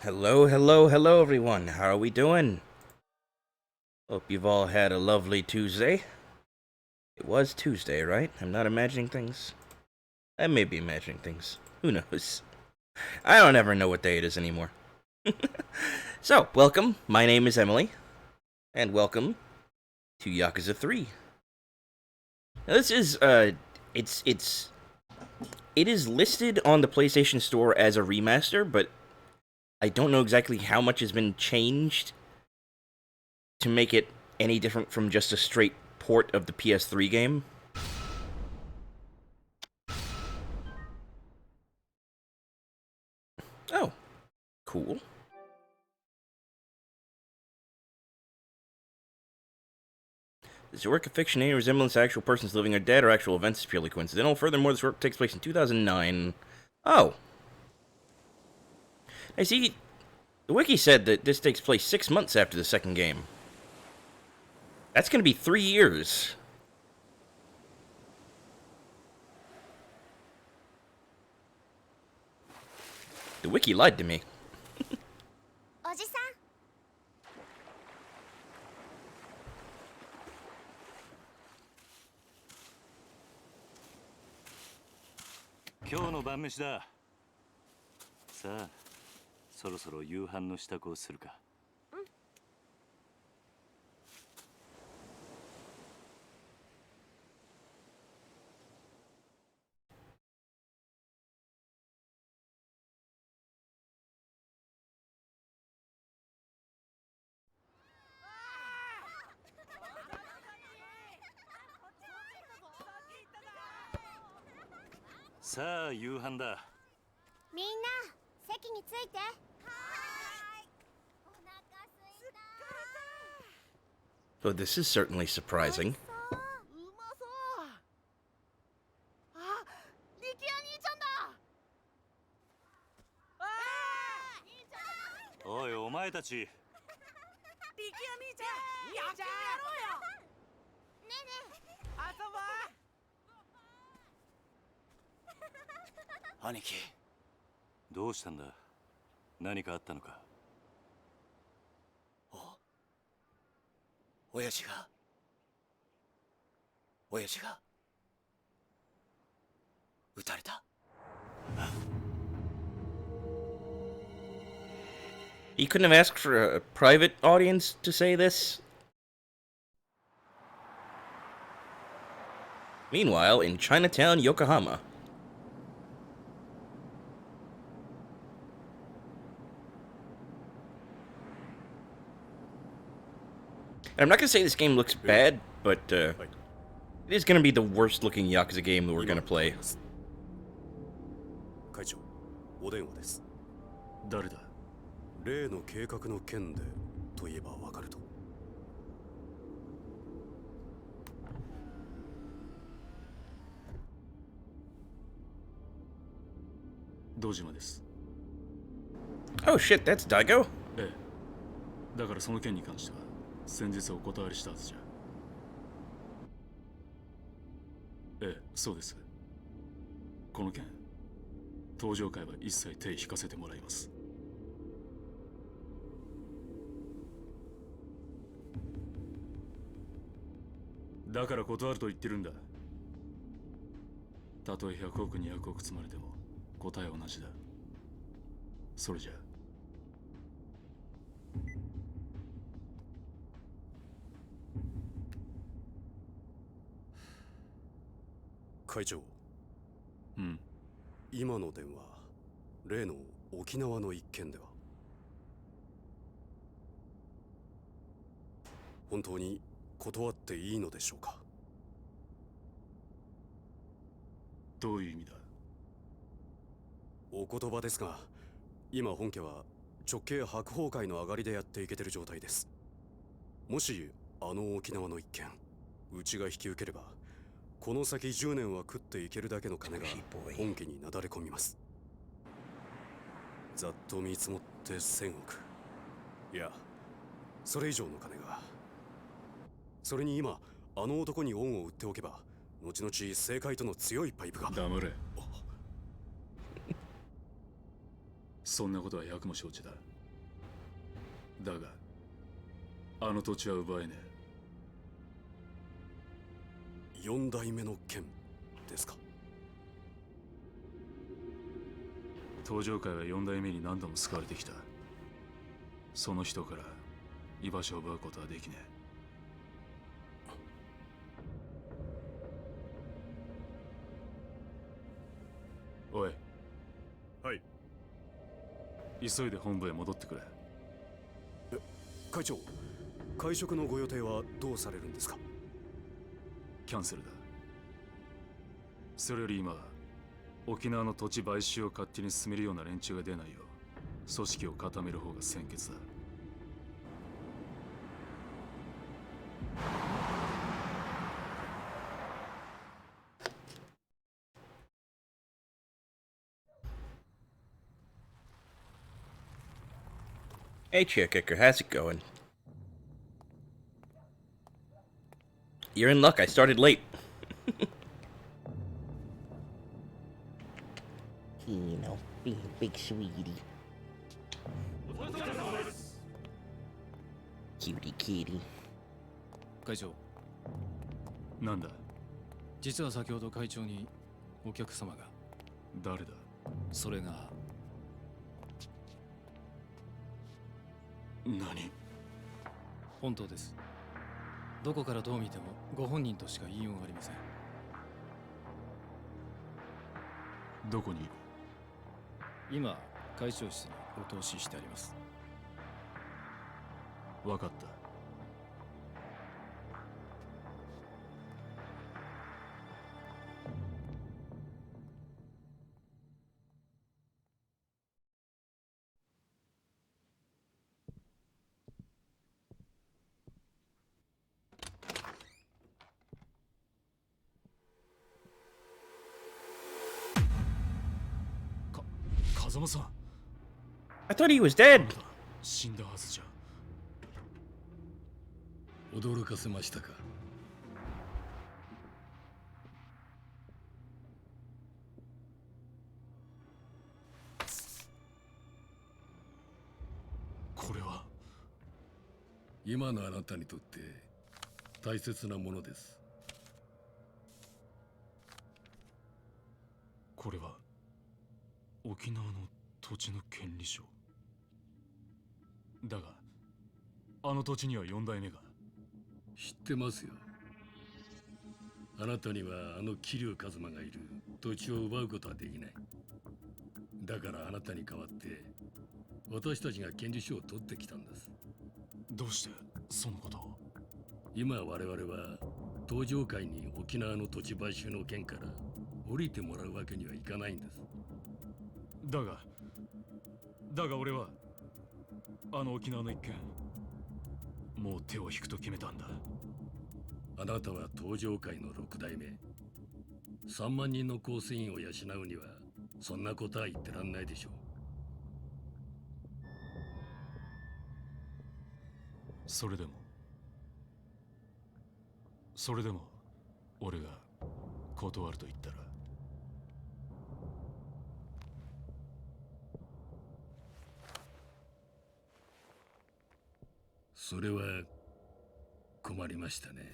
Hello, hello, hello, everyone. How are we doing? Hope you've all had a lovely Tuesday. It was Tuesday, right? I'm not imagining things. I may be imagining things. Who knows? I don't ever know what day it is anymore. So, welcome. My name is Emily, and welcome to Yakuza 3. Now, this is it is listed on the PlayStation Store as a remaster, but I don't know exactly how much has been changed to make it any different from just a straight port of the PS3 game. Oh, cool. Does your work of fiction any resemblance to actual persons living or dead, or actual events is purely coincidental? Furthermore, this work takes place in 2009. Oh. I see. The wiki said that this takes place 6 months after the second game. That's going to be 3 years. The wiki lied to me. Oh, this is certainly surprising. You couldn't have asked for a private audience to say this? Meanwhile, in Chinatown, Yokohama. And I'm not going to say this game looks bad, but it is going to be the worst looking Yakuza game that we're going to play. 会長、お電話です。誰だ？例の計画の件でといえばわかると。堂島です。Oh shit, that's Daigo? ええ。だからその件に関しては先日お断りしたはずじゃ。ええ、そうです。この件、登場会は一切手引かせてもらいます。だから断ると言ってるんだ。たとえ100億200億積まれても答えは同じだ。それじゃ会長。うん。今の電話、例の沖縄の一件では。本当に断っていいのでしょうか。どういう意味だ。お言葉ですが、今本家は直系白鵬会の上がりでやっていけてる状態です。もしあの沖縄の一件、うちが引き受ければ、この先10年は食っていけるだけの金が本家になだれ込みます。ざっと見積もって1000億。いや、それ以上の金が。それに今、あの男に恩を売っておけば、後々政界との強いパイプが。黙れ。そんなことは役も承知だ。だがあの土地は奪えねえ。4代目の剣ですか。登場界は4代目に何度も救われてきた。その人から居場所を奪うことはできねえ。おい。はい。急いで本部へ戻ってくれ。会長、会食のご予定はどうされるんですか。キャンセルだ。それより今沖縄の土地買収を勝手に進めるような連中が出ないよう組織を固める方が先決だ。Hey, Chair Kicker, how's it going? You're in luck, I started late. You know, being a big sweetie. Cutie kitty. 会長、なんだ。実は先ほど会長にお客様が。誰だ。それが何。本当です。どこからどう見てもご本人としか言いようがありません。どこにいる。今会長室にお通ししてあります。分かった。風間さん。 I thought he was dead. 死んだはずじゃ。驚かせましたか。これは今のあなたにとって大切なものです。これは沖縄の土地の権利書だが、あの土地には4代目が。知ってますよ。あなたにはあの桐生一馬がいる土地を奪うことはできない。だからあなたに代わって私たちが権利書を取ってきたんです。どうしてそのことを。今我々は東上界に沖縄の土地買収の件から降りてもらうわけにはいかないんです。だが俺はあの沖縄の一件もう手を引くと決めたんだ。あなたは東上界の6代目。3万人の構成員を養うにはそんなことは言ってらんないでしょう。それでも俺が断ると言ったら。それは困りましたね。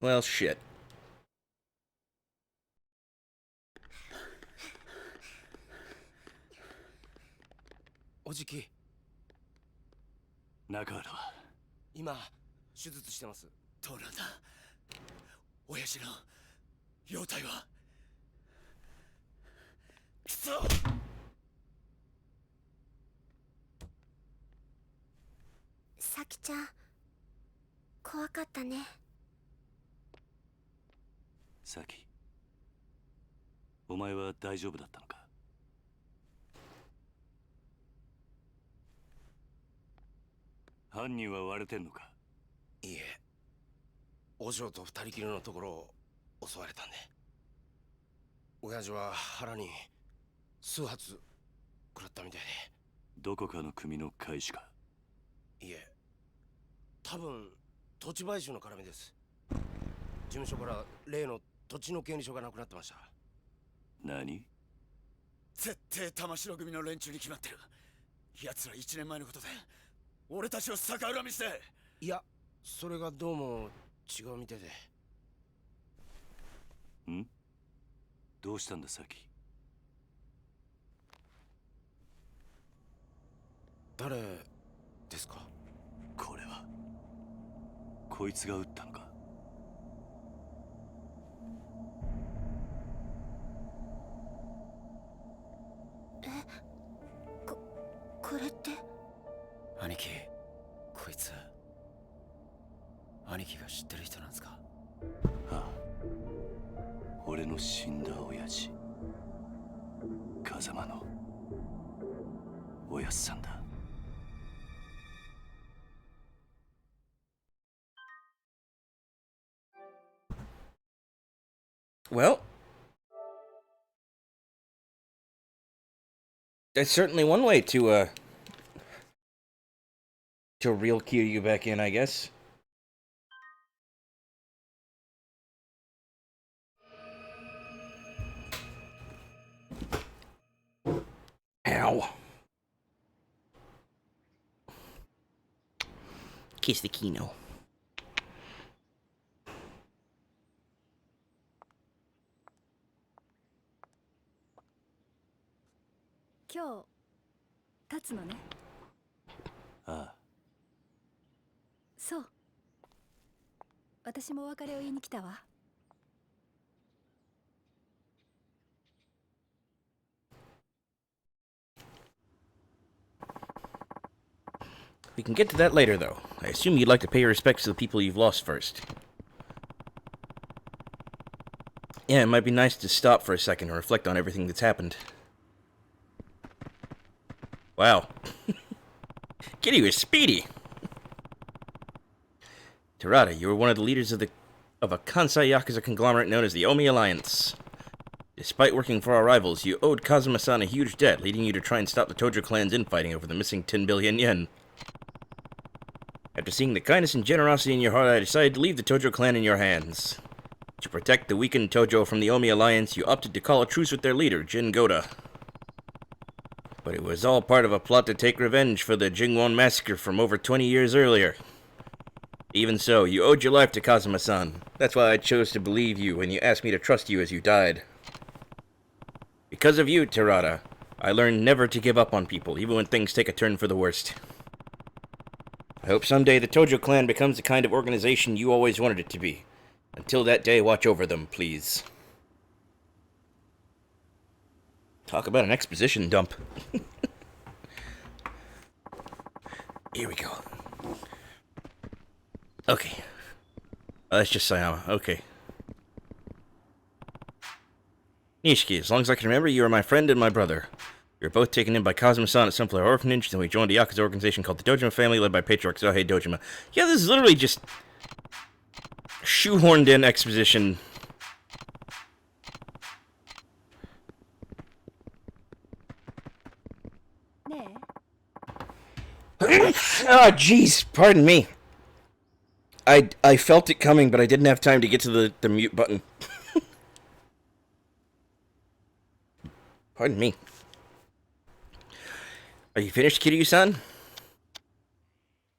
Well, shit. おじき、中原は今手術してます。トラだ。親父の容体は。くそ。さきちゃん、怖かったね。サキ、お前は大丈夫だったのか。犯人は割れてんのか。いいえ、お嬢と二人きりのところを襲われたんで。親父は腹に数発食らったみたいどこかの組の会士か。で。いえ、多分土地買収の絡みです。務所から例の土地の権利書がなくなってました。何？絶対玉城組の連中に決まってる。奴ら1年前のことで俺たちを逆恨みして。いや、それがどうも違うみたいで。ん？どうしたんださき？誰ですか？これはこいつが撃ったのか？これって。兄貴、こいつ兄貴が知ってる人なんですか？ああ、俺の死んだ親父、風間のおやっさんだ。Well, that's certainly one way to reel Kiryu back in, I guess. Ow. Kiss the Kino. 今日立つのね。ああ、そう。私もお別れを言いに来たわ。We can get to that later, though. I assume you'd like to pay your respects to the people you've lost first. Yeah, it might be nice to stop for a second and reflect on everything that's happened. Wow. Kitty was speedy. Terada, you were one of the leaders of a Kansai Yakuza conglomerate known as the Omi Alliance. Despite working for our rivals, you owed Kazuma-san a huge debt, leading you to try and stop the Tojo clan's infighting over the missing 10 billion yen. After seeing the kindness and generosity in your heart, I decided to leave the Tojo clan in your hands. To protect the weakened Tojo from the Omi Alliance, you opted to call a truce with their leader, Jin Goda. But it was all part of a plot to take revenge for the Jingwon massacre from over 20 years earlier. Even so, you owed your life to Kazuma-san. That's why I chose to believe you when you asked me to trust you as you died. Because of you, Terada, I learned never to give up on people, even when things take a turn for the worst. I hope someday the Tojo clan becomes the kind of organization you always wanted it to be. Until that day, watch over them, please. Talk about an exposition dump. Here we go. Okay. That's just Sayama. Okay. Nishiki, as long as I can remember, you are my friend and my brother. We were both taken in by Kazuma-san at Sunflower Orphanage, then we joined a Yakuza organization called the Dojima family, led by Patriarch Zohei Dojima. Yeah, this is literally just shoehorned in exposition. Ah, jeez, pardon me. I felt it coming, but I didn't have time to get to the mute button. Pardon me. Are you finished, Kiryu-san?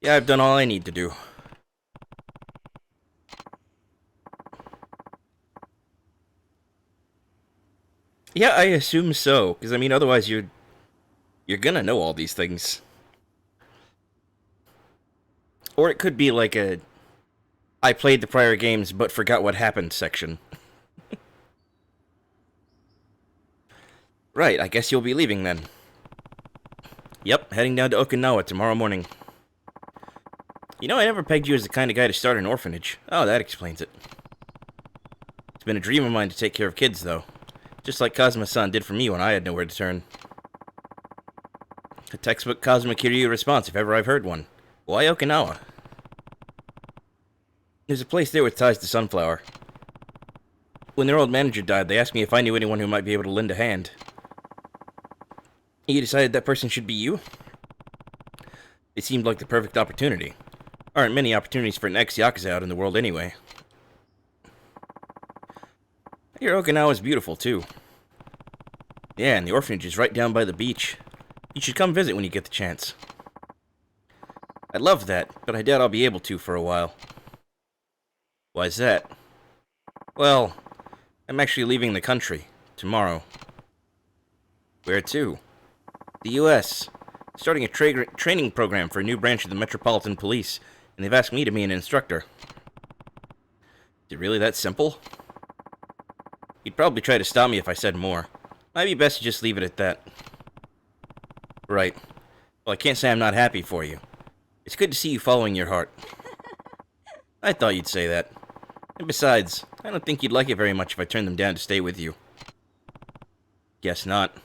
Yeah, I've done all I need to do. Yeah, I assume so, because I mean, otherwise you're gonna know all these things. Or it could be like a I played the prior games but forgot what happened section. Right, I guess you'll be leaving then. Yep, heading down to Okinawa tomorrow morning. You know, I never pegged you as the kind of guy to start an orphanage. Oh, that explains it. It's been a dream of mine to take care of kids, though. Just like Kazuma-san did for me when I had nowhere to turn. A textbook Kazuma Kiryu response, if ever I've heard one. Why Okinawa? There's a place there with ties to Sunflower. When their old manager died, they asked me if I knew anyone who might be able to lend a hand. You decided that person should be you? It seemed like the perfect opportunity. Aren't many opportunities for an ex-Yakuza out in the world anyway. Here, Okinawa's beautiful, too. Yeah, and the orphanage is right down by the beach. You should come visit when you get the chance. I'd love that, but I doubt I'll be able to for a while. Why's that? Well, I'm actually leaving the country. Tomorrow. Where to? The U.S. Starting a training program for a new branch of the Metropolitan Police, and they've asked me to be an instructor. Is it really that simple? You'd probably try to stop me if I said more. Might be best to just leave it at that. Right. Well, I can't say I'm not happy for you. It's good to see you following your heart. I thought you'd say that. And besides, I don't think you'd like it very much if I turned them down to stay with you. Guess not.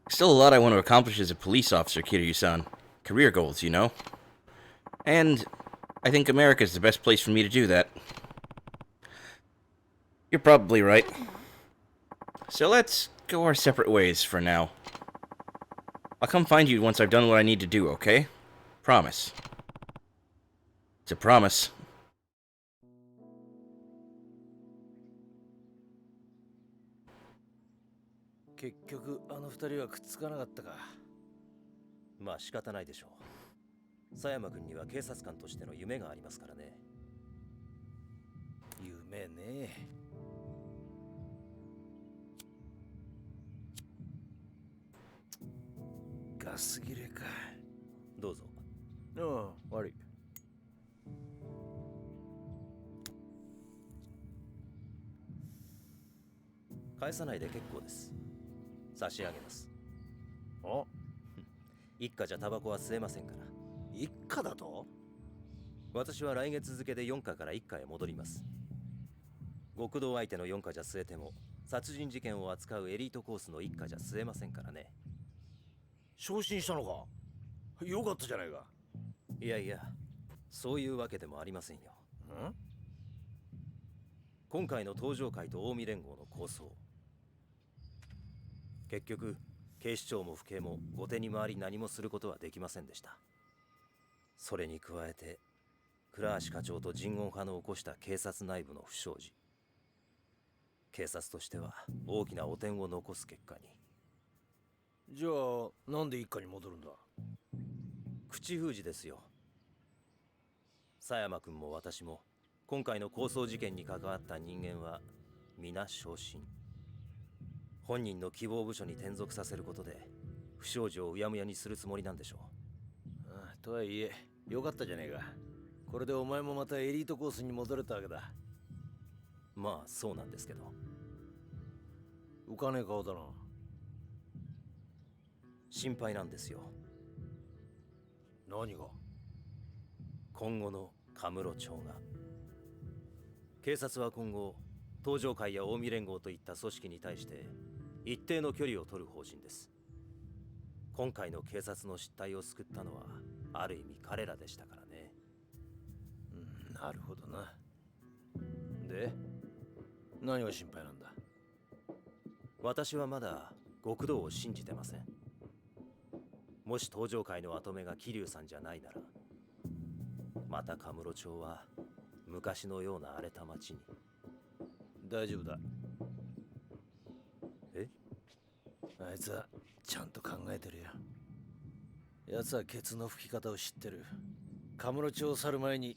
Still a lot I want to accomplish as a police officer, Kiryu-san. Career goals, you know? And I think America's the best place for me to do that. You're probably right. So let's go our separate ways for now. I'll come find you once I've done what I need to do, okay? Promise. It's a promise.結局あの二人はくっつかなかったか。まあ仕方ないでしょう。佐山君には警察官としての夢がありますからね。夢ね。ガス切れか。どうぞ。ああ、悪い。返さないで結構です。差し上げます。あ、一家じゃタバコは吸えませんから。一家だと？私は来月付で4課から1課へ戻ります。極道相手の4課じゃ吸えても、殺人事件を扱うエリートコースの1課じゃ吸えませんからね。昇進したのか？よかったじゃないか。いやいや、そういうわけでもありませんよ。今回の東上会と近江連合の構想。結局、警視庁も府警も後手に回り何もすることはできませんでした。それに加えて、倉橋課長と人言派の起こした警察内部の不祥事。警察としては大きな汚点を残す結果に。じゃあなんで一家に戻るんだ？口封じですよ。佐山君も私も今回の抗争事件に関わった人間は皆昇進。本人の希望部署に転属させることで不祥事をうやむやにするつもりなんでしょう。ああ、とはいえよかったじゃねえか。これでお前もまたエリートコースに戻れたわけだ。まあそうなんですけど。浮かねえ顔だな。心配なんですよ。何が？今後のカムロ町が。警察は今後東上会や近江連合といった組織に対して一定の距離を取る方針です。今回の警察の失態を救ったのはある意味彼らでしたからね。なるほどな。で、何が心配なんだ？私はまだ極道を信じてません。もし東上会の跡目が桐生さんじゃないなら、またカムロ町は昔のような荒れた町に。大丈夫だ。え？あいつはちゃんと考えてるよ。奴はケツの吹き方を知ってる。カムロ町を去る前に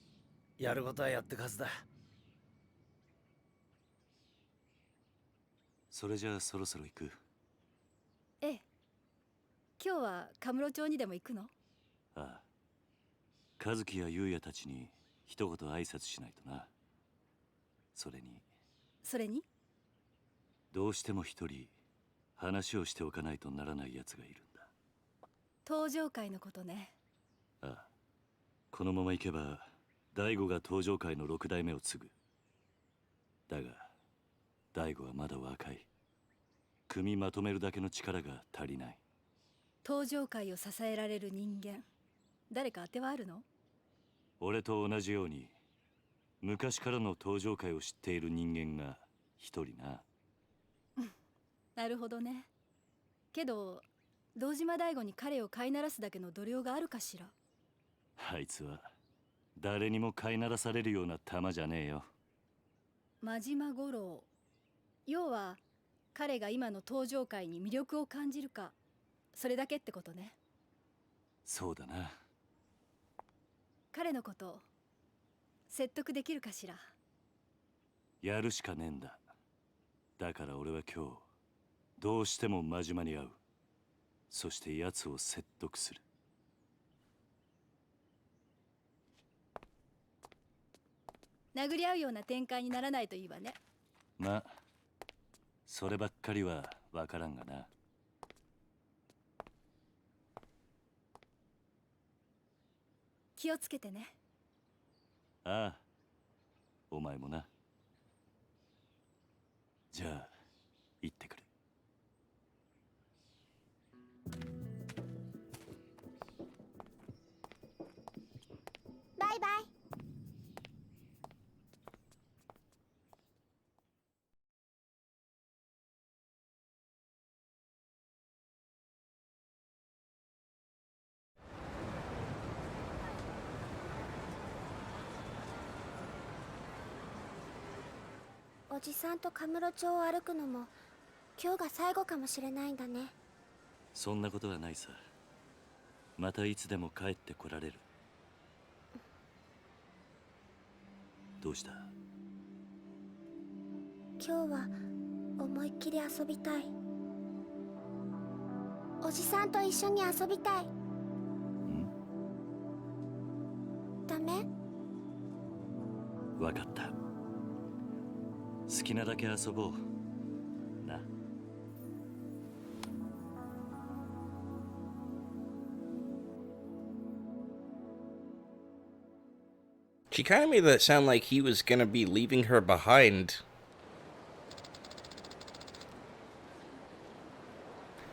やることはやってくはずだ。それじゃあそろそろ行く。ええ。今日はカムロ町にでも行くの？ああ。和樹や優也たちに一言挨拶しないとな。それにどうしても一人話をしておかないとならない奴がいるんだ。東上会のことね。ああ。このまま行けば大悟が東上会の6代目を継ぐ。だが大悟はまだ若い。組まとめるだけの力が足りない。東上会を支えられる人間、誰か当てはあるの？俺と同じように昔からの東上会を知っている人間が一人な。なるほどね。けど堂島大吾に彼を飼いならすだけの度量があるかしら。あいつは誰にも飼いならされるような玉じゃねえよ。真島五郎。要は彼が今の登場界に魅力を感じるか、それだけってことね。そうだな。彼のこと説得できるかしら。やるしかねえんだ。だから俺は今日どうしても真島に会う。そして奴を説得する。殴り合うような展開にならないといいわね。まあそればっかりはわからんがな。気をつけてね。ああ、お前もな。じゃあ行ってくる。バイバイ。おじさんとカムロ町を歩くのも今日が最後かもしれないんだね。そんなことはないさ。またいつでも帰ってこられる。どうした？今日は思いっきり遊びたい。おじさんと一緒に遊びたい。ダメ？わかった。好きなだけ遊ぼうな。She kind of made that sound like he was gonna be leaving her behind.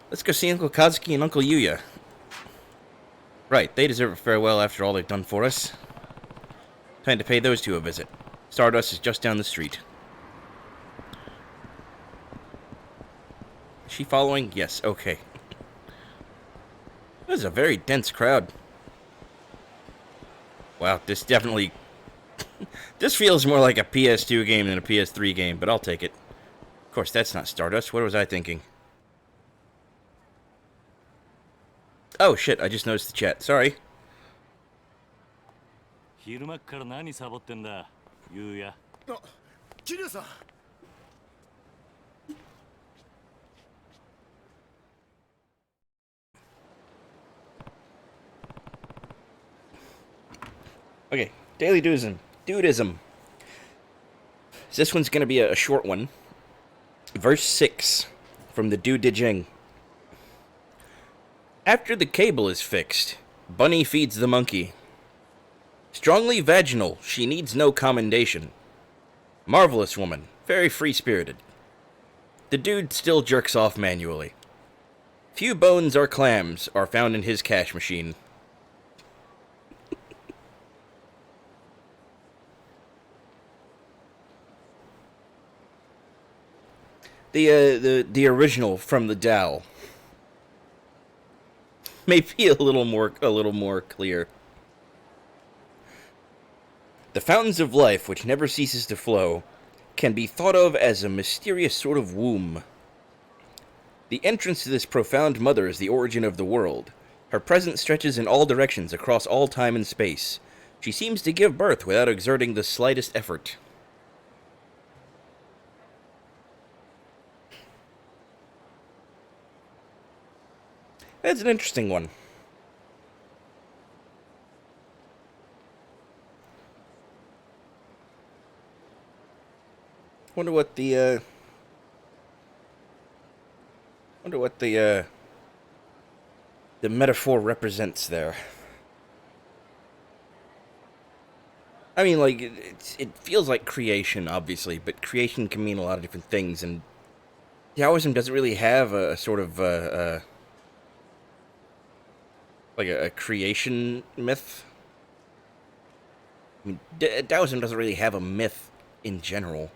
Let's go see Uncle Kazuki and Uncle Yuya. Right, they deserve a farewell after all they've done for us. Time to pay those two a visit. Stardust is just down the street. Is she following? Yes, okay. This is a very dense crowd. Wow, this definitely... this feels more like a PS2 game than a PS3 game, but I'll take it. Of course, that's not Stardust. What was I thinking? Oh, shit, I just noticed the chat. Sorry. 昼間っから何サボってんだ、ゆうや。あ、桐生さん。Okay, Daily Dudism. This one's going to be a short one. Verse 6 from the Du Dijing. After the cable is fixed, Bunny feeds the monkey. Strongly vaginal, she needs no commendation. Marvelous woman, very free-spirited. The dude still jerks off manually. Few bones or clams are found in his cash machine. The original from the Tao may be a little more clear. The fountains of life, which never ceases to flow, can be thought of as a mysterious sort of womb. The entrance to this profound mother is the origin of the world. Her presence stretches in all directions across all time and space. She seems to give birth without exerting the slightest effort. That's an interesting one. Wonder what the metaphor represents there. I mean, like, it feels like creation, obviously, but creation can mean a lot of different things, and Taoism doesn't really have a sort of like a creation myth. I mean, Taoism doesn't really have a myth in general.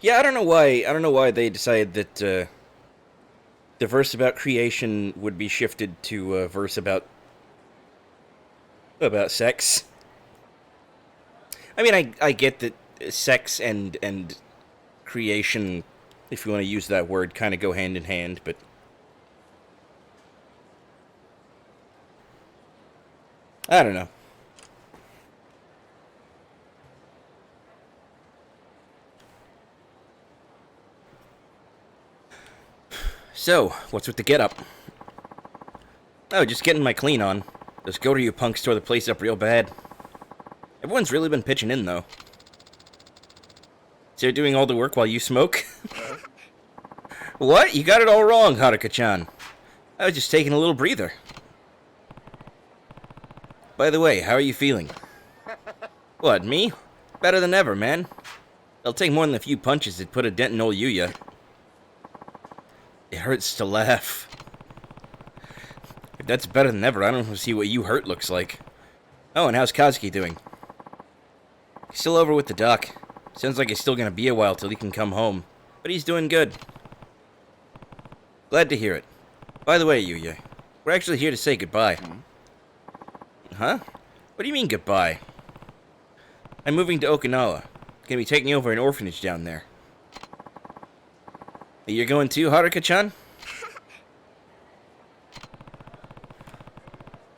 Yeah, I don't know why. I don't know why they decided that the verse about creation would be shifted to a verse about sex. I mean, I get that sex and creation, if you want to use that word, kind of go hand in hand, but I don't know. So, what's with the get-up? Oh, just getting my clean on. Those go-to-you punks tore the place up real bad. Everyone's really been pitching in, though. So you're doing all the work while you smoke? What? You got it all wrong, Haruka-chan. I was just taking a little breather. By the way, how are you feeling? What, me? Better than ever, man. It'll take more than a few punches to put a dent in old Yuya. It hurts to laugh. If that's better than ever, I don't want to see what you hurt looks like. Oh, and how's Kazuki doing? He's still over with the doc. Sounds like it's still gonna be a while till he can come home. But he's doing good. Glad to hear it. By the way, Yuya, we're actually here to say goodbye. Huh? What do you mean goodbye? I'm moving to Okinawa. Gonna be taking over an orphanage down there. You're going too, Haruka-chan?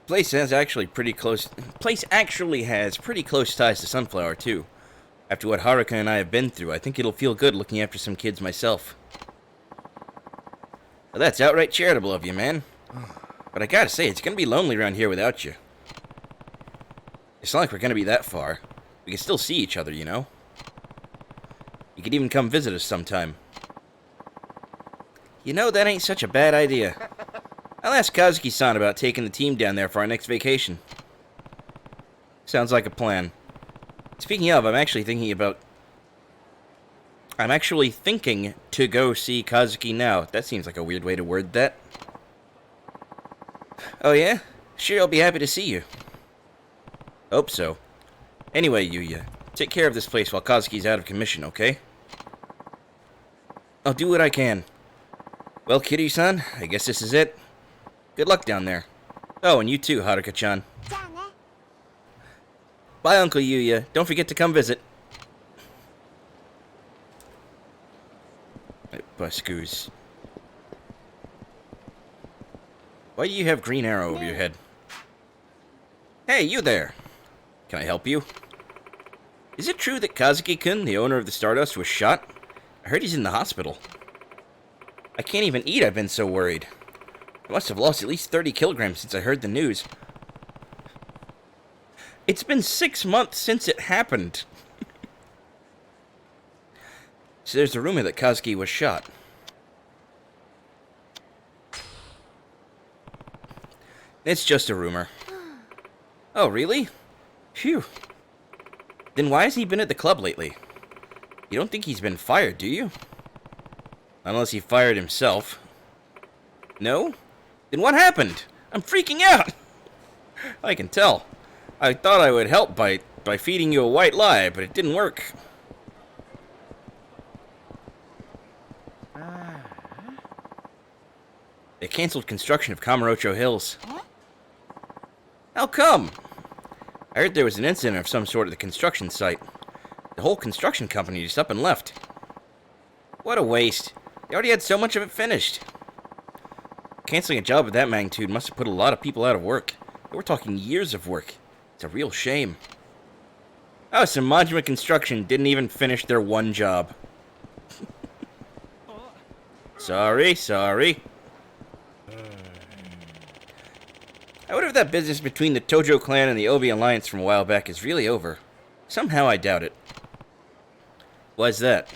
Place actually has pretty close ties to Sunflower too. After what Haruka and I have been through, I think it'll feel good looking after some kids myself. Well, that's outright charitable of you, man. But I gotta say, it's gonna be lonely around here without you. It's not like we're gonna be that far. We can still see each other, you know? You could even come visit us sometime. You know, that ain't such a bad idea. I'll ask Kazuki-san about taking the team down there for our next vacation. Sounds like a plan. Speaking of, I'm actually thinking to go see Kazuki now. That seems like a weird way to word that. Oh yeah? Sure, I'll be happy to see you. Hope so. Anyway, Yuya, take care of this place while Kazuki's out of commission, okay? I'll do what I can. Well, Kiryu-san, I guess this is it. Good luck down there. Oh, and you too, Haruka-chan. Bye, Uncle Yuya. Don't forget to come visit. Buscoos. Why do you have Green Arrow over your head? Hey, you there! Can I help you? Is it true that Kazuki-kun, the owner of the Stardust, was shot? I heard he's in the hospital. I can't even eat, I've been so worried. I must have lost at least 30 kilograms since I heard the news. It's been 6 months since it happened. So there's a rumor that Kazuki was shot. It's just a rumor. Oh, really? Phew. Then why has he been at the club lately? You don't think he's been fired, do you? Unless he fired himself. No? Then what happened? I'm freaking out! I can tell. I thought I would help by feeding you a white lie, but it didn't work. They canceled construction of Kamurocho Hills. How come? I heard there was an incident of some sort at the construction site. The whole construction company just up and left. What a waste. They already had so much of it finished. Canceling a job of that magnitude must have put a lot of people out of work. We're talking years of work. It's a real shame. Oh, so Majima Construction didn't even finish their one job. Sorry. I wonder if that business between the Tojo clan and the Obi alliance from a while back is really over. Somehow I doubt it. Why's that?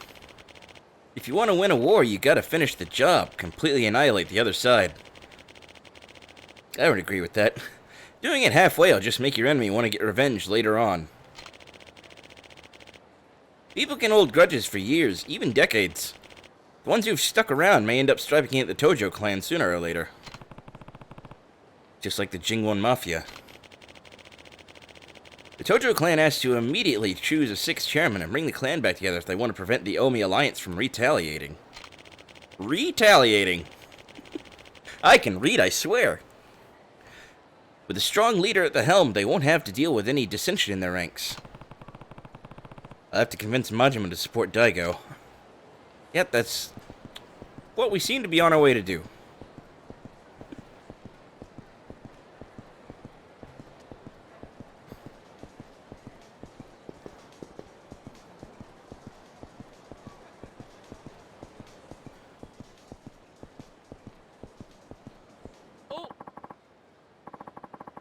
If you want to win a war, you gotta finish the job, completely annihilate the other side. I would agree with that. Doing it halfway will just make your enemy want to get revenge later on. People can hold grudges for years, even decades. The ones who've stuck around may end up striking at the Tojo clan sooner or later. Just like the Jingwon Mafia. The The Tojo clan has to immediately choose a sixth chairman and bring the clan back together if they want to prevent the Omi alliance from retaliating. Retaliating? I can read, I swear. With a strong leader at the helm, they won't have to deal with any dissension in their ranks. I'll have to convince Majima to support Daigo. Yep, that's what we seem to be on our way to do.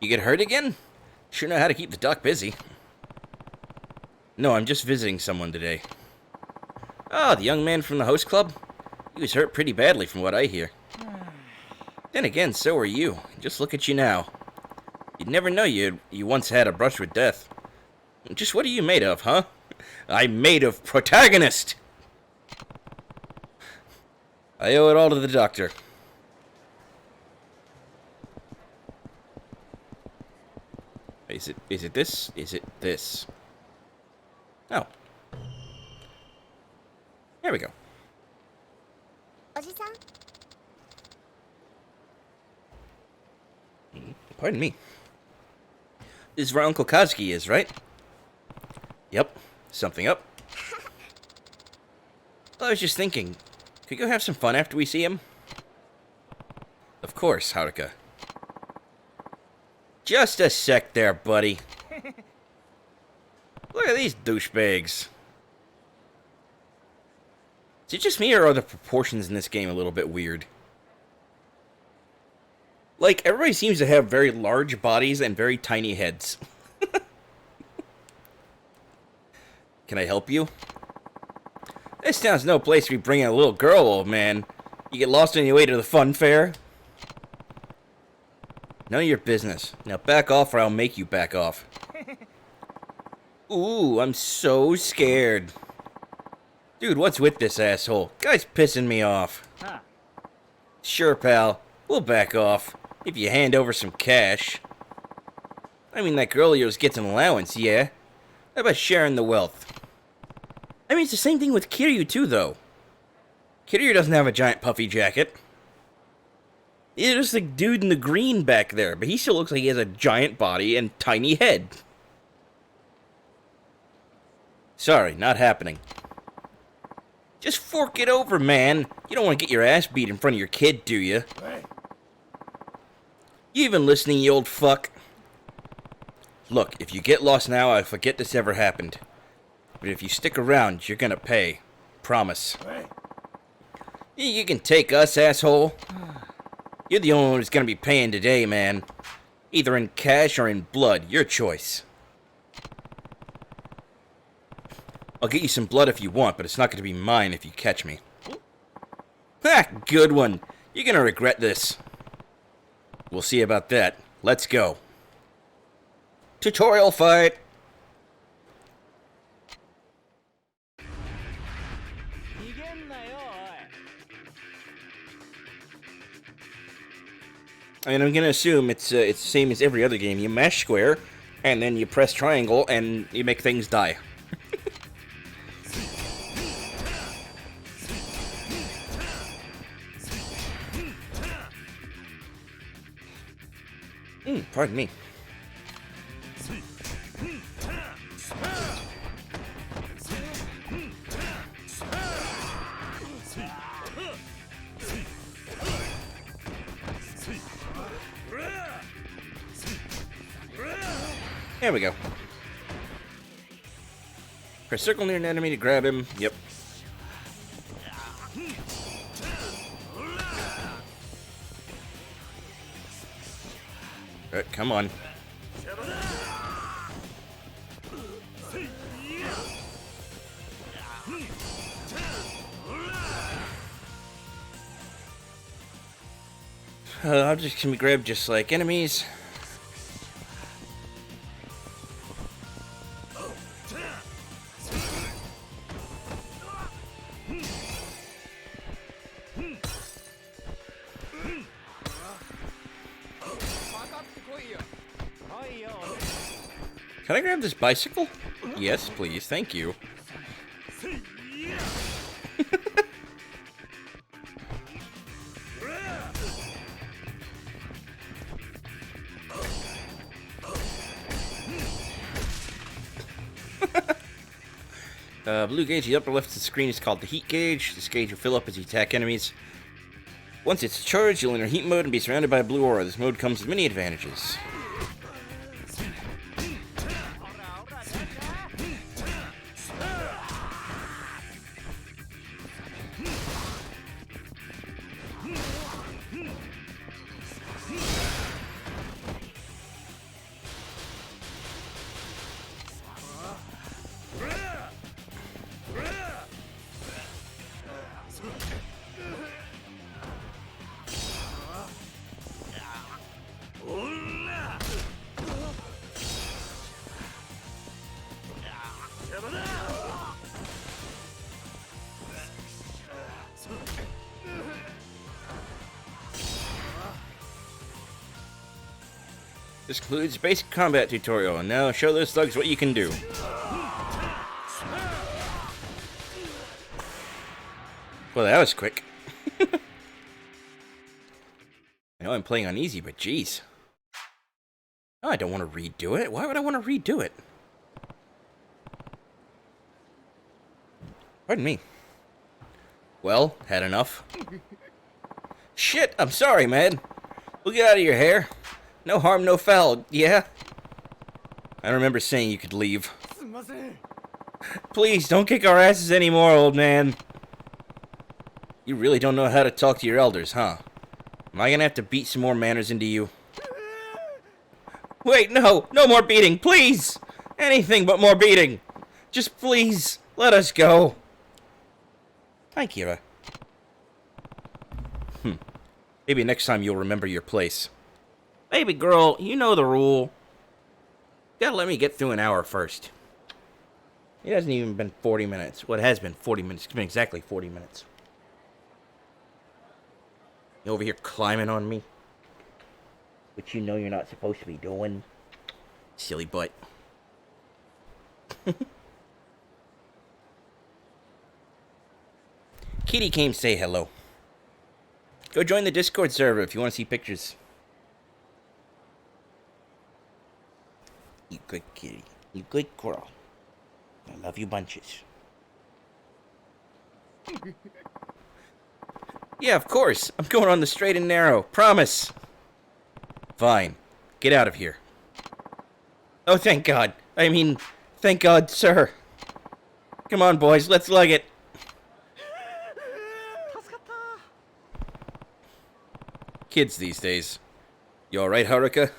You get hurt again? Sure know how to keep the doc busy. No, I'm just visiting someone today. Oh, the young man from the host club? He was hurt pretty badly from what I hear. Then again, so are you. Just look at you now. You'd never know you once had a brush with death. Just what are you made of, huh? I'm made of protagonist! I owe it all to the doctor. Is it this? Is it this? Oh. There we go. Pardon me. This is where Uncle Kazuki is, right? Yep. Something up. Well, I was just thinking, could we go have some fun after we see him? Of course, Haruka. Just a sec there, buddy. Look at these douchebags. Is it just me, or are the proportions in this game a little bit weird? Like, everybody seems to have very large bodies and very tiny heads. Can I help you? This town's no place to be bringing a little girl, old man. You get lost on your way to the fun fair? None of your business. Now back off or I'll make you back off. Ooh, I'm so scared. Dude, what's with this asshole? Guy's pissing me off. Sure, pal. We'll back off. If you hand over some cash. I mean, that girl of yours gets an allowance, yeah? How about sharing the wealth? I mean, it's the same thing with Kiryu, too, though. Kiryu doesn't have a giant puffy jacket. There's the dude in the green back there, but he still looks like he has a giant body and tiny head. Sorry, not happening. Just fork it over, man. You don't want to get your ass beat in front of your kid, do you? You even listening, you old fuck? Look, if you get lost now, I forget this ever happened. But if you stick around, you're gonna pay. Promise. You can take us, asshole. You're the only one who's gonna be paying today, man. Either in cash or in blood, your choice. I'll get you some blood if you want, but it's not gonna be mine if you catch me. Ha! Good one. You're gonna regret this. We'll see about that. Let's go. Tutorial fight! And I'm gonna assume it's the same as every other game. You mash square, and then you press triangle, and you make things die. Pardon me. There we go. Press circle near an enemy to grab him. Yep. Come on. Objects can be grabbed just like enemies. Can I grab this bicycle? Yes, please. Thank you. Blue gauge, the upper left of the screen is called the heat gauge. This gauge will fill up as you attack enemies. Once it's charged, you'll enter heat mode and be surrounded by a blue aura. This mode comes with many advantages. This concludes basic combat tutorial, and now show those thugs what you can do. Well, that was quick. I know I'm playing on easy, but geez. No, I don't want to redo it. Why would I want to redo it? Pardon me. Well, had enough. Shit, I'm sorry, man. We'll get out of your hair. No harm, no foul, yeah? I remember saying you could leave. Please, don't kick our asses anymore, old man. You really don't know how to talk to your elders, huh? Am I gonna have to beat some more manners into you? Wait, no! No more beating, please! Anything but more beating! Just please, let us go. Hi, Kira. Maybe next time you'll remember your place. Baby girl, you know the rule. Gotta let me get through an hour first. It hasn't even been 40 minutes. Well, it has been 40 minutes. It's been exactly 40 minutes. You over here climbing on me? Which you know you're not supposed to be doing. Silly butt. Kitty came to say hello. Go join the Discord server if you want to see pictures. You good kitty. You good girl. I love you bunches. Yeah, of course. I'm going on the straight and narrow. Promise. Fine. Get out of here. Oh, thank God. I mean, thank God, sir. Come on, boys. Let's leg it. Kids these days. You alright, Haruka?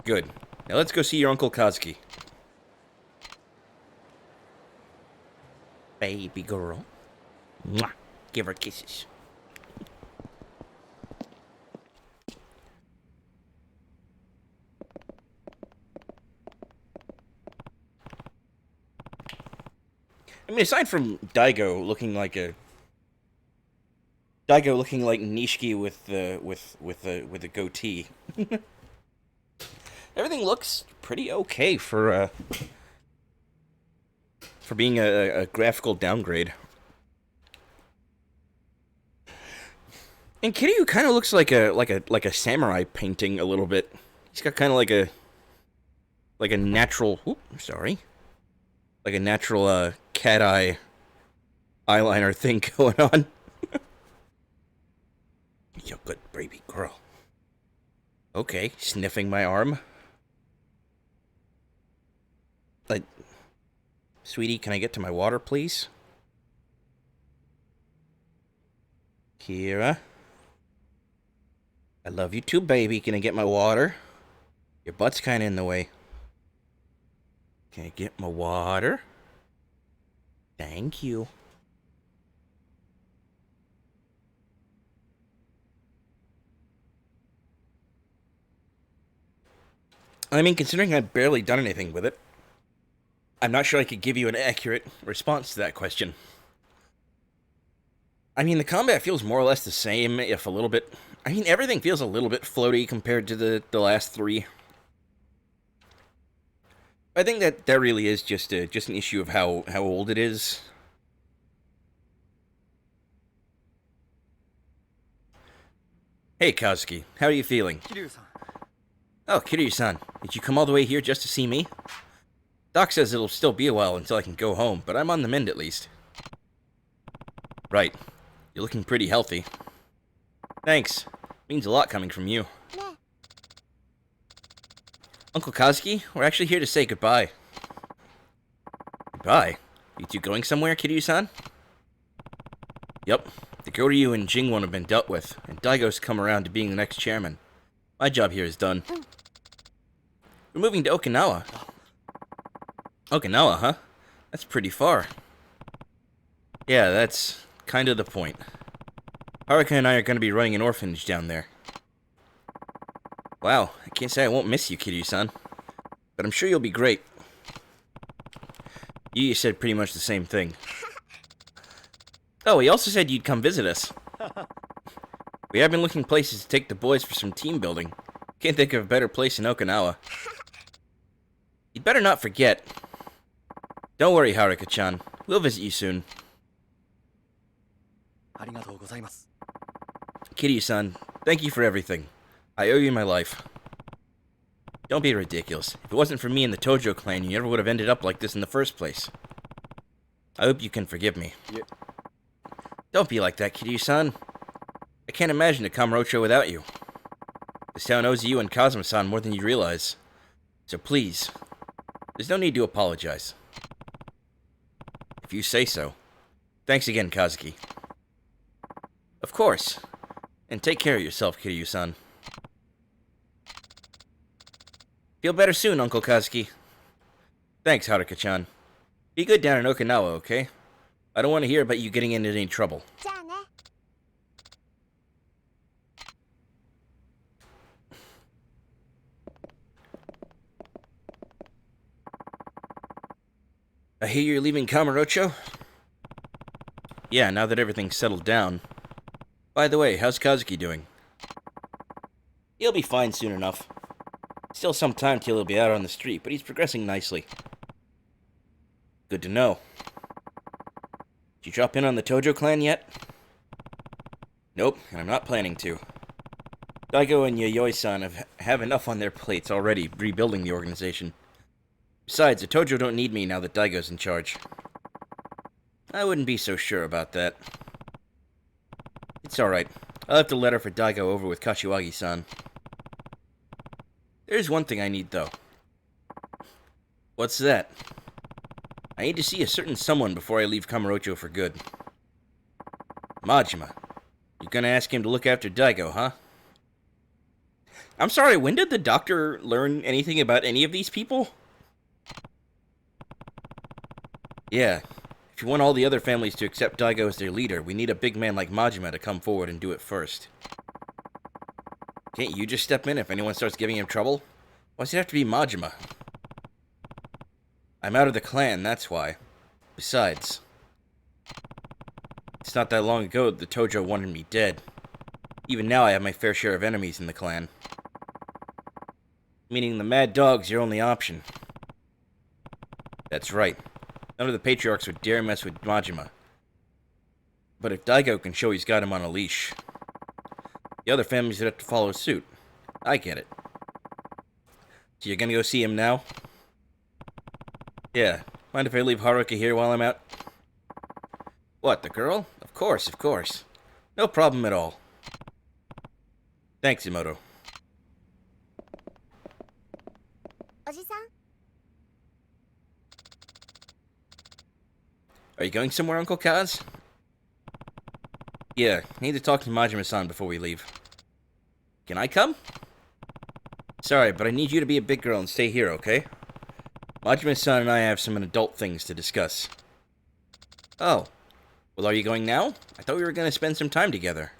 Good. Now let's go see your Uncle Kazuki. Baby girl. Mwah. Give her kisses. I mean, aside from Daigo looking like Nishiki with the goatee. Everything looks pretty okay for being a graphical downgrade. And Kiryu kind of looks like a samurai painting a little bit. He's got kind of like a natural. Like a natural cat eye eyeliner thing going on. You good baby girl. Okay, sniffing my arm. Like, sweetie, can I get to my water, please? Kira. I love you too, baby. Can I get my water? Your butt's kind of in the way. Can I get my water? Thank you. I mean, considering I've barely done anything with it, I'm not sure I could give you an accurate response to that question. I mean, the combat feels more or less the same, if a little bit. I mean, everything feels a little bit floaty compared to the last three. I think that really is just an issue of how old it is. Hey, Kazuki, how are you feeling? Oh, Kiryu-san, did you come all the way here just to see me? Doc says it'll still be a while until I can go home, but I'm on the mend at least. Right. You're looking pretty healthy. Thanks. Means a lot coming from you. Uncle Kazuki, we're actually here to say goodbye. Goodbye? You two going somewhere, Kiryu-san? Yep. The Goryu and Jingwon have been dealt with, and Daigo's come around to being the next chairman. My job here is done. We're moving to Okinawa. Okinawa, huh? That's pretty far. Yeah, that's kind of the point. Haruka and I are going to be running an orphanage down there. Wow, I can't say I won't miss you, Kiryu-san. But I'm sure you'll be great. You said pretty much the same thing. Oh, he also said you'd come visit us. We have been looking places to take the boys for some team building. Can't think of a better place than Okinawa. You'd better not forget. Don't worry, Haruka-chan. We'll visit you soon. Kiryu-san, thank you for everything. I owe you my life. Don't be ridiculous. If it wasn't for me and the Tojo clan, you never would have ended up like this in the first place. I hope you can forgive me. Yeah. Don't be like that, Kiryu-san. I can't imagine a Kamurocho without you. This town owes you and Kazuma-san more than you realize. So please, there's no need to apologize. If you say so. Thanks again, Kazuki. Of course. And take care of yourself, Kiryu-san. Feel better soon, Uncle Kazuki. Thanks, Haruka-chan. Be good down in Okinawa, okay? I don't want to hear about you getting into any trouble. I hear you're leaving Kamurocho? Yeah, now that everything's settled down. By the way, how's Kazuki doing? He'll be fine soon enough. Still some time till he'll be out on the street, but he's progressing nicely. Good to know. Did you drop in on the Tojo clan yet? Nope, and I'm not planning to. Daigo and Yayoi-san have enough on their plates already rebuilding the organization. Besides, the Tojo don't need me now that Daigo's in charge. I wouldn't be so sure about that. It's alright. I'll have the letter for Daigo over with Kashiwagi-san. There's one thing I need, though. What's that? I need to see a certain someone before I leave Kamurocho for good. Majima. You're gonna ask him to look after Daigo, huh? I'm sorry, when did the doctor learn anything about any of these people? Yeah. If you want all the other families to accept Daigo as their leader, we need a big man like Majima to come forward and do it first. Can't you just step in if anyone starts giving him trouble? Why does it have to be Majima? I'm out of the clan, that's why. Besides, it's not that long ago that the Tojo wanted me dead. Even now I have my fair share of enemies in the clan. Meaning the Mad Dog's your only option. That's right. None of the patriarchs would dare mess with Majima. But if Daigo can show he's got him on a leash, the other families would have to follow suit. I get it. So you're gonna go see him now? Yeah. Mind if I leave Haruka here while I'm out? What, the girl? Of course, of course. No problem at all. Thanks, Imoto. Are you going somewhere, Uncle Kaz? Yeah, I need to talk to Majima-san before we leave. Can I come? Sorry, but I need you to be a big girl and stay here, okay? Majima-san and I have some adult things to discuss. Oh. Well, are you going now? I thought we were going to spend some time together.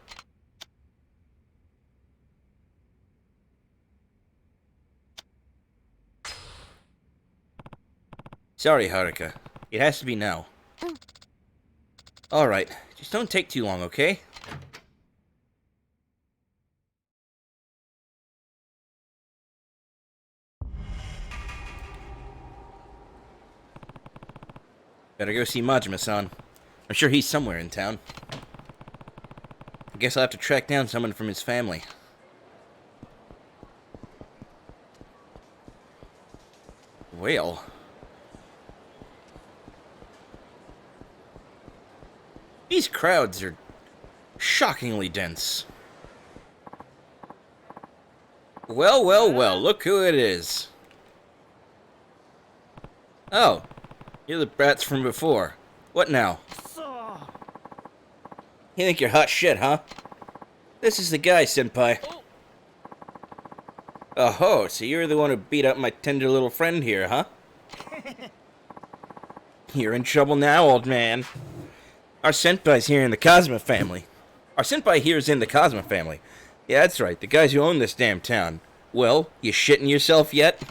Sorry, Haruka. It has to be now. Alright, just don't take too long, okay? Better go see Majima-san. I'm sure he's somewhere in town. I guess I'll have to track down someone from his family. Well... these crowds are shockingly dense. Well, well, well, look who it is. Oh, you're the brats from before. What now? You think you're hot shit, huh? This is the guy, senpai. Oh, so you're the one who beat up my tender little friend here, huh? You're in trouble now, old man. Our senpai's here in the Kazuma family. Our senpai here is in the Kazuma family. Yeah, that's right, the guys who own this damn town. Well, you shitting yourself yet?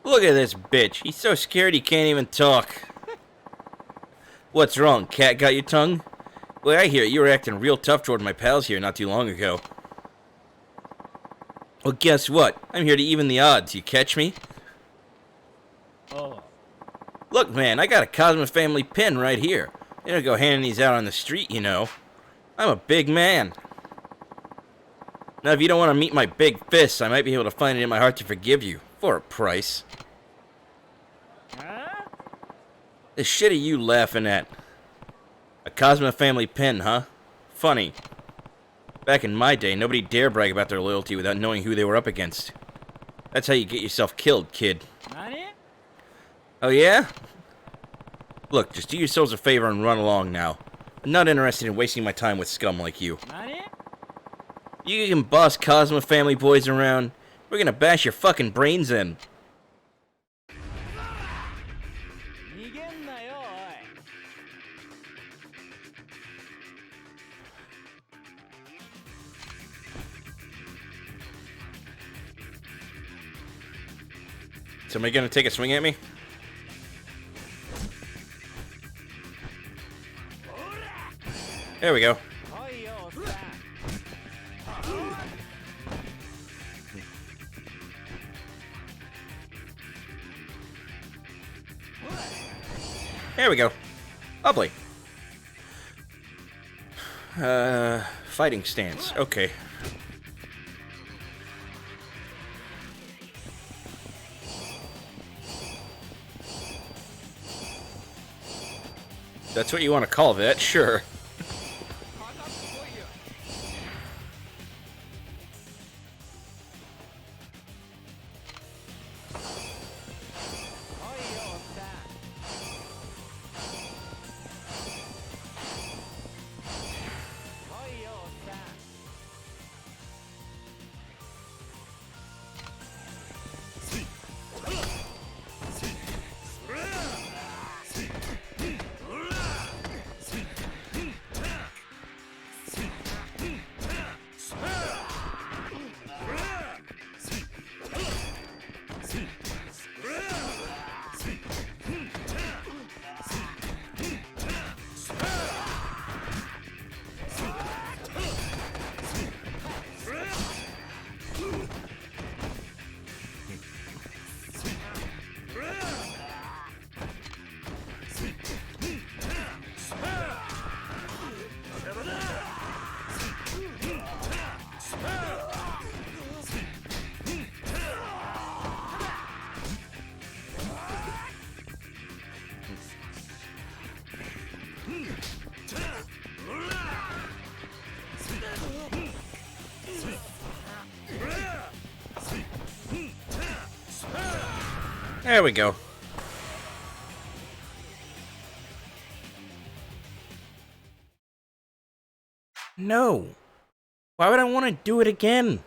Look at this bitch. He's so scared he can't even talk. What's wrong? Cat got your tongue? Well, I hear you were acting real tough toward my pals here not too long ago. Well, guess what? I'm here to even the odds. You catch me? Oh. Look, man, I got a Kazuma family pin right here. They don't go handing these out on the street, you know. I'm a big man. Now, if you don't want to meet my big fists, I might be able to find it in my heart to forgive you. For a price. Huh? The shit are you laughing at? A Kazuma family pin, huh? Funny. Back in my day, nobody dare brag about their loyalty without knowing who they were up against. That's how you get yourself killed, kid. Nani? Oh yeah? Look, just do yourselves a favor and run along now. I'm not interested in wasting my time with scum like you. Nani? You can boss Kazuma family boys around. We're gonna bash your fucking brains in. Somebody gonna take a swing at me? There we go. There we go. Lovely. Fighting stance. Okay. That's what you want to call that, sure. There we go. No. Why would I want to do it again?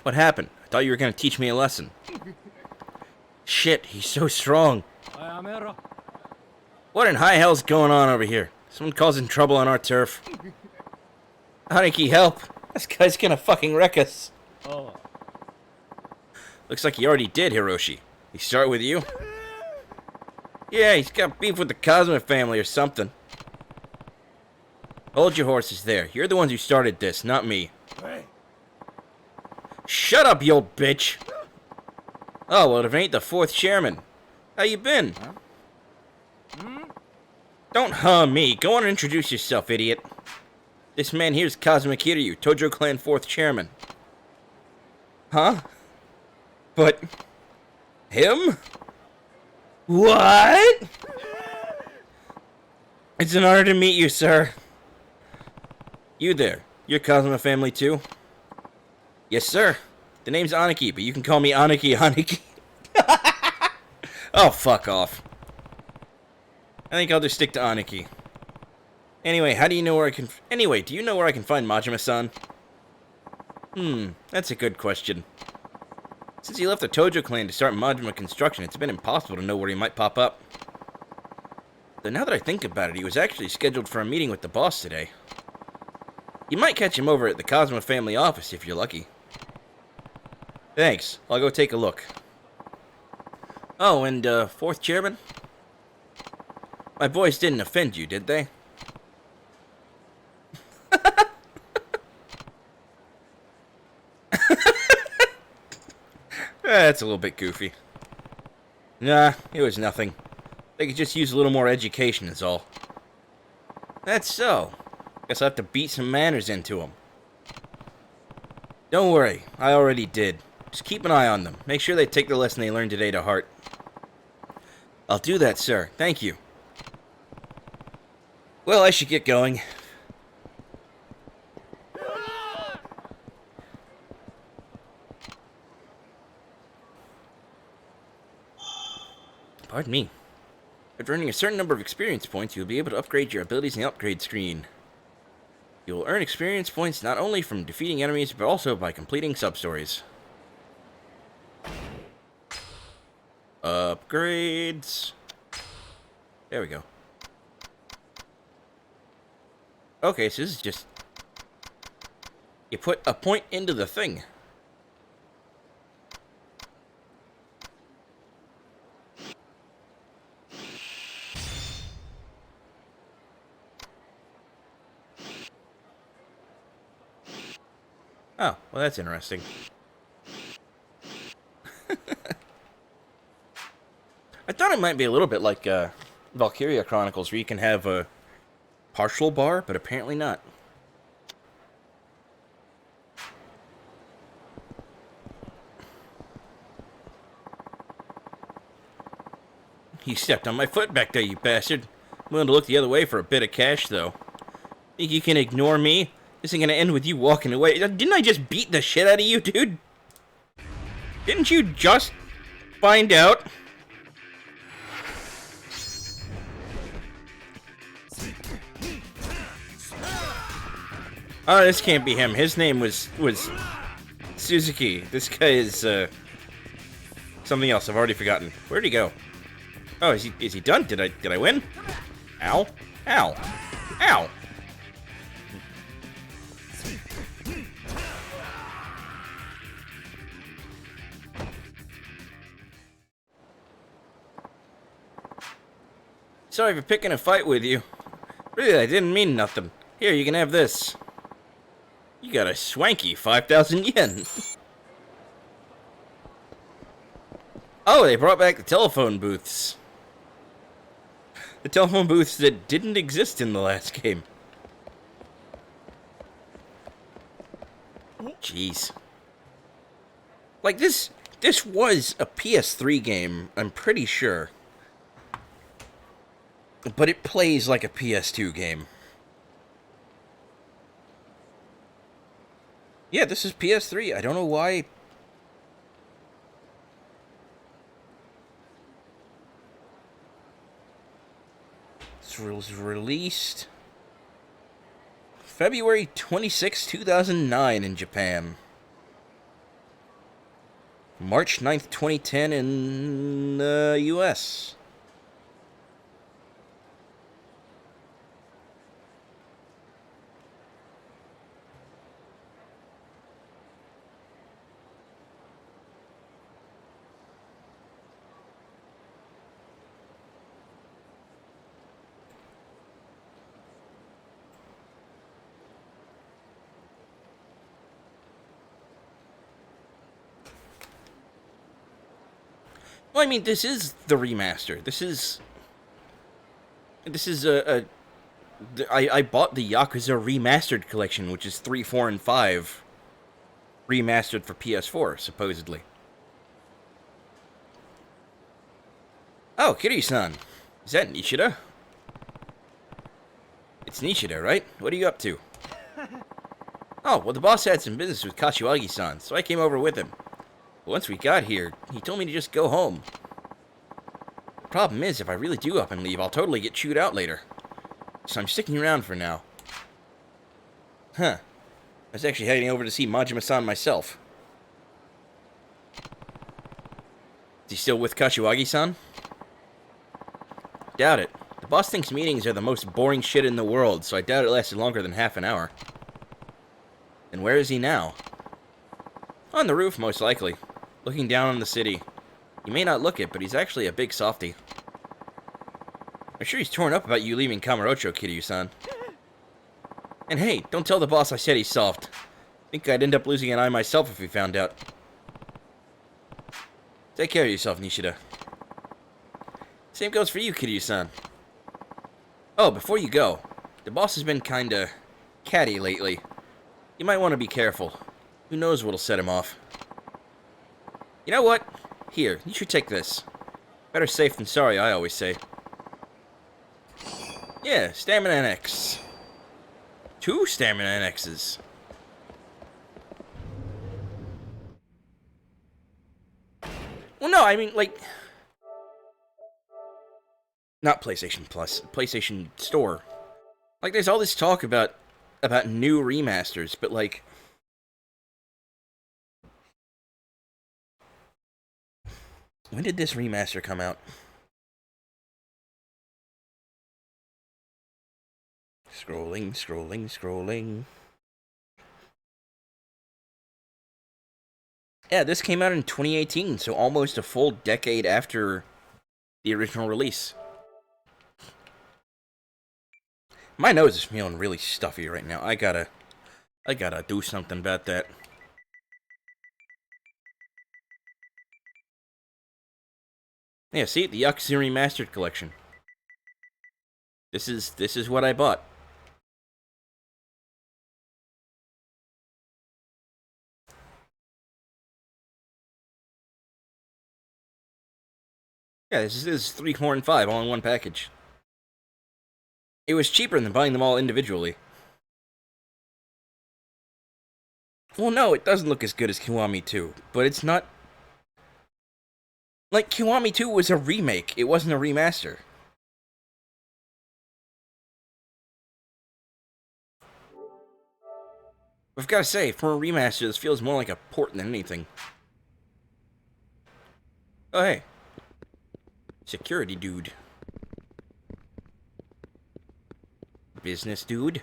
What happened? I thought you were going to teach me a lesson. Shit, he's so strong. What in high hell's going on over here? Someone causing trouble on our turf. Haneki, help! This guy's gonna fucking wreck us. Oh. Looks like he already did, Hiroshi. He start with you? Yeah, he's got beef with the Kazuma family or something. Hold your horses there. You're the ones who started this, not me. Hey. Shut up, you old bitch! Oh, well, if it ain't the fourth chairman. How you been? Don't me. Go on and introduce yourself, idiot. This man here's Kazuma Kiryu, Tojo Clan 4th chairman. Huh? But... him? What? It's an honor to meet you, sir. You there. You're Kazuma family too? Yes, sir. The name's Aniki, but you can call me Aniki. Oh, fuck off. I think I'll just stick to Aniki. Anyway, do you know where I can find Majima-san? That's a good question. Since he left the Tojo clan to start Majima construction, it's been impossible to know where he might pop up. Though now that I think about it, he was actually scheduled for a meeting with the boss today. You might catch him over at the Kazuma family office if you're lucky. Thanks. I'll go take a look. Oh, and, 4th chairman? My boys didn't offend you, did they? That's a little bit goofy. Nah, it was nothing. They could just use a little more education is all. That's so. Guess I'll have to beat some manners into them. Don't worry, I already did. Just keep an eye on them. Make sure they take the lesson they learned today to heart. I'll do that, sir. Thank you. Well, I should get going. Pardon me. After earning a certain number of experience points, you'll be able to upgrade your abilities in the upgrade screen. You will earn experience points not only from defeating enemies, but also by completing sub-stories. Upgrades. There we go. Okay, so this is just... you put a point into the thing. Oh, well that's interesting. I thought it might be a little bit like Valkyria Chronicles, where you can have a partial bar, but apparently not. You stepped on my foot back there, you bastard. I'm willing to look the other way for a bit of cash, though. Think you can ignore me? This ain't gonna end with you walking away. Didn't I just beat the shit out of you, dude? Didn't you just find out? Oh, this can't be him. His name was Suzuki. This guy is something else. I've already forgotten. Where'd he go? Oh, is he done? Did I win? Ow. Ow. Ow. Sorry for picking a fight with you. Really, I didn't mean nothing. Here, you can have this. You got a swanky 5,000 yen. Oh, they brought back the telephone booths. The telephone booths that didn't exist in the last game. Jeez. Like, this was a PS3 game, I'm pretty sure. But it plays like a PS2 game. Yeah, this is PS3. I don't know why. This was released February 26, 2009 in Japan. March 9th, 2010 in the US. Well, I mean, this is the remaster. This is I bought the Yakuza Remastered Collection, which is 3, 4, and 5 remastered for PS4, supposedly. Oh, Kiryu-san. Is that Nishida? It's Nishida, right? What are you up to? Oh, well, the boss had some business with Kashiwagi-san, so I came over with him. But once we got here, he told me to just go home. The problem is, if I really do up and leave, I'll totally get chewed out later. So I'm sticking around for now. Huh. I was actually heading over to see Majima-san myself. Is he still with Kashiwagi-san? Doubt it. The boss thinks meetings are the most boring shit in the world, so I doubt it lasted longer than half an hour. Then where is he now? On the roof, most likely. Looking down on the city. You may not look it, but he's actually a big softy. I'm sure he's torn up about you leaving Kamurocho, Kiryu-san. And hey, don't tell the boss I said he's soft. Think I'd end up losing an eye myself if he found out. Take care of yourself, Nishida. Same goes for you, Kiryu-san. Oh, before you go, the boss has been kinda catty lately. You might want to be careful. Who knows what'll set him off. You know what? Here, you should take this. Better safe than sorry, I always say. Yeah, Stamina NX. 2 Stamina NXs. Well, no, I mean, like... Not PlayStation Plus, PlayStation Store. Like, there's all this talk about new remasters, but, like... When did this remaster come out? Scrolling, scrolling, scrolling. Yeah, this came out in 2018, so almost a full decade after the original release. My nose is feeling really stuffy right now. I gotta do something about that. Yeah, see, the Yakuza Remastered Collection. This is what I bought. Yeah, this is 3, 4, and 5 all in one package. It was cheaper than buying them all individually. Well, no, it doesn't look as good as Kiwami 2, but it's not... Like, Kiwami 2 was a remake, it wasn't a remaster. I've gotta say, for a remaster, this feels more like a port than anything. Oh, hey. Security dude. Business dude.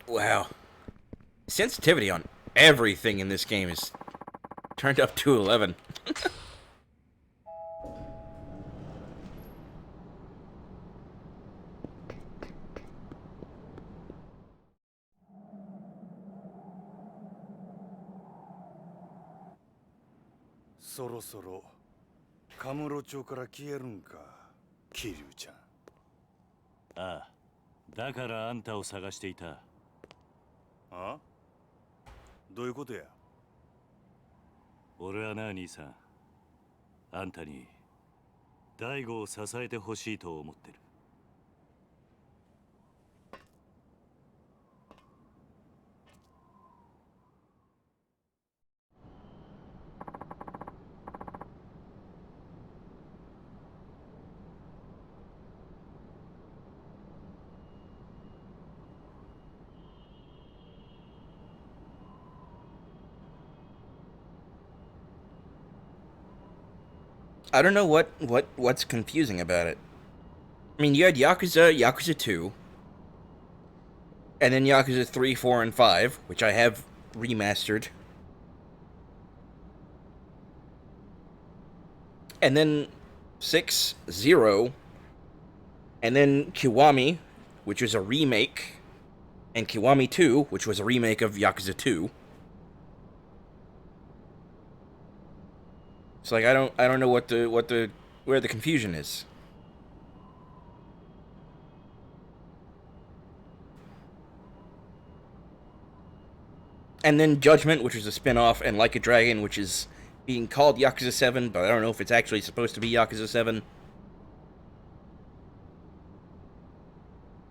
Wow. Sensitivity on everything in this game is turned up to 11.そろそろカムロ町から消えるんか、桐生ちゃん。ああ、だからあんたを探していた。あ？どういうことや？俺はな、兄さん。あんたに大悟を支えてほしいと思ってる。I don't know what's confusing about it. I mean, you had Yakuza 2, and then Yakuza 3, 4, and 5, which I have remastered. And then 6, 0, and then Kiwami, which was a remake, and Kiwami 2, which was a remake of Yakuza 2. It's like I don't know where the confusion is. And then Judgment, which is a spin-off, and Like a Dragon, which is being called Yakuza 7, but I don't know if it's actually supposed to be Yakuza 7.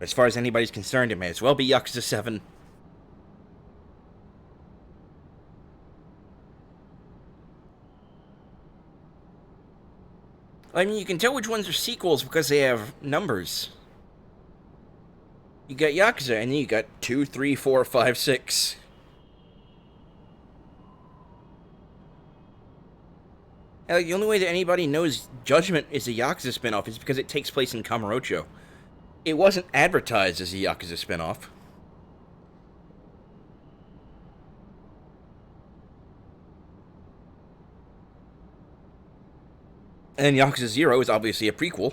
As far as anybody's concerned, it may as well be Yakuza 7. I mean, you can tell which ones are sequels because they have numbers. You got Yakuza, and then you got 2, 3, 4, 5, 6. Hell, the only way that anybody knows Judgment is a Yakuza spinoff is because it takes place in Kamurocho. It wasn't advertised as a Yakuza spinoff. And Yakuza 0 is obviously a prequel.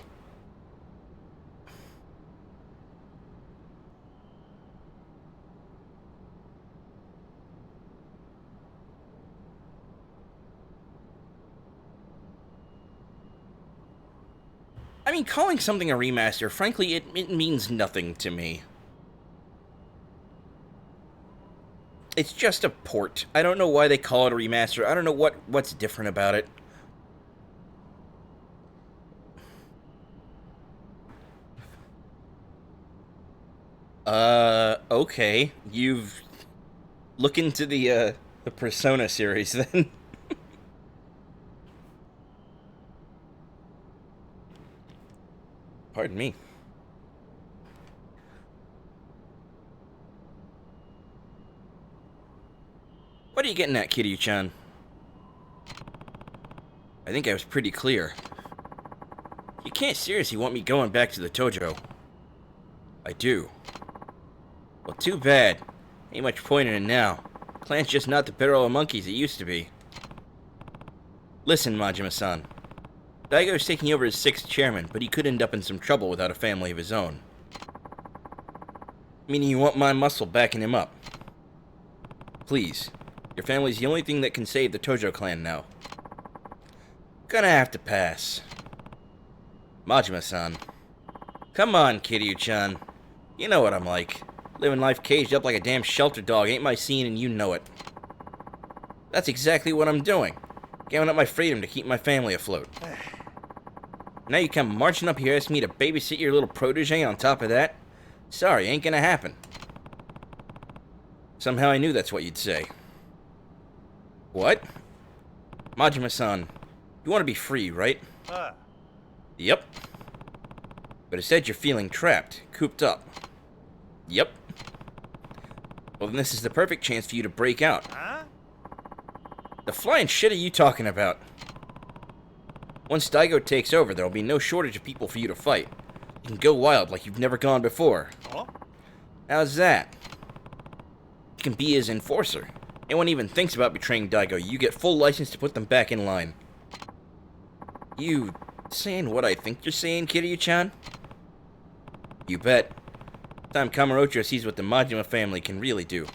I mean, calling something a remaster, frankly, it means nothing to me. It's just a port. I don't know why they call it a remaster. I don't know what's different about it. Okay. You've looked into the Persona series, then. Pardon me. What are you getting at, Kiryu-chan? I think I was pretty clear. You can't seriously want me going back to the Tojo. I do. Well, too bad. Ain't much point in it now. Clan's just not the barrel of monkeys it used to be. Listen, Majima-san. Daigo's taking over as 6th chairman, but he could end up in some trouble without a family of his own. Meaning you want my muscle backing him up. Please. Your family's the only thing that can save the Tojo clan now. Gonna have to pass. Majima-san. Come on, Kiryu-chan. You know what I'm like. Living life caged up like a damn shelter dog ain't my scene and you know it. That's exactly what I'm doing. Giving up my freedom to keep my family afloat. Now you come marching up here asking me to babysit your little protege on top of that? Sorry, ain't gonna happen. Somehow I knew that's what you'd say. What? Majima-san, you want to be free, right? Yep. But instead you're feeling trapped, cooped up. Yep. Well, then this is the perfect chance for you to break out. The flying shit are you talking about? Once Daigo takes over, there'll be no shortage of people for you to fight. You can go wild like you've never gone before. How's that? You can be his enforcer. Anyone even thinks about betraying Daigo, you get full license to put them back in line. You saying what I think you're saying, Kiryu-chan? You bet. Time Kamurocho sees what the Majima family can really do.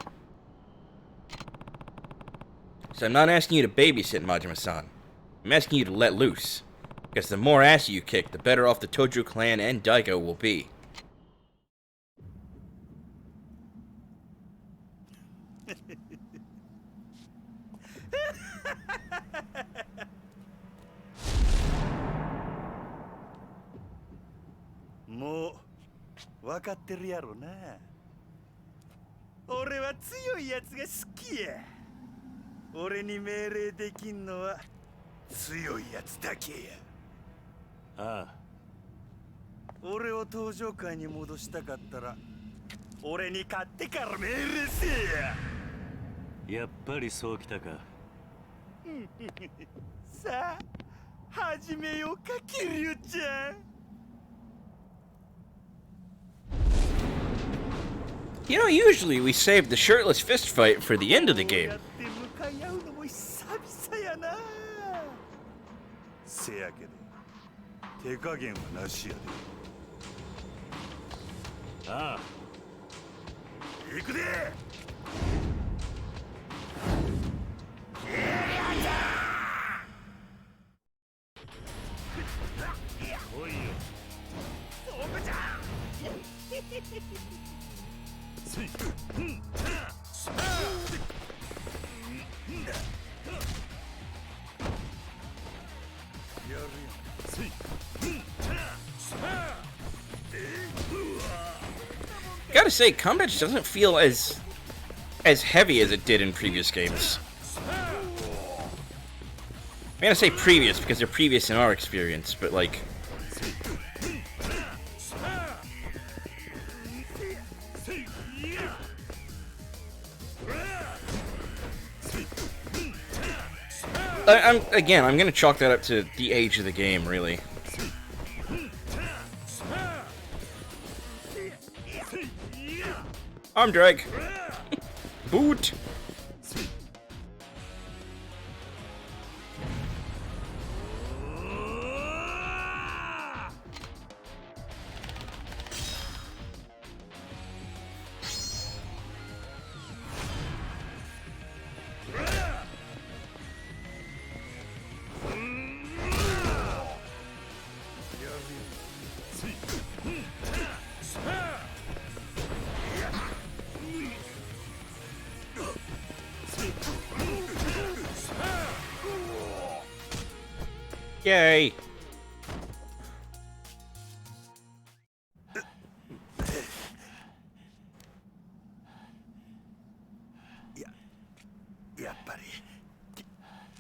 So I'm not asking you to babysit, Majima-san. I'm asking you to let loose. Because the more ass you kick, the better off the Tojo clan and Daigo will be. Mo, わかってるやろな。俺は強いやつが好きや。俺に命令できんのは強いやつだけや。ああ。俺を登場界に戻したかったら、俺に勝ってから命令せえや。やっぱりそうきたか。さあ、始めようか、キリュウちゃん。You know, usually we save the shirtless fist fight for the end of the game. せやけど、手加減はなしやで。ああ。行くで。Gotta say, combat just doesn't feel as heavy as it did in previous games. I'm gonna say previous because they're previous in our experience, but like... I'm gonna chalk that up to the age of the game, really. Arm drag. Boot. Yay!やっぱり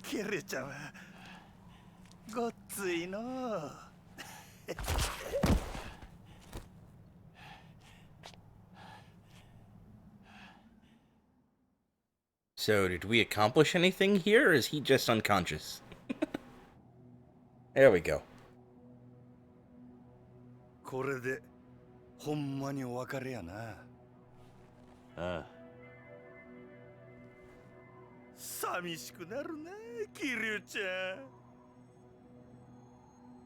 キルちゃんはごっついのう。So, did we accomplish anything here, or is he just unconscious? There we go. これでほんまにお別れやな。ああ。寂しくなるな、キリュウちゃん。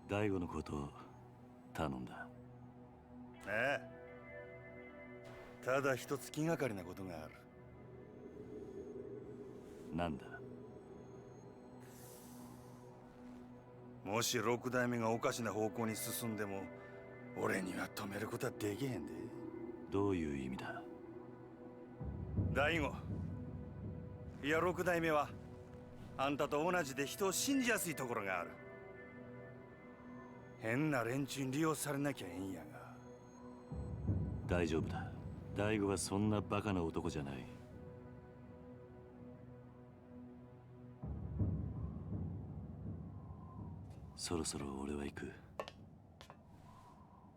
大悟のことを頼んだ。ああ。ただ一つ気がかりなことがある。なんだ。もし六代目がおかしな方向に進んでも、俺には止めることはできへんで。どういう意味だ。大悟。いや六代目はあんたと同じで人を信じやすいところがある。変な連中に利用されなきゃええんやが。大丈夫だ。大悟はそんなバカな男じゃない。そろそろ俺は行く。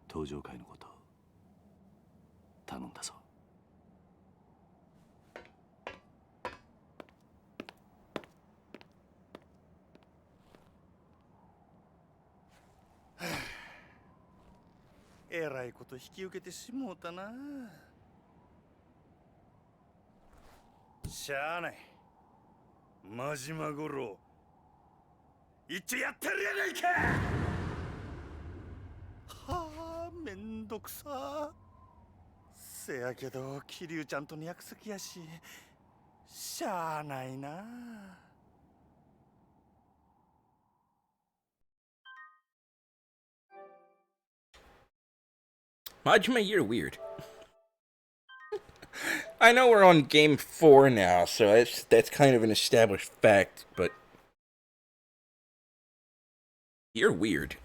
登場会のこと頼んだぞ。えらいこと引き受けてしもうたな。しゃあない。真島五郎一応やってるやないか。はあ、めんどくさ。せやけど桐生ちゃんとの約束やし、しゃあないな。Majima, you're weird. I know we're on game 4 now, so that's kind of an established fact, but you're weird.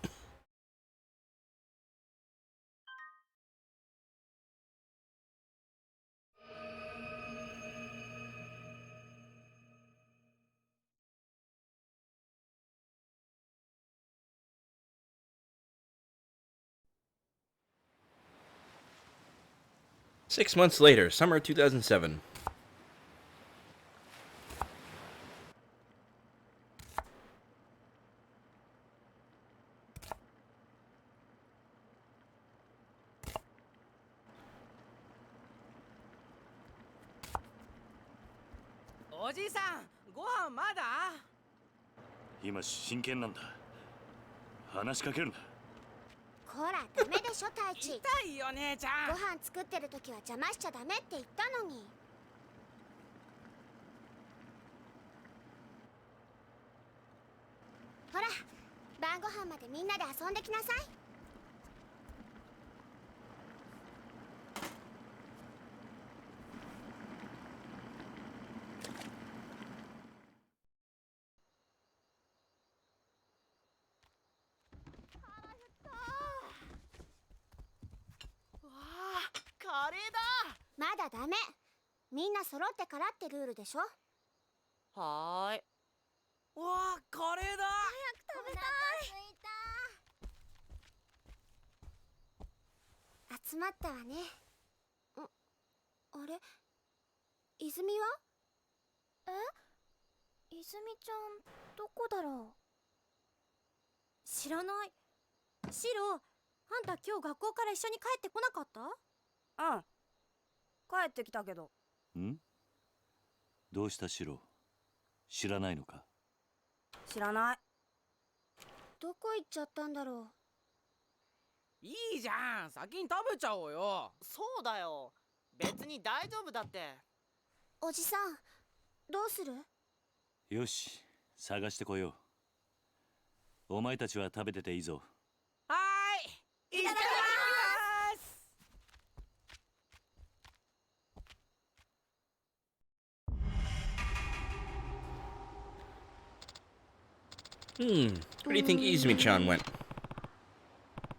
Six months later, summer 2007. Oji-san, ご飯まだ？今真剣なんだ。話しかけるな。こら、ダメでしょ、太一。痛いよ、姉ちゃん。ご飯作ってる時は邪魔しちゃダメって言ったのに。ほら、晩ご飯までみんなで遊んできなさい。まだダメ。みんな揃ってからってルールでしょ。はーい。わあ、カレーだ。早く食べたい。集まったわね。あれ、泉は？泉ちゃん、どこだろう。知らない。シロ、あんた今日学校から一緒に帰ってこなかった？うん。帰ってきたけど。ん？どうしたシロ？知らないのか？知らない。どこ行っちゃったんだろう。いいじゃん、先に食べちゃおうよ。そうだよ。別に大丈夫だって。おじさん、どうする？よし、探してこよう。お前たちは食べてていいぞ。はーい、いただきます。Where do you think Izumi-chan went?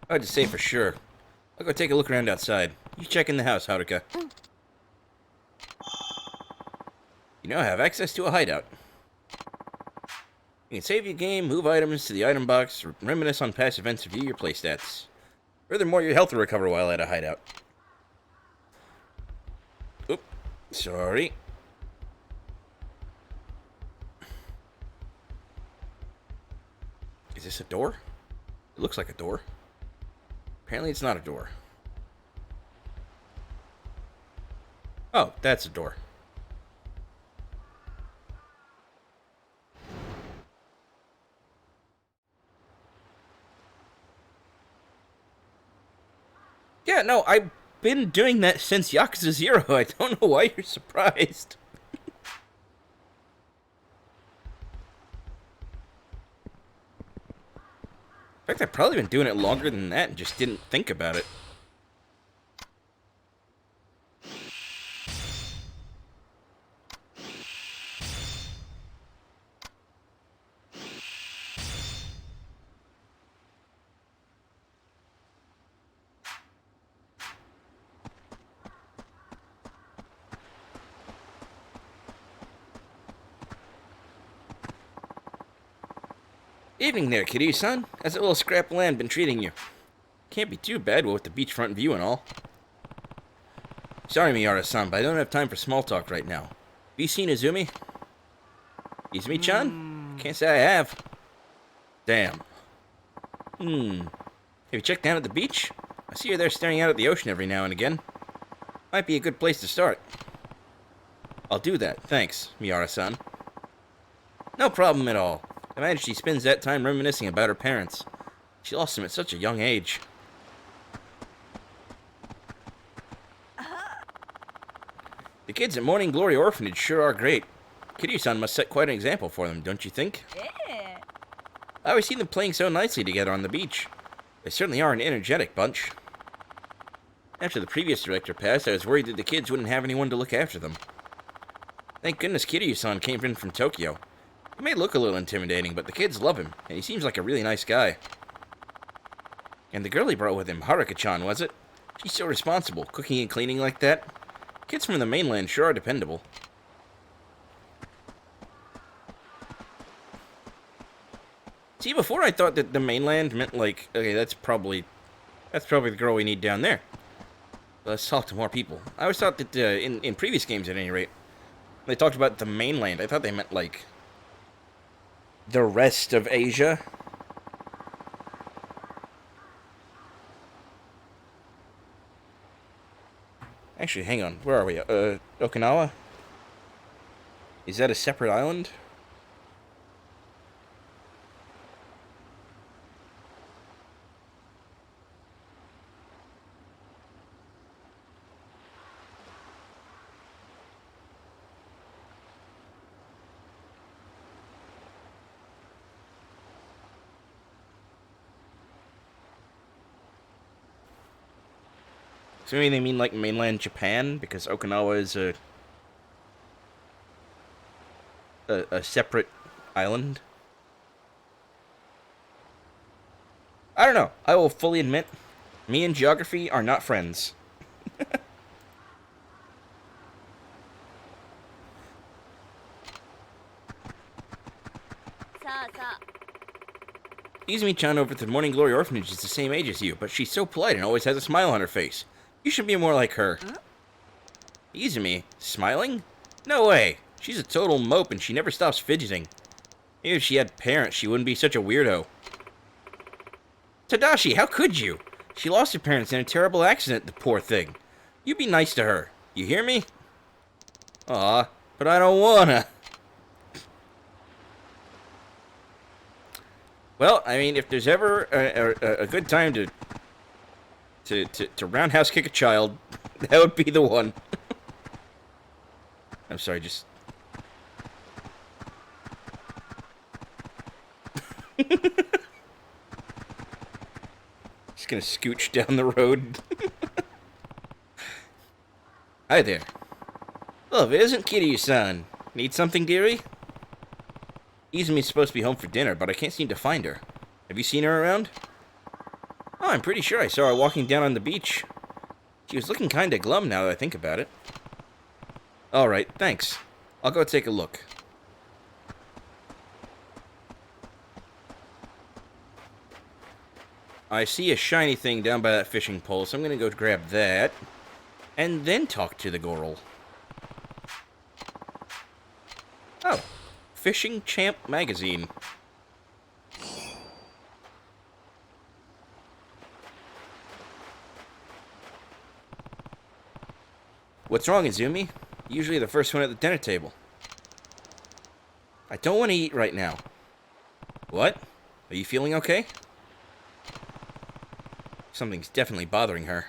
Hard to say for sure. I'll go take a look around outside. You check in the house, Haruka. You now have access to a hideout. You can save your game, move items to the item box, reminisce on past events, and view your playstats. Furthermore, your health will recover while at a hideout. Oop, sorry. Is this a door? It looks like a door. Apparently it's not a door. Oh, that's a door. Yeah, no, I've been doing that since Yakuza 0. I don't know why you're surprised. In fact, I've probably been doing it longer than that and just didn't think about it. Evening there, Kiryu-san. How's that little scrap of land been treating you? Can't be too bad with the beachfront view and all. Sorry, Miyara-san, but I don't have time for small talk right now. Have you seen Izumi? Izumi-chan? Can't say I have. Damn. Have you checked down at the beach? I see her there staring out at the ocean every now and again. Might be a good place to start. I'll do that, thanks, Miyara-san. No problem at all. I imagine she spends that time reminiscing about her parents. She lost them at such a young age. The kids at Morning Glory Orphanage sure are great. Kiryu-san must set quite an example for them, don't you think? Yeah. I always see them playing so nicely together on the beach. They certainly are an energetic bunch. After the previous director passed, I was worried that the kids wouldn't have anyone to look after them. Thank goodness Kiryu-san came in from Tokyo. He may look a little intimidating, but the kids love him, and he seems like a really nice guy. And the girl he brought with him, Haruka-chan, was it? She's so responsible, cooking and cleaning like that. Kids from the mainland sure are dependable. See, before I thought that the mainland meant like, okay, that's probably the girl we need down there. Let's talk to more people. I always thought that in previous games, at any rate, when they talked about the mainland, I thought they meant like the rest of Asia. Actually, hang on. Where are we? Okinawa? Is that a separate island? So maybe they mean like mainland Japan, because Okinawa is a separate island. I don't know. I will fully admit, me and geography are not friends. Izumi-chan over at the Morning Glory Orphanage is the same age as you, but she's so polite and always has a smile on her face. You should be more like her. Izumi? Smiling? No way. She's a total mope and she never stops fidgeting. Maybe if she had parents, she wouldn't be such a weirdo. Tadashi, how could you? She lost her parents in a terrible accident, the poor thing. You be nice to her. You hear me? Aw, but I don't wanna. Well, I mean, if there's ever a good time to roundhouse kick a child, that would be the one. I'm sorry, just... Just gonna scooch down the road. Hi there. Oh, if it isn't Kiryu-san. Need something, dearie? Izumi's supposed to be home for dinner, but I can't seem to find her. Have you seen her around? Oh, I'm pretty sure I saw her walking down on the beach. She was looking kinda glum now that I think about it. Alright, thanks. I'll go take a look. I see a shiny thing down by that fishing pole, so I'm gonna go grab that. And then talk to the girl. Oh. Fishing Champ magazine. What's wrong, Izumi? Usually the first one at the dinner table. I don't want to eat right now. What? Are you feeling okay? Something's definitely bothering her.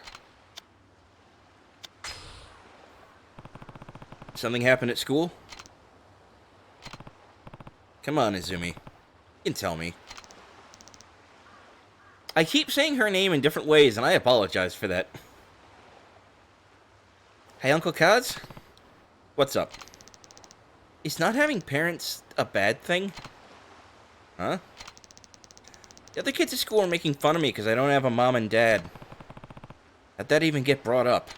Something happened at school? Come on, Izumi. You can tell me. I keep saying her name in different ways, and I apologize for that. Hey, Uncle Kaz? What's up? Is not having parents a bad thing? Huh? The other kids at school are making fun of me because I don't have a mom and dad. How'd that even get brought up?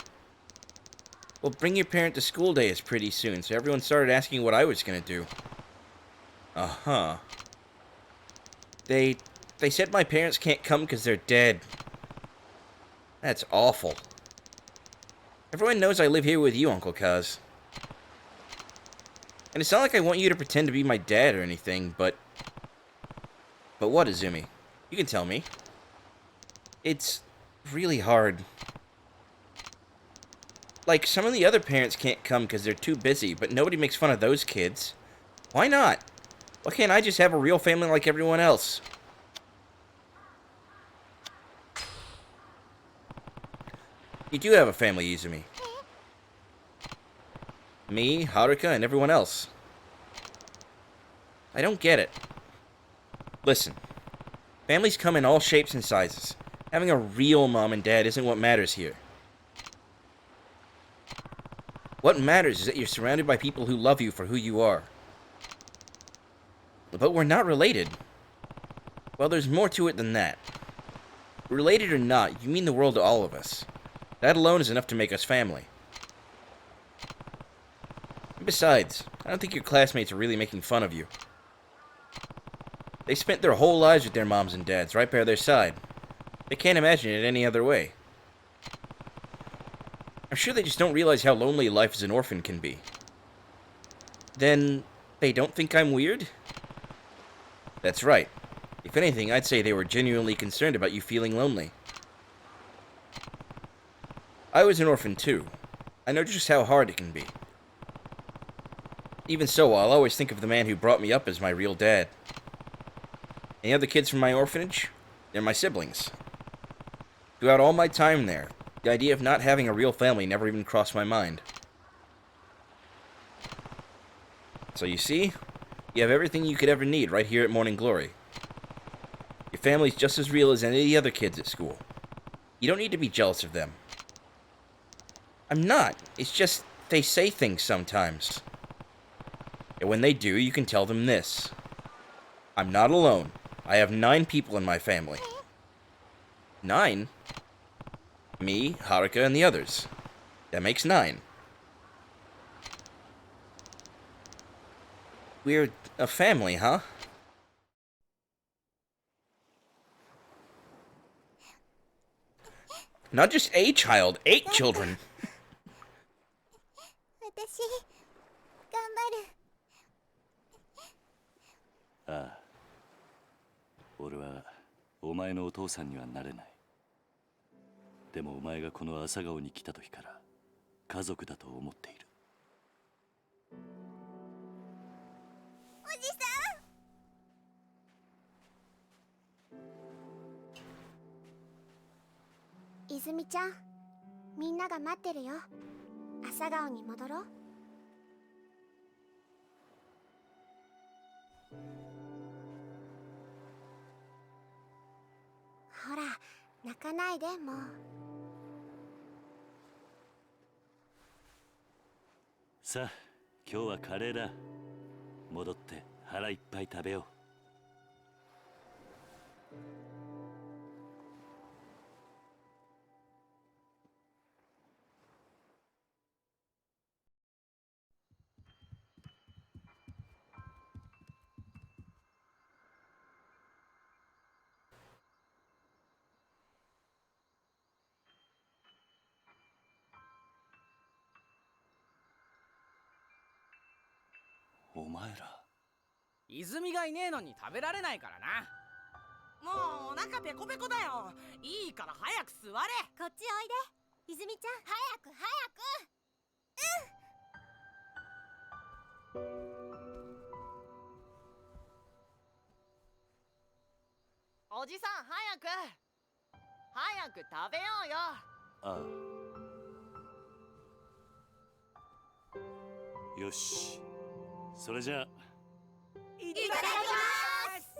Well, bring your parent to school day is pretty soon, so everyone started asking what I was gonna do. Uh-huh. They said my parents can't come because they're dead. That's awful. Everyone knows I live here with you, Uncle Kaz. And it's not like I want you to pretend to be my dad or anything, but... But what, Izumi? You can tell me. It's really hard. Like, some of the other parents can't come because they're too busy, but nobody makes fun of those kids. Why not? Why can't I just have a real family like everyone else? You do have a family, Izumi. Me, Haruka, and everyone else. I don't get it. Listen. Families come in all shapes and sizes. Having a real mom and dad isn't what matters here. What matters is that you're surrounded by people who love you for who you are. But we're not related. Well, there's more to it than that. Related or not, you mean the world to all of us. That alone is enough to make us family. And besides, I don't think your classmates are really making fun of you. They spent their whole lives with their moms and dads right by their side. They can't imagine it any other way. I'm sure they just don't realize how lonely life as an orphan can be. Then, they don't think I'm weird? That's right. If anything, I'd say they were genuinely concerned about you feeling lonely. I was an orphan too. I know just how hard it can be. Even so, I'll always think of the man who brought me up as my real dad. Any other kids from my orphanage? They're my siblings. Throughout all my time there, the idea of not having a real family never even crossed my mind. So you see, you have everything you could ever need right here at Morning Glory. Your family's just as real as any of the other kids at school. You don't need to be jealous of them. I'm not. It's just they say things sometimes. And when they do, you can tell them this. I'm not alone. I have 9 people in my family. 9? Me, Haruka, and the others. That makes 9. We're a family, huh? Not just a child, 8 children. 私頑張る。ああ、俺はお前のお父さんにはなれない。でもお前がこの朝顔に来た時から家族だと思っている。おじさん。泉ちゃん、みんなが待ってるよ。朝顔に戻ろう。ほら、泣かないでもう。さあ、今日はカレーだ。戻って腹いっぱい食べよう。お前ら。泉がいねえのに食べられないからな。もうお腹ペコペコだよ。いいから早く座れ。こっちおいで、泉ちゃん。早く早く。おじさん早く食べようよ。ああ。よし。それじゃあ。いただきます。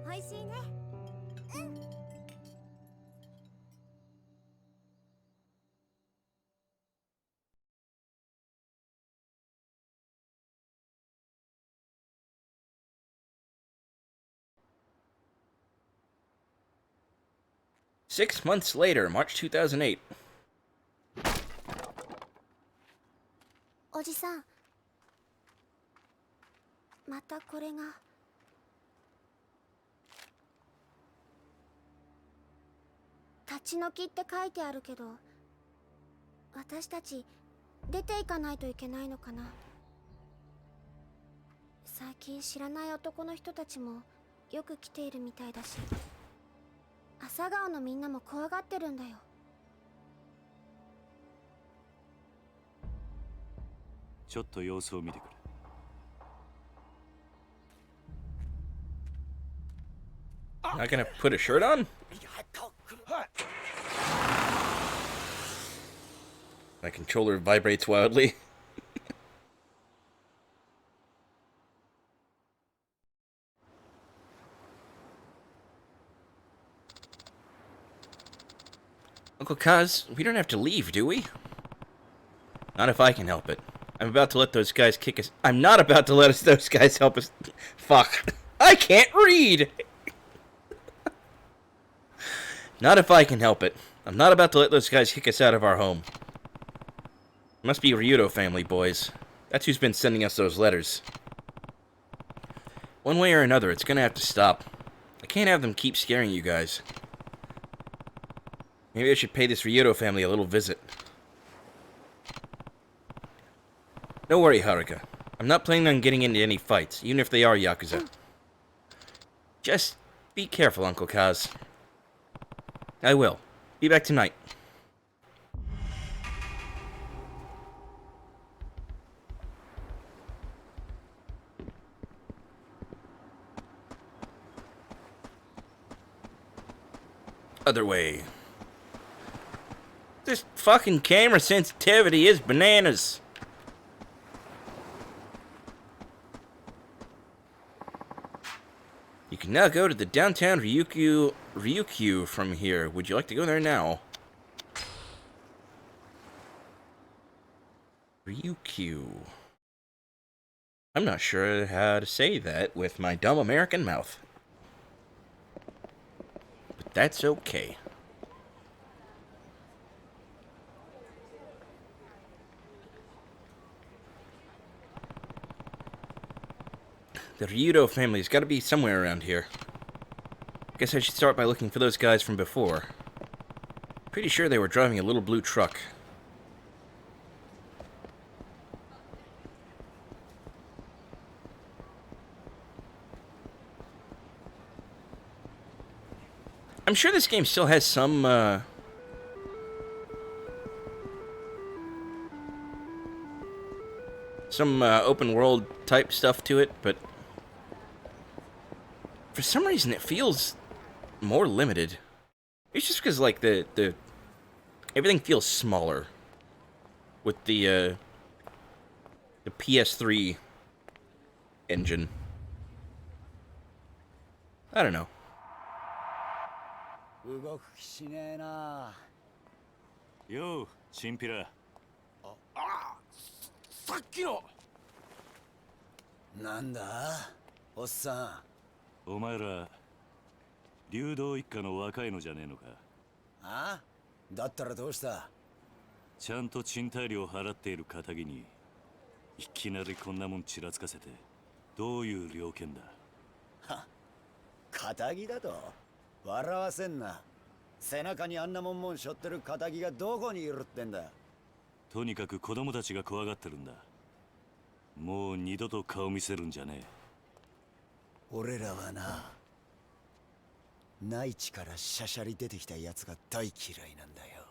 おいしいね。うん。6 months later, March 2008. おじさん、またこれが。立ち退きって書いてあるけど、私たち出ていかないといけないのかな。最近知らない男の人たちもよく来ているみたいだし、朝顔のみんなも怖がってるんだよ。ちょっと様子を見てくる。Not gonna put a shirt on? My controller vibrates wildly. Uncle Kaz, we don't have to leave, do we? Not if I can help it. I'm about to let those guys kick us. I'm not about to let those guys help us. Fuck. I can't read! Not if I can help it. I'm not about to let those guys kick us out of our home. Must be Ryudo family, boys. That's who's been sending us those letters. One way or another, it's gonna have to stop. I can't have them keep scaring you guys. Maybe I should pay this Ryudo family a little visit. Don't worry, Haruka. I'm not planning on getting into any fights, even if they are Yakuza. Just be careful, Uncle Kaz. I will. Be back tonight. Other way. This fucking camera sensitivity is bananas. You can now go to the downtown Ryukyu from here. Would you like to go there now? Ryukyu. I'm not sure how to say that with my dumb American mouth. But that's okay. The Ryudo family's got to be somewhere around here. Guess I should start by looking for those guys from before. Pretty sure they were driving a little blue truck. I'm sure this game still has some, open world type stuff to it, but for some reason it feels more limited. It's just because, like, the everything feels smaller with the PS3 engine. I don't know. 動く気しねえな。よう、チンピラ。さっきの。なんだ、おっさん。お前ら流動一家の若いのじゃねえのか。あ？だったらどうした？ちゃんと賃貸料払っている堅気にいきなりこんなもんちらつかせてどういう了見だ。は、堅気だと？笑わせんな。背中にあんなもん背負ってる堅気がどこにいるってんだ。とにかく子供たちが怖がってるんだ。もう二度と顔見せるんじゃねえ。俺らはな、内地からしゃしゃり出てきたやつが大嫌いなんだよ。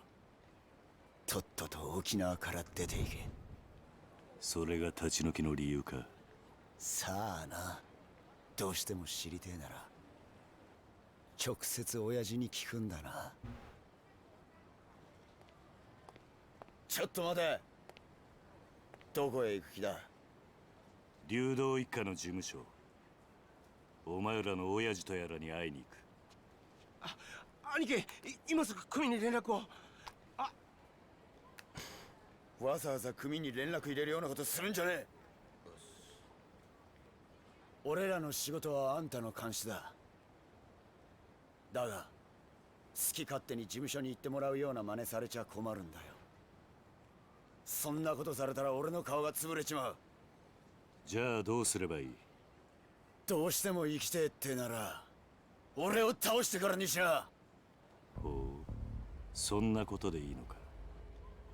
とっとと沖縄から出ていけ。それが立ち退きの理由か。さあな、どうしても知りてえなら直接親父に聞くんだな。ちょっと待て。どこへ行く気だ？流動一家の事務所。お前らの親父とやらに会いに行く。兄貴、今すぐ組に連絡を。わざわざ組に連絡入れるようなことするんじゃねえ。俺らの仕事はあんたの監視だ。だが好き勝手に事務所に行ってもらうような真似されちゃ困るんだよ。そんなことされたら俺の顔が潰れちまう。じゃあどうすればいい？どうしても生きてえってなら俺を倒してからにしな。ほう、そんなことでいいのか。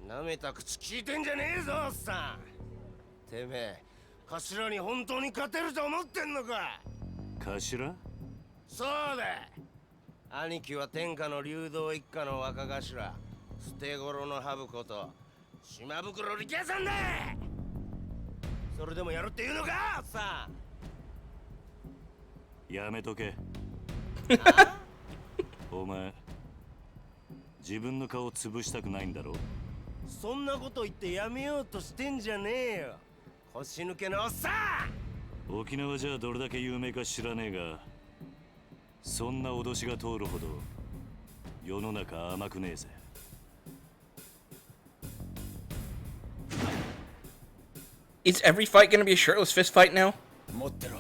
なめた口聞いてんじゃねえぞ、おっさん。てめえ頭に本当に勝てると思ってんのか。頭？そうだ。兄貴は天下の流動一家の若頭、捨て頃のハブこと島袋力也さんだ。それでもやるって言うのか、さあ。やめとけ。お前自分の顔潰したくないんだろ。そんなこと言ってやめようとしてんじゃねえよ、腰抜けのおっさん。沖縄じゃどれだけ有名か知らねえが、そんな脅しが通るほど世の中甘くねえぜ。Is every fight gonna be a shirtless fist fight now? 持ってろ。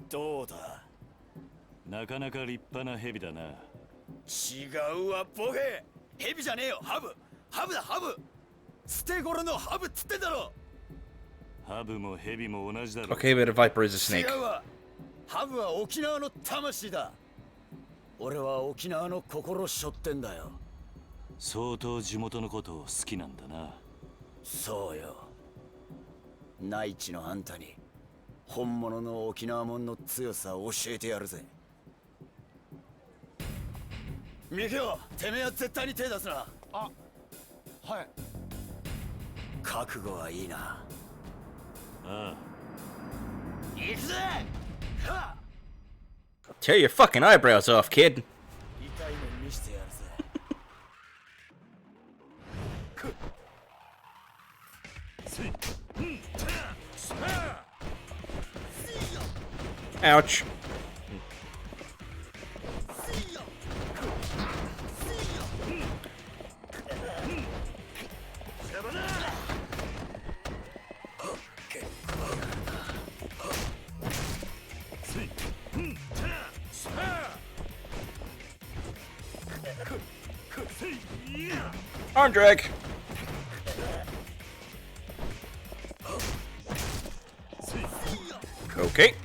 どうだ。なかなか立派な蛇だな。違うわボケ。蛇じゃねえよ、ハブ。ハブだ、ハブ。捨て頃のハブっつってんだろ。ハブも蛇も同じだろ。 Okay, but a viper is a snake. 違うわ。ハブは沖縄の魂だ。俺は沖縄の心背負ってんだよ。相当地元のことを好きなんだな。そうよ。内地のあんたに本物の沖縄もんの強さを教えてやるぜ。ミケオ、てめえは絶対に手出すな。あ、はい。覚悟はいいな。ああ。行くぜ。はっ。 Tear your fucking eyebrows off, kid. 痛い目見してやるぜ。Ouch. Arm drag. Okay.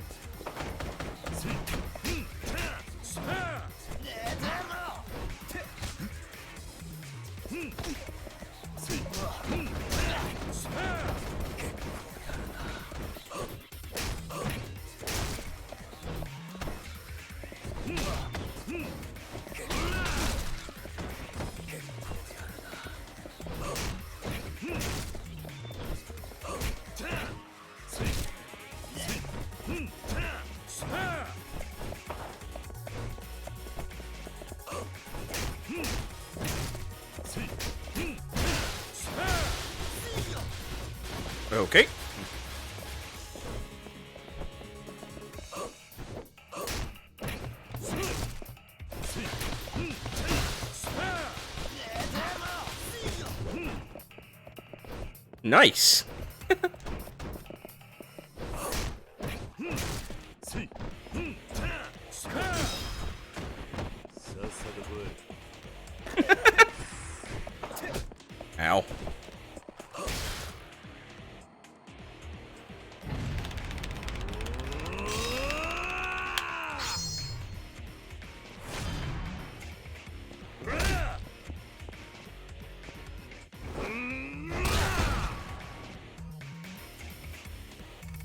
Okay. Nice. Ow.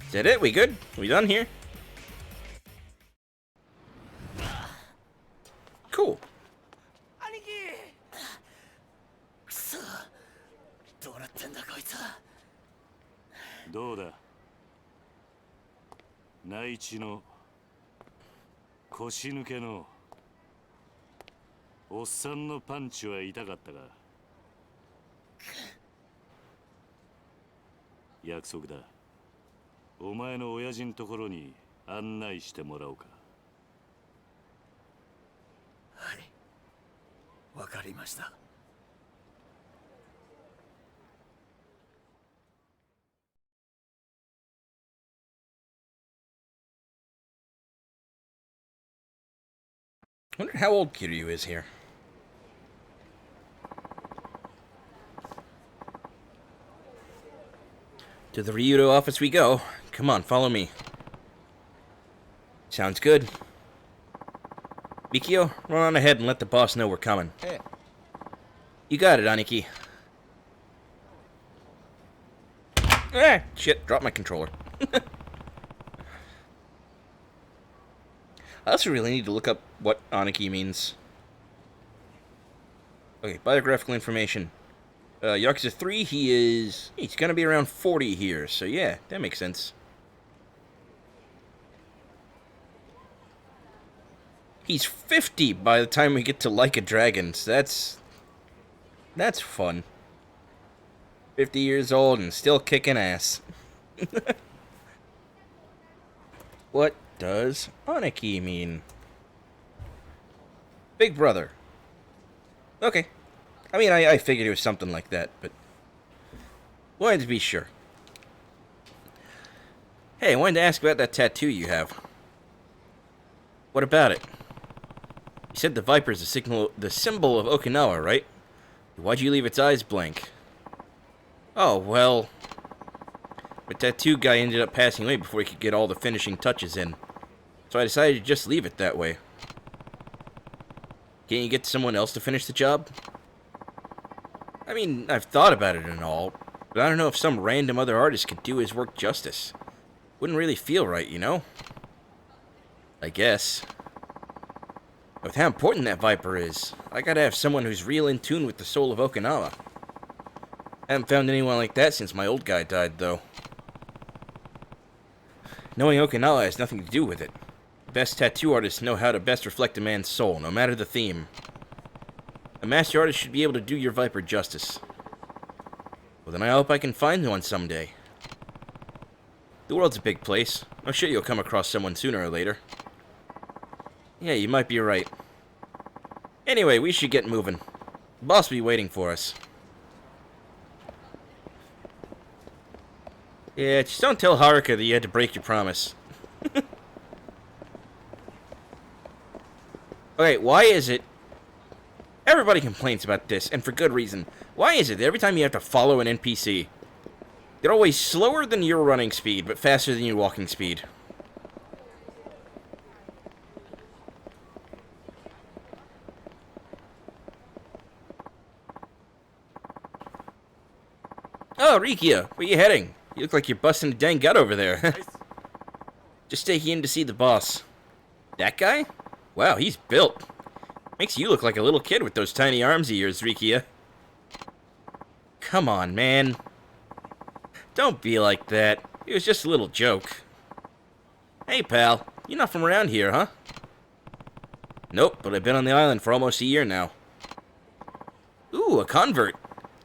Is that it? We good? We done here? Cool. くそどうなってんだこいつは。どうだ内地の腰抜けのおっさんのパンチは痛かったか。約束だ。お前の親父のところに案内してもらおうか。はいわかりました。I wonder how old Kiryu is here. To the Ryudo office we go. Come on, follow me. Sounds good. Mikio, run on ahead and let the boss know we're coming. Hey. You got it, Aniki. Ah, shit, dropped my controller. I also really need to look up what Aniki means. Okay, biographical information. Yakuza 3, he's gonna be around 40 here, so yeah, that makes sense. He's 50 by the time we get to Like a Dragon, so that's fun. 50 years old and still kicking ass. What does Aniki mean? Big brother. Okay. I mean, I figured it was something like that, but wanted to be sure. Hey, I wanted to ask about that tattoo you have. What about it? You said the viper is the symbol of Okinawa, right? Why'd you leave its eyes blank? Oh, well, the tattoo guy ended up passing away before he could get all the finishing touches in. So I decided to just leave it that way. Can't you get someone else to finish the job? I mean, I've thought about it and all, but I don't know if some random other artist could do his work justice. Wouldn't really feel right, you know? I guess. With how important that viper is, I gotta have someone who's real in tune with the soul of Okinawa. Haven't found anyone like that since my old guy died, though. Knowing Okinawa has nothing to do with it. The best tattoo artists know how to best reflect a man's soul, no matter the theme. A master artist should be able to do your viper justice. Well, then I hope I can find one someday. The world's a big place. I'm sure you'll come across someone sooner or later. Yeah, you might be right. Anyway, we should get moving. The boss will be waiting for us. Yeah, just don't tell Haruka that you had to break your promise. Okay, why is it Everybody complains about this, and for good reason. Why is it that every time you have to follow an NPC, they're always slower than your running speed, but faster than your walking speed? Oh, Rikia, where you heading? You look like you're busting a dang gut over there. Just taking in to see the boss. That guy? Wow, he's built. Makes you look like a little kid with those tiny arms of yours, Rikia. Come on, man. Don't be like that. It was just a little joke. Hey, pal. You're not from around here, huh? Nope, but I've been on the island for almost a year now. Ooh, a convert.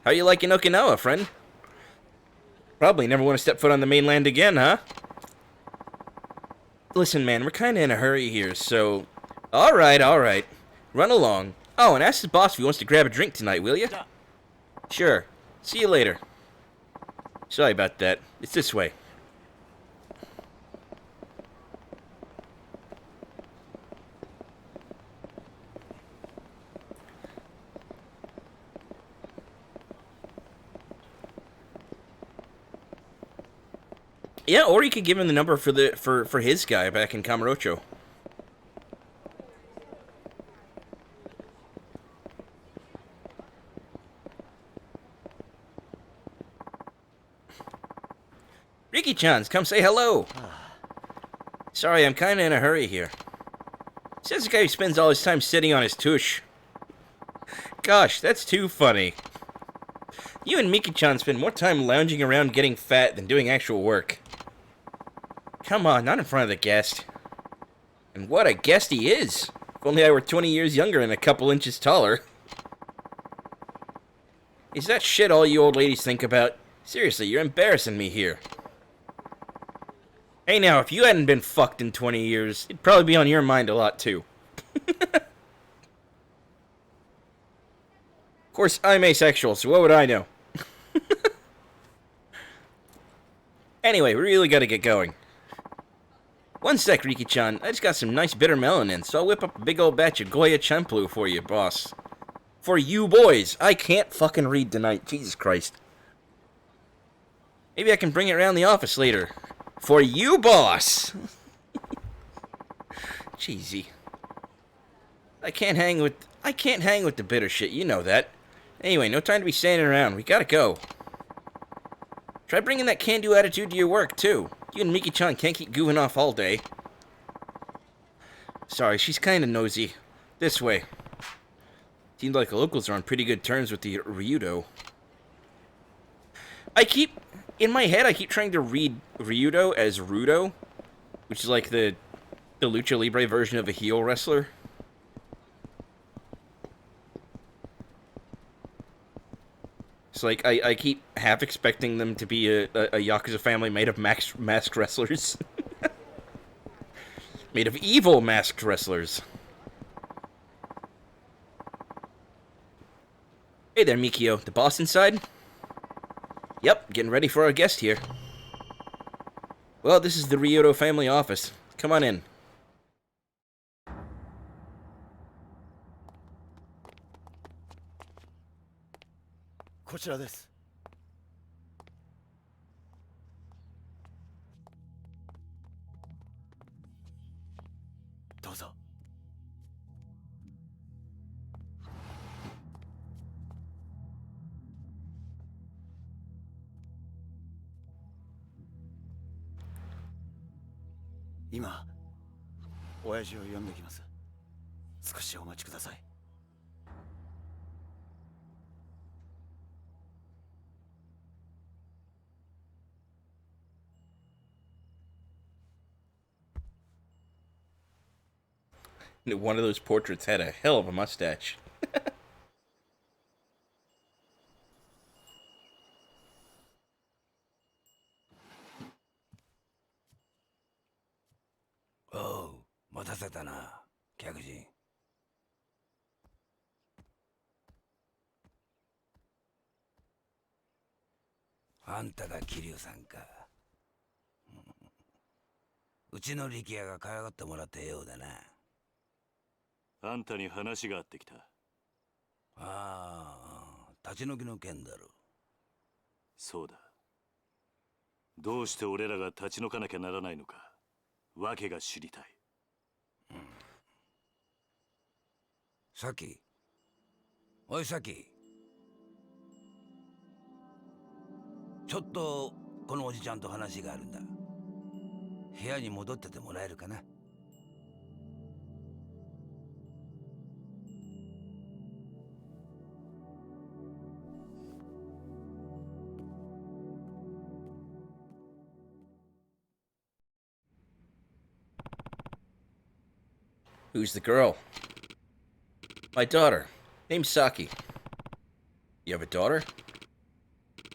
How you liking Okinawa, friend? Probably never want to step foot on the mainland again, huh? Listen, man, we're kinda in a hurry here, so... Alright. Run along. Oh, and ask the boss if he wants to grab a drink tonight, will you? Sure. See you later. Sorry about that. It's this way. Yeah, or you could give him the number for his guy back in Kamurocho. Riki-chan's, come say hello. Sorry, I'm kinda in a hurry here. Says the guy who spends all his time sitting on his tush. Gosh, that's too funny. You and Miki-chan spend more time lounging around getting fat than doing actual work. Come on, not in front of the guest. And what a guest he is! If only I were 20 years younger and a couple inches taller. Is that shit all you old ladies think about? Seriously, you're embarrassing me here. Hey now, if you hadn't been fucked in 20 years, it'd probably be on your mind a lot too. Of course, I'm asexual, so what would I know? Anyway, we really gotta get going. One sec, Riki-chan. I just got some nice bitter melon in, so I'll whip up a big old batch of Goya Champlu for you, boss. For you boys. I can't fucking read tonight. Jesus Christ. Maybe I can bring it around the office later. For you, boss. Cheesy. I can't hang with the bitter shit. You know that. Anyway, no time to be standing around. We gotta go. Try bringing that can-do attitude to your work, too. You and Miki-chan can't keep goofing off all day. Sorry, she's kinda nosy. This way. Seems like the locals are on pretty good terms with the Ryudo. In my head, I keep trying to read Ryudo as Rudo, which is like the Lucha Libre version of a heel wrestler. It's like, I keep half expecting them to be a Yakuza family made of masked wrestlers. Made of evil masked wrestlers. Hey there, Mikio. The boss inside? Yep, getting ready for our guest here. Well, this is the Ryudo family office. Come on in. Ima, 親父を呼んできます。少しお待ちください。One of those portraits had a hell of a mustache. おう、待たせたな、客人。あんたが桐生さんか。うちの力也が可愛がってもらったようだな。あんたに話があってきた。ああ、立ち退きの件だろ。そうだ。どうして俺らが立ち退かなきゃならないのか、訳が知りたい。さき。おいさき。ちょっとこのおじちゃんと話があるんだ。部屋に戻っててもらえるかな。Who's the girl? My daughter. Name's Saki. You have a daughter?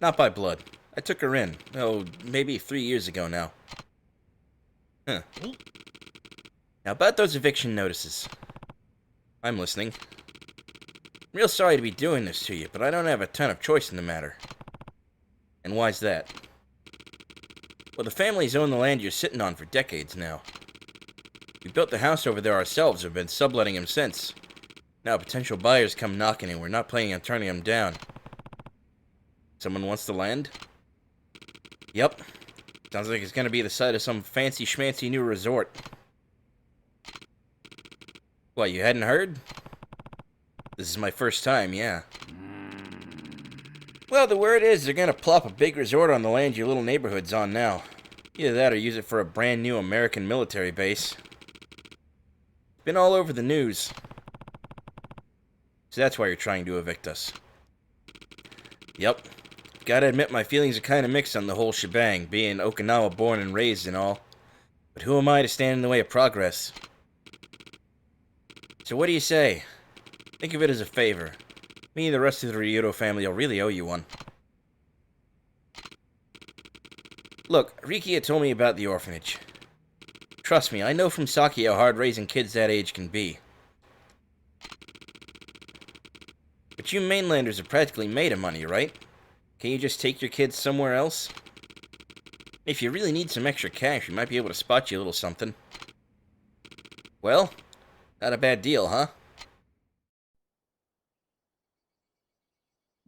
Not by blood. I took her in. Oh, maybe 3 years ago now. Huh. Now about those eviction notices. I'm listening. I'm real sorry to be doing this to you, but I don't have a ton of choice in the matter. And why's that? Well, the family's owned the land you're sitting on for decades now. We built the house over there ourselves and have been subletting him since. Now potential buyers come knocking and we're not planning on turning them down. Someone wants the land? Yep. Sounds like it's gonna be the site of some fancy schmancy new resort. What, you hadn't heard? This is my first time, yeah. Well, the word is they're gonna plop a big resort on the land your little neighborhood's on now. Either that or use it for a brand new American military base. Been all over the news. So that's why you're trying to evict us. Yep. Gotta admit my feelings are kinda mixed on the whole shebang, being Okinawa born and raised and all. But who am I to stand in the way of progress? So what do you say? Think of it as a favor. Me and the rest of the Ryudo family will really owe you one. Look, Rikiya told me about the orphanage. Trust me, I know from Saki how hard raising kids that age can be. But you mainlanders are practically made of money, right? Can you just take your kids somewhere else? If you really need some extra cash, we might be able to spot you a little something. Well, not a bad deal, huh?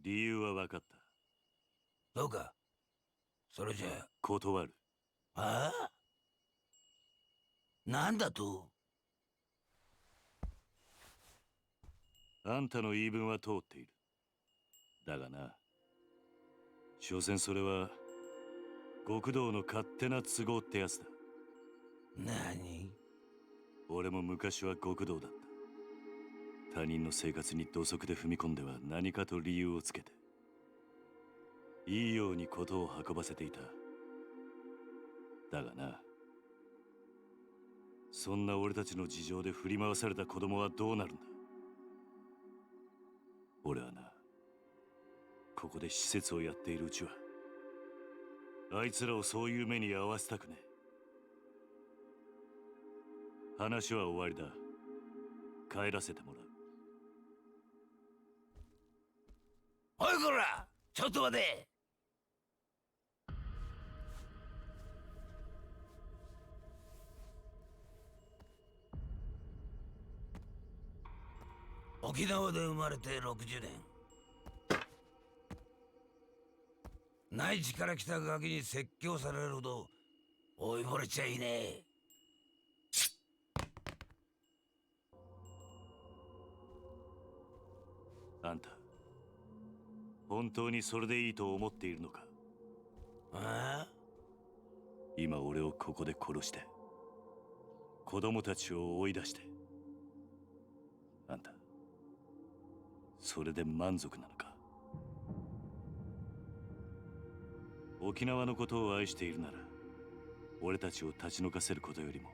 理由は分かった。そうか。それじゃあ。断る。ああ？なんだと？あんたの言い分は通っている。だがな、所詮それは極道の勝手な都合ってやつだ。何？俺も昔は極道だった。他人の生活に土足で踏み込んでは何かと理由をつけて、いいように事を運ばせていた。だがな、そんな俺たちの事情で振り回された子供はどうなるんだ。俺はな、ここで施設をやっているうちはあいつらをそういう目に遭わせたくねえ。話は終わりだ。帰らせてもらう。おいこら、ちょっと待て。沖縄で生まれて60年。内地から来たガキに説教されるほど追い惚れちゃいねえ。あんた、本当にそれでいいと思っているのか？ああ？今俺をここで殺して、子供たちを追い出して、あんた、それで満足なのか？沖縄のことを愛しているなら、俺たちを立ち退かせることよりも、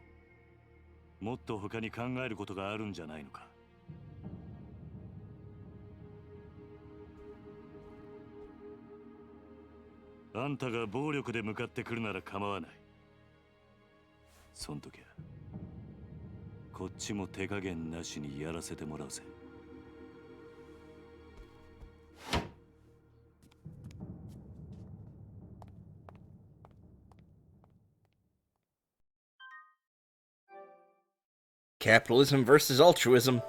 もっと他に考えることがあるんじゃないのか？あんたが暴力で向かってくるなら構わない。そん時はこっちも手加減なしにやらせてもらうぜ。Capitalism versus altruism.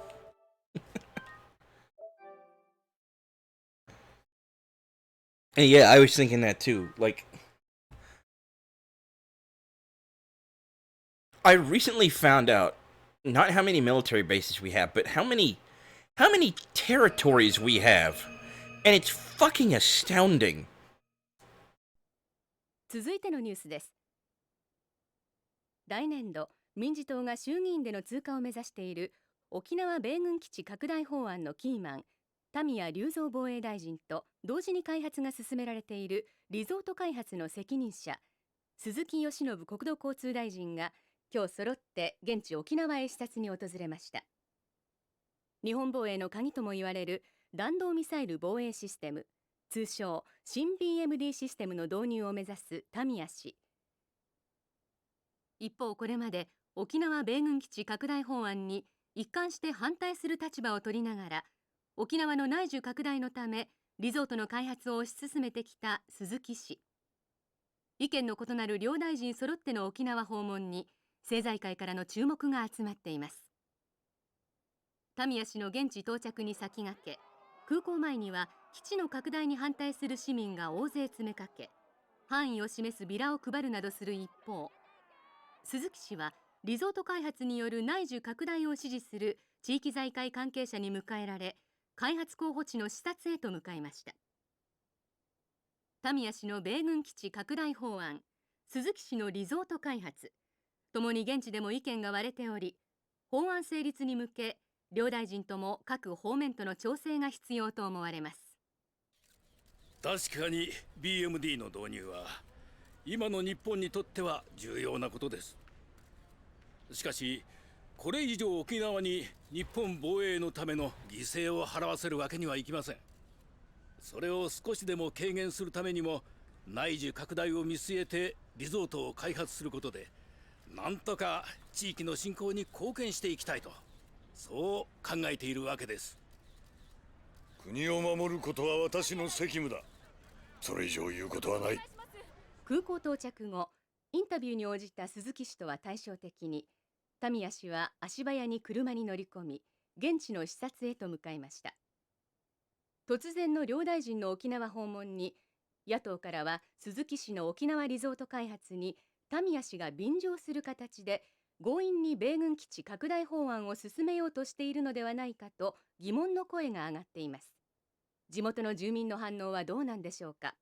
And yeah, I was thinking that too. Like, I recently found out not how many military bases we have, but how many territories we have. And it's fucking astounding. 続いてのニュースです。来年度、民自党が衆議院での通過を目指している沖縄米軍基地拡大法案のキーマン、田宮隆三防衛大臣と同時に開発が進められているリゾート開発の責任者、鈴木義信国土交通大臣が今日揃って現地沖縄へ視察に訪れました。日本防衛の鍵とも言われる弾道ミサイル防衛システム、通称新 BMD システムの導入を目指す田宮氏。一方、これまで沖縄米軍基地拡大法案に一貫して反対する立場を取りながら、沖縄の内需拡大のためリゾートの開発を推し進めてきた鈴木氏。意見の異なる両大臣揃っての沖縄訪問に政財界からの注目が集まっています。田宮氏の現地到着に先駆け、空港前には基地の拡大に反対する市民が大勢詰めかけ、範囲を示すビラを配るなどする一方、鈴木氏はリゾート開発による内需拡大を支持する地域財界関係者に迎えられ、開発候補地の視察へと向かいました。田宮氏の米軍基地拡大法案、鈴木氏のリゾート開発、ともに現地でも意見が割れており、法案成立に向け両大臣とも各方面との調整が必要と思われます。確かに BMD の導入は今の日本にとっては重要なことです。しかしこれ以上沖縄に日本防衛のための犠牲を払わせるわけにはいきません。それを少しでも軽減するためにも内需拡大を見据えてリゾートを開発することで、なんとか地域の振興に貢献していきたいと、そう考えているわけです。国を守ることは私の責務だ。それ以上言うことはない。空港到着後、インタビューに応じた鈴木氏とは対照的に、田宮氏は足早に車に乗り込み、現地の視察へと向かいました。突然の両大臣の沖縄訪問に、野党からは鈴木氏の沖縄リゾート開発に田宮氏が便乗する形で強引に米軍基地拡大法案を進めようとしているのではないかと疑問の声が上がっています。地元の住民の反応はどうなんでしょうか。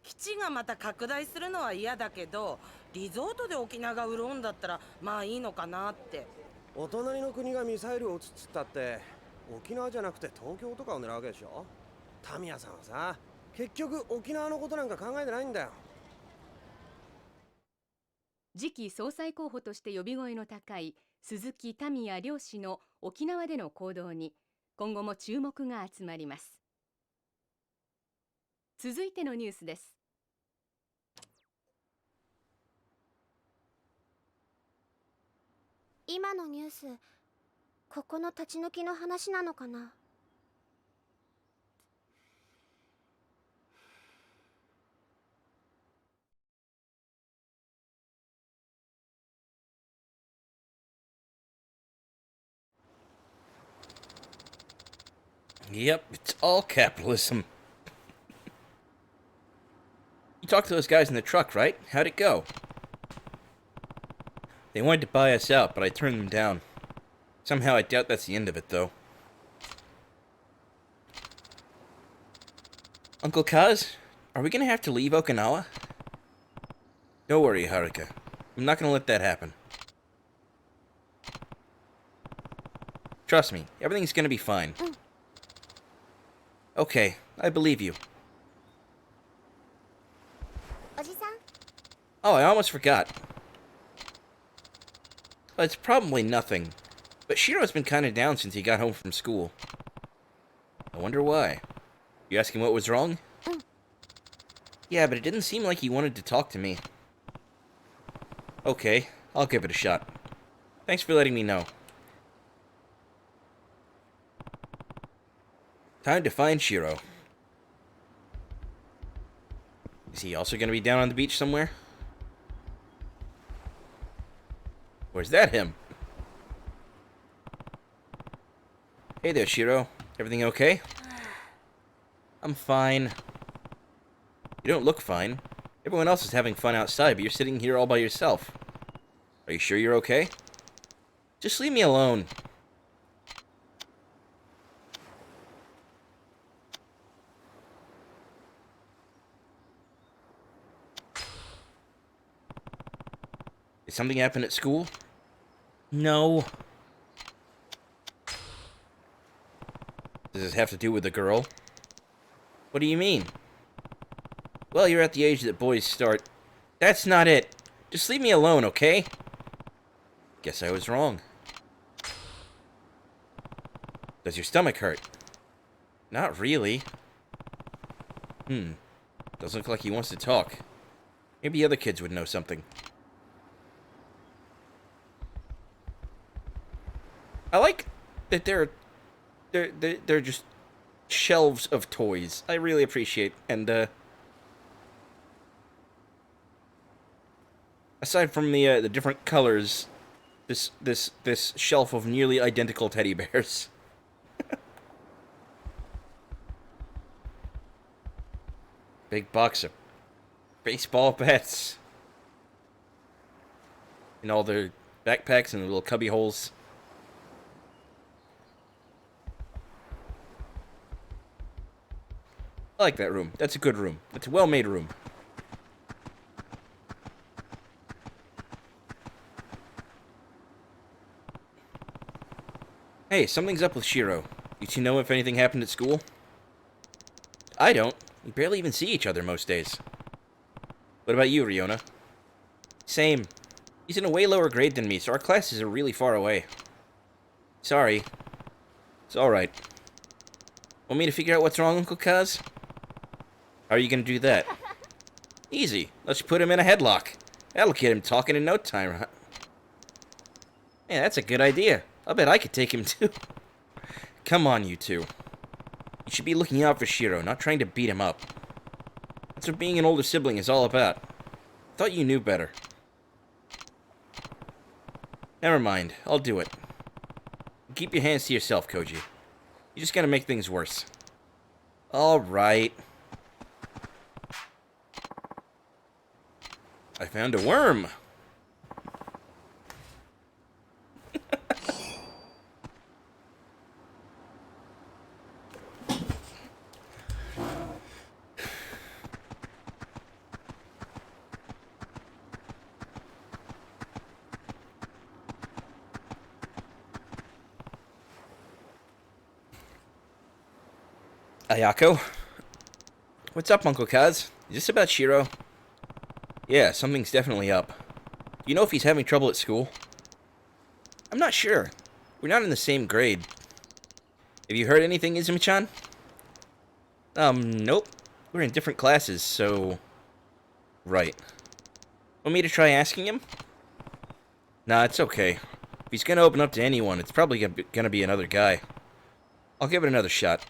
基地がまた拡大するのは嫌だけど、リゾートで沖縄が潤うんだったらまあいいのかなって。お隣の国がミサイルを撃つっつったって沖縄じゃなくて東京とかを狙うわけでしょ。タミヤさんはさ、結局沖縄のことなんか考えてないんだよ。次期総裁候補として呼び声の高い鈴木田宮両氏の沖縄での行動に今後も注目が集まります。続いてのニュースです。今のニュース、ここの立ち退きの話なのかな。Yep, it's all capitalism. You talked to those guys in the truck, right? How'd it go? They wanted to buy us out, but I turned them down. Somehow I doubt that's the end of it, though. Uncle Kaz, are we gonna have to leave Okinawa? Don't worry, Haruka. I'm not gonna let that happen. Trust me, everything's gonna be fine. Okay, I believe you. Oh, I almost forgot. Well, it's probably nothing, but Shiro's been kinda down since he got home from school. I wonder why. You asking what was wrong? Yeah, but it didn't seem like he wanted to talk to me. Okay, I'll give it a shot. Thanks for letting me know. Time to find Shiro. Is he also going to be down on the beach somewhere? Or is that him? Hey there, Shiro. Everything okay? I'm fine. You don't look fine. Everyone else is having fun outside, but you're sitting here all by yourself. Are you sure you're okay? Just leave me alone. Did something happen at school? No. Does this have to do with the girl? What do you mean? Well, you're at the age that boys start... That's not it. Just leave me alone, okay? Guess I was wrong. Does your stomach hurt? Not really. Doesn't look like he wants to talk. Maybe other kids would know something. I like that they're just shelves of toys. I really appreciate, and aside from the different colors, this shelf of nearly identical teddy bears. Big box of baseball bats. And all their backpacks and the little cubby holes. I like that room. That's a good room. That's a well-made room. Hey, something's up with Shiro. You two know if anything happened at school? I don't. We barely even see each other most days. What about you, Riona? Same. He's in a way lower grade than me, so our classes are really far away. Sorry. It's alright. Want me to figure out what's wrong, Uncle Kaz? How are you gonna do that? Easy. Let's put him in a headlock. That'll get him talking in no time, huh? Man, that's a good idea. I'll bet I could take him too. Come on, you two. You should be looking out for Shiro, not trying to beat him up. That's what being an older sibling is all about. Thought you knew better. Never mind. I'll do it. Keep your hands to yourself, Koji. You just gotta make things worse. Alright. I found a worm. Ayako? What's up, Uncle Kaz? Is this about Shiro? Yeah, something's definitely up. Do you know if he's having trouble at school? I'm not sure. We're not in the same grade. Have you heard anything, Izumi-chan? Nope. We're in different classes, so... Right. Want me to try asking him? Nah, it's okay. If he's gonna open up to anyone, it's probably gonna be another guy. I'll give it another shot.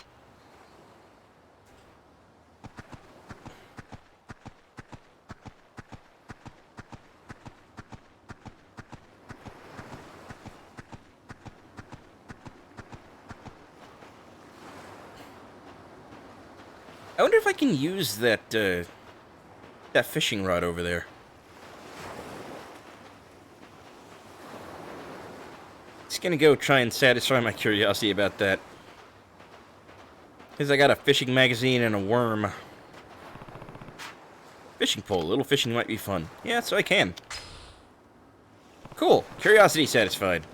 I wonder if I can use that, that fishing rod over there. Just gonna go try and satisfy my curiosity about that. Because I got a fishing magazine and a worm. Fishing pole. A little fishing might be fun. Yeah, so I can. Cool. Curiosity satisfied.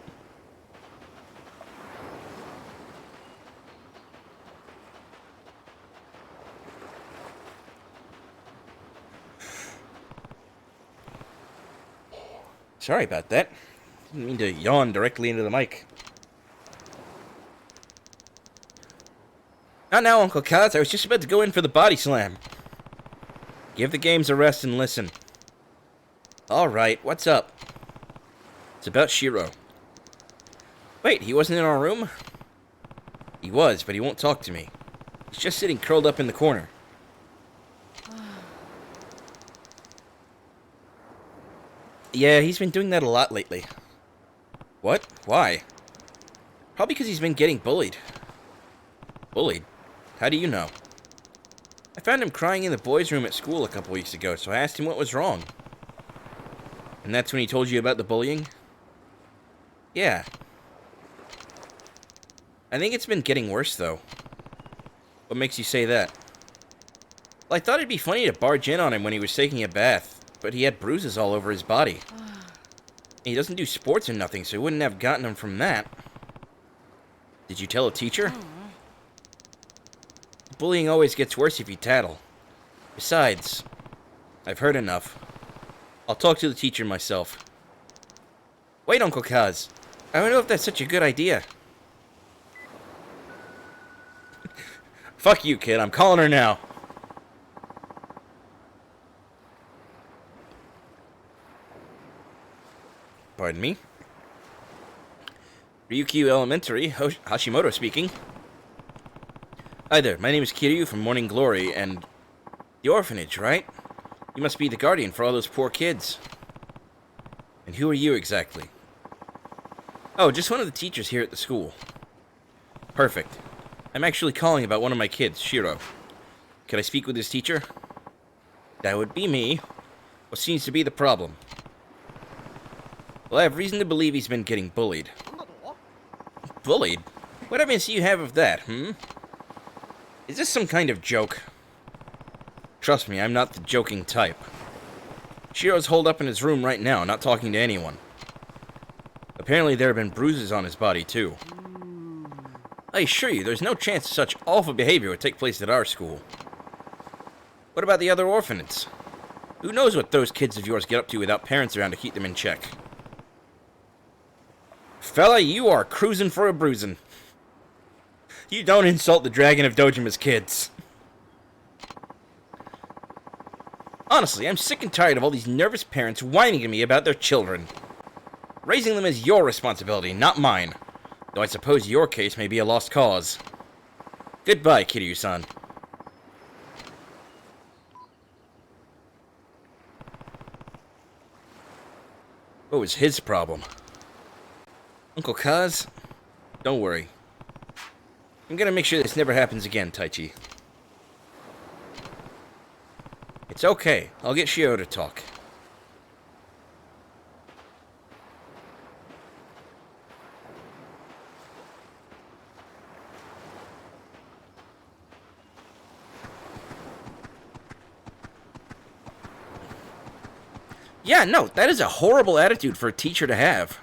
Sorry about that. Didn't mean to yawn directly into the mic. Not now, Uncle Kaz. I was just about to go in for the body slam. Give the games a rest and listen. Alright, what's up? It's about Shiro. Wait, he wasn't in our room? He was, but he won't talk to me. He's just sitting curled up in the corner. Yeah, he's been doing that a lot lately. What? Why? Probably because he's been getting bullied. Bullied? How do you know? I found him crying in the boys' room at school a couple weeks ago, so I asked him what was wrong. And that's when he told you about the bullying? Yeah. I think it's been getting worse, though. What makes you say that? Well, I thought it'd be funny to barge in on him when he was taking a bath, but he had bruises all over his body. He doesn't do sports or nothing, so he wouldn't have gotten them from that. Did you tell a teacher? Bullying always gets worse if you tattle. Besides, I've heard enough. I'll talk to the teacher myself. Wait, Uncle Kaz. I don't know if that's such a good idea. Fuck you, kid. I'm calling her now. Pardon me? Ryukyu Elementary, Hashimoto speaking. Hi there, my name is Kiryu from Morning Glory, and... the orphanage, right? You must be the guardian for all those poor kids. And who are you exactly? Oh, just one of the teachers here at the school. Perfect. I'm actually calling about one of my kids, Shiro. Can I speak with his teacher? That would be me. What seems to be the problem? Well, I have reason to believe he's been getting bullied. Bullied? What evidence do you have of that, Is this some kind of joke? Trust me, I'm not the joking type. Shiro's holed up in his room right now, not talking to anyone. Apparently there have been bruises on his body, too. I assure you, there's no chance such awful behavior would take place at our school. What about the other orphanages? Who knows what those kids of yours get up to without parents around to keep them in check? Fella, you are cruising for a bruising. You don't insult the Dragon of Dojima's kids. Honestly, I'm sick and tired of all these nervous parents whining at me about their children. Raising them is your responsibility, not mine. Though I suppose your case may be a lost cause. Goodbye, Kiryu-san. What was his problem? Uncle Kaz? Don't worry. I'm gonna make sure this never happens again, Taichi. It's okay. I'll get Shio to talk. Yeah, no, that is a horrible attitude for a teacher to have.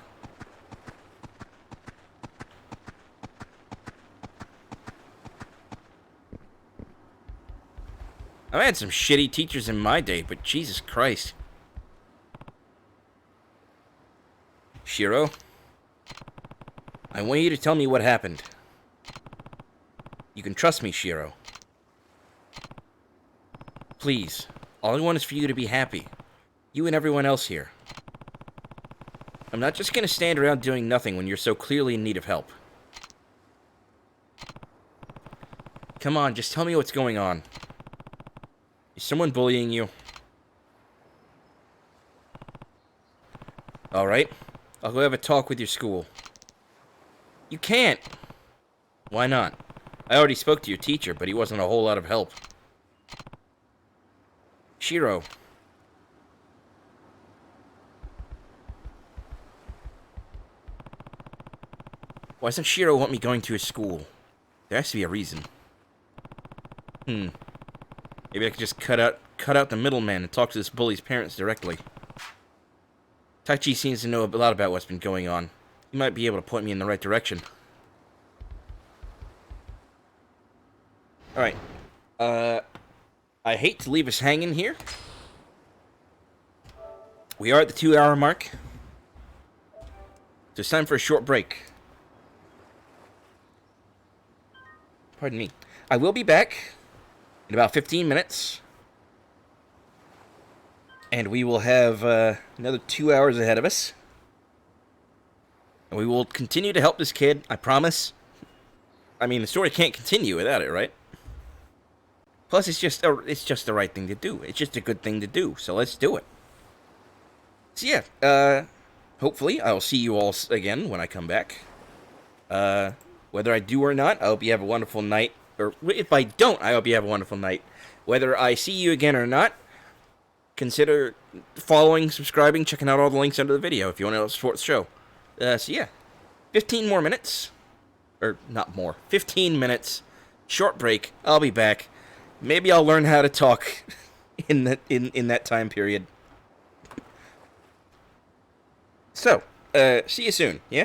I've had some shitty teachers in my day, but Jesus Christ. Shiro, I want you to tell me what happened. You can trust me, Shiro. Please, all I want is for you to be happy. You and everyone else here. I'm not just gonna stand around doing nothing when you're so clearly in need of help. Come on, just tell me what's going on. Is someone bullying you? Alright, I'll go have a talk with your school. You can't! Why not? I already spoke to your teacher, but he wasn't a whole lot of help. Shiro. Why doesn't Shiro want me going to his school? There has to be a reason. Maybe I could just cut out the middleman and talk to this bully's parents directly. Taichi seems to know a lot about what's been going on. He might be able to point me in the right direction. Alright. I hate to leave us hanging here. We are at the 2-hour mark. So it's time for a short break. Pardon me. I will be back in about 15 minutes. And we will have another 2 hours ahead of us. And we will continue to help this kid, I promise. I mean, the story can't continue without it, right? Plus, it's just the right thing to do. It's just a good thing to do, so let's do it. So yeah, hopefully I'll see you all again when I come back. Whether I do or not, I hope you have a wonderful night. Or if I don't, I hope you have a wonderful night. Whether I see you again or not, consider following, subscribing, checking out all the links under the video if you want to support the show. So yeah, 15 more minutes. Or not more. 15 minutes. Short break. I'll be back. Maybe I'll learn how to talk in that time period. So, see you soon, yeah?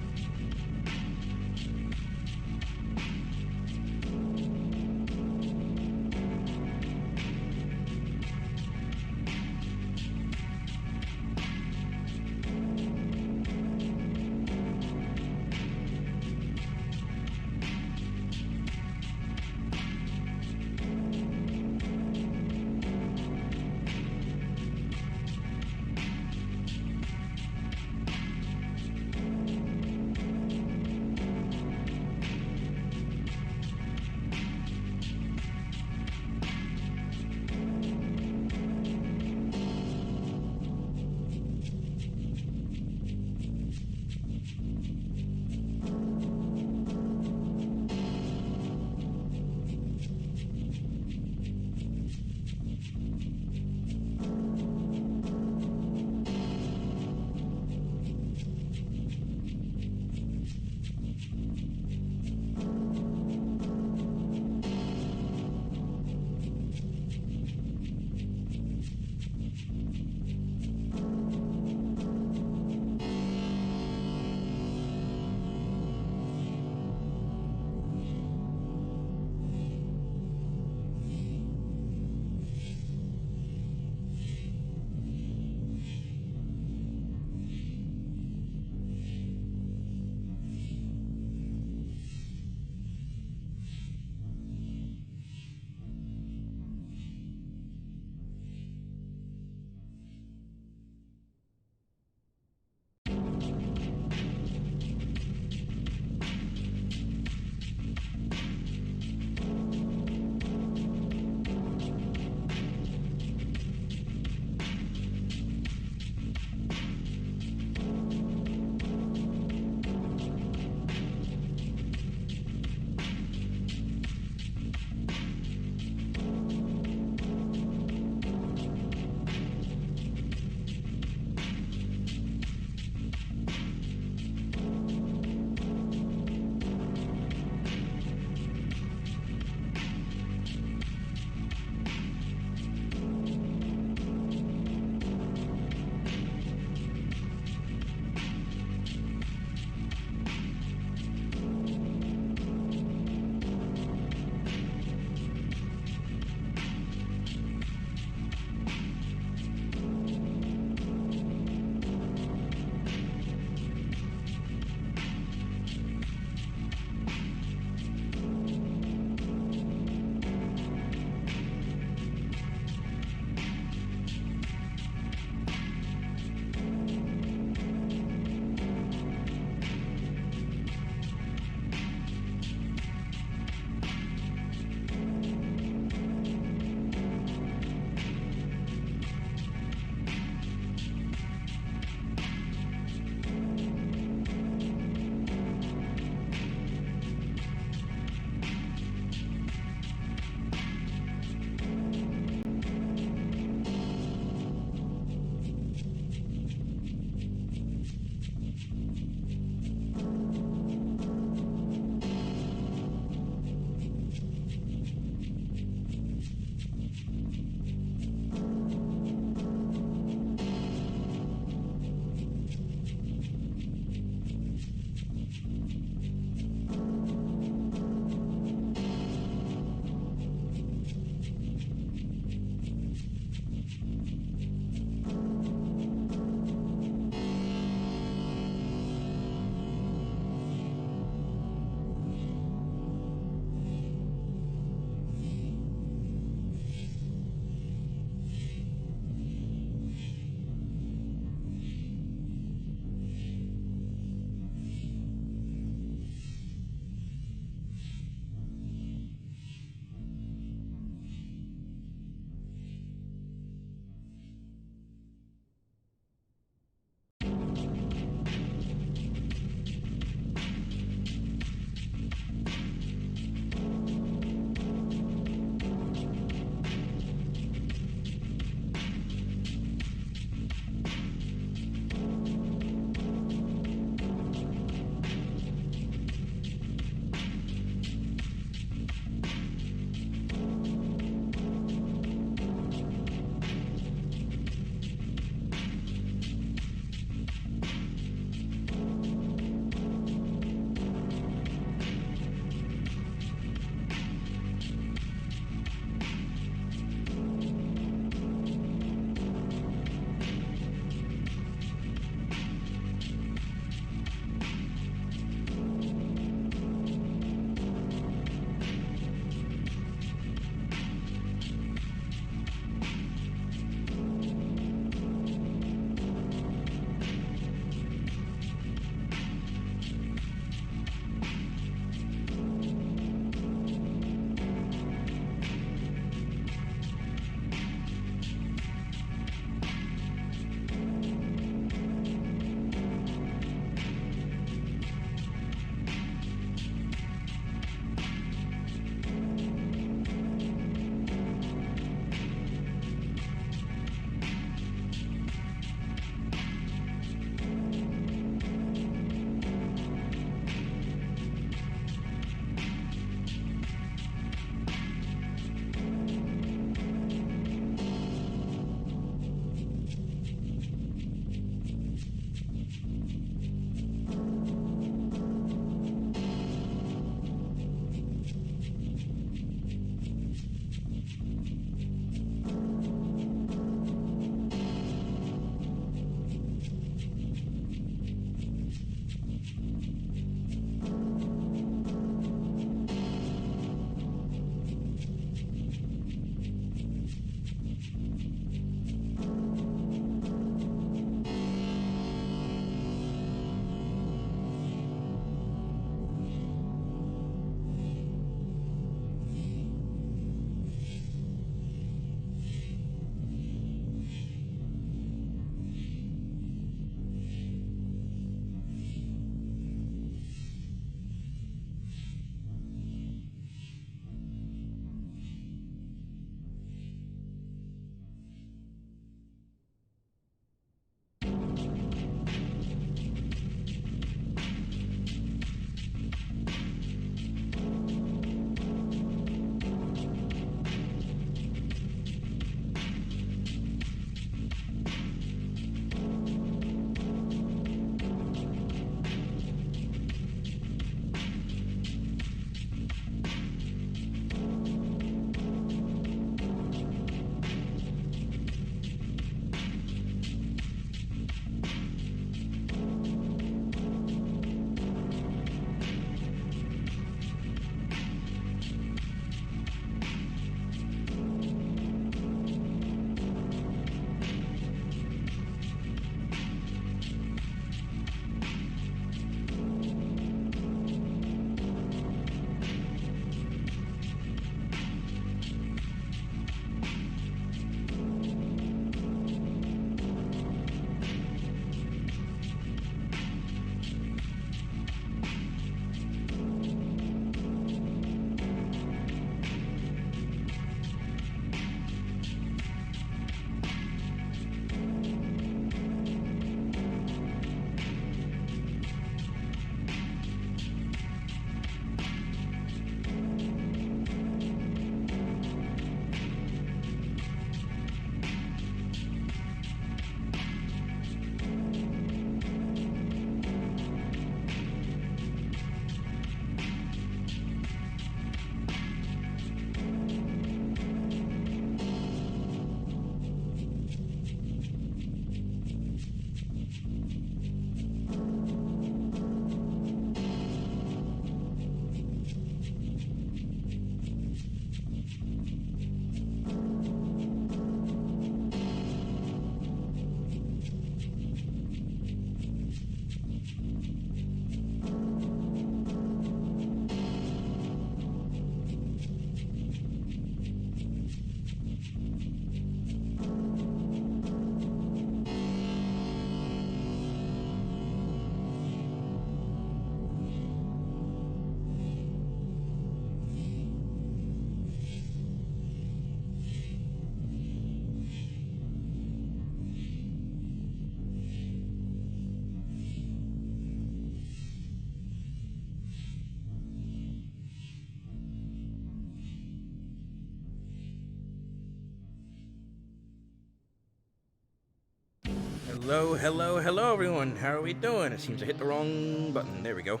Hello, hello, hello, everyone. How are we doing? It seems I hit the wrong button. There we go.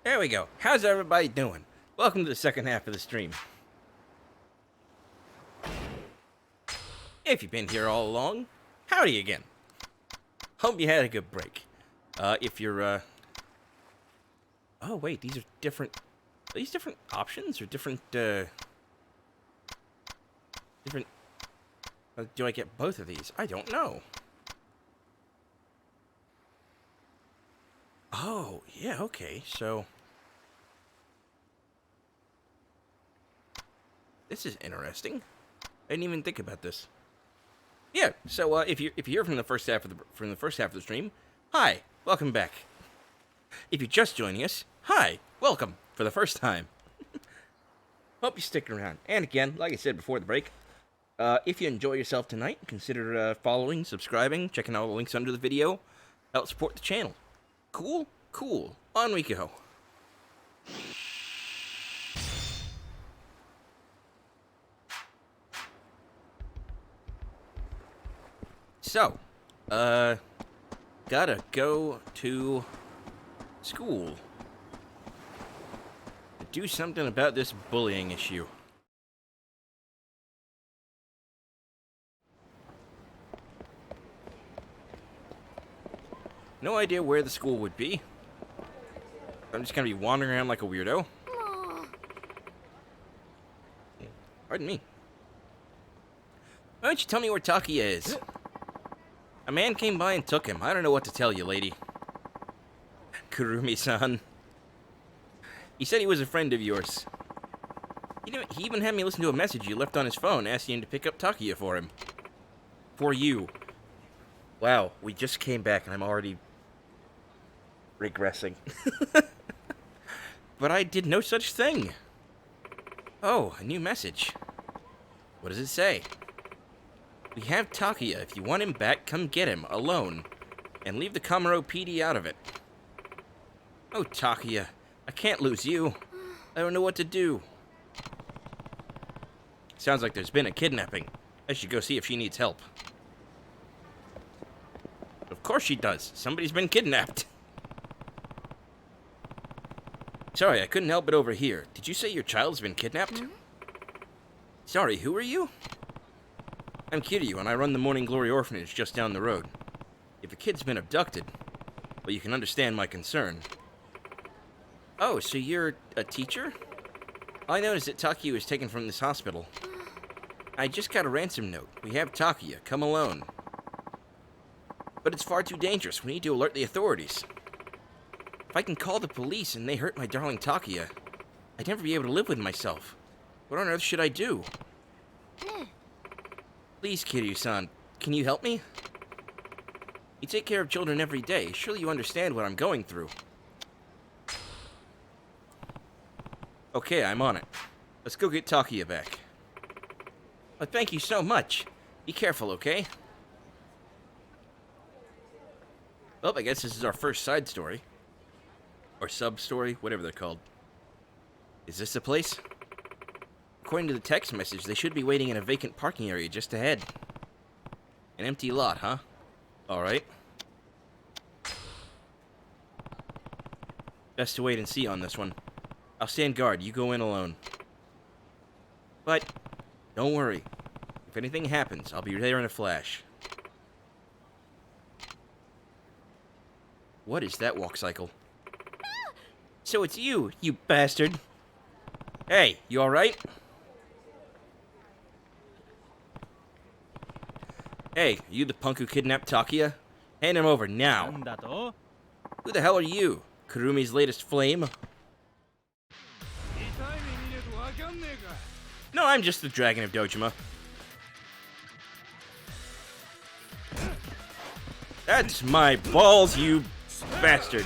There we go. How's everybody doing? Welcome to the second half of the stream. If you've been here all along, howdy again. Hope you had a good break. If you're, Oh, wait, these are different... Are these different options or different, different... do I get both of these? I don't know. Oh, yeah, okay, so... This is interesting. I didn't even think about this. Yeah, so if you're here from the first half of the stream, hi, welcome back. If you're just joining us, hi, welcome for the first time. Hope you stick around. And again, like I said before the break, if you enjoy yourself tonight, consider following, subscribing, checking out all the links under the video. Help support the channel. Cool? Cool. On we go. So, gotta go to school. Do something about this bullying issue. No idea where the school would be. I'm just gonna be wandering around like a weirdo. Pardon me. Why don't you tell me where Takia is? A man came by and took him. I don't know what to tell you, lady. Kurumi-san. He said he was a friend of yours. He even had me listen to a message you left on his phone asking him to pick up Takia for him. For you. Wow, we just came back and I'm already regressing. But I did no such thing. Oh, a new message. What does it say? We have Takia. If you want him back, come get him, alone. And leave the Kamaro PD out of it. Oh, Takia. I can't lose you. I don't know what to do. Sounds like there's been a kidnapping. I should go see if she needs help. Of course she does. Somebody's been kidnapped. Sorry, I couldn't help it over here. Did you say your child's been kidnapped? Sorry, who are you? I'm Kiryu, and I run the Morning Glory Orphanage just down the road. If a kid's been abducted, well, you can understand my concern. Oh, so you're a teacher? All I know is that Takia was taken from this hospital. I just got a ransom note. We have Takia. Come alone. But it's far too dangerous. We need to alert the authorities. If I can call the police and they hurt my darling Takia, I'd never be able to live with myself. What on earth should I do? Please, Kiryu-san, can you help me? You take care of children every day. Surely you understand what I'm going through. Okay, I'm on it. Let's go get Takia back. Oh, thank you so much. Be careful, okay? Well, I guess this is our first side story. Or sub-story, whatever they're called. Is this the place? According to the text message, they should be waiting in a vacant parking area just ahead. An empty lot, huh? Alright. Best to wait and see on this one. I'll stand guard, you go in alone. But, don't worry. If anything happens, I'll be there in a flash. What is that walk cycle? So it's you, you bastard. Hey, you alright? Hey, you the punk who kidnapped Takia? Hand him over now. Who the hell are you? Kurumi's latest flame? No, I'm just the Dragon of Dojima. That's my balls, you bastard.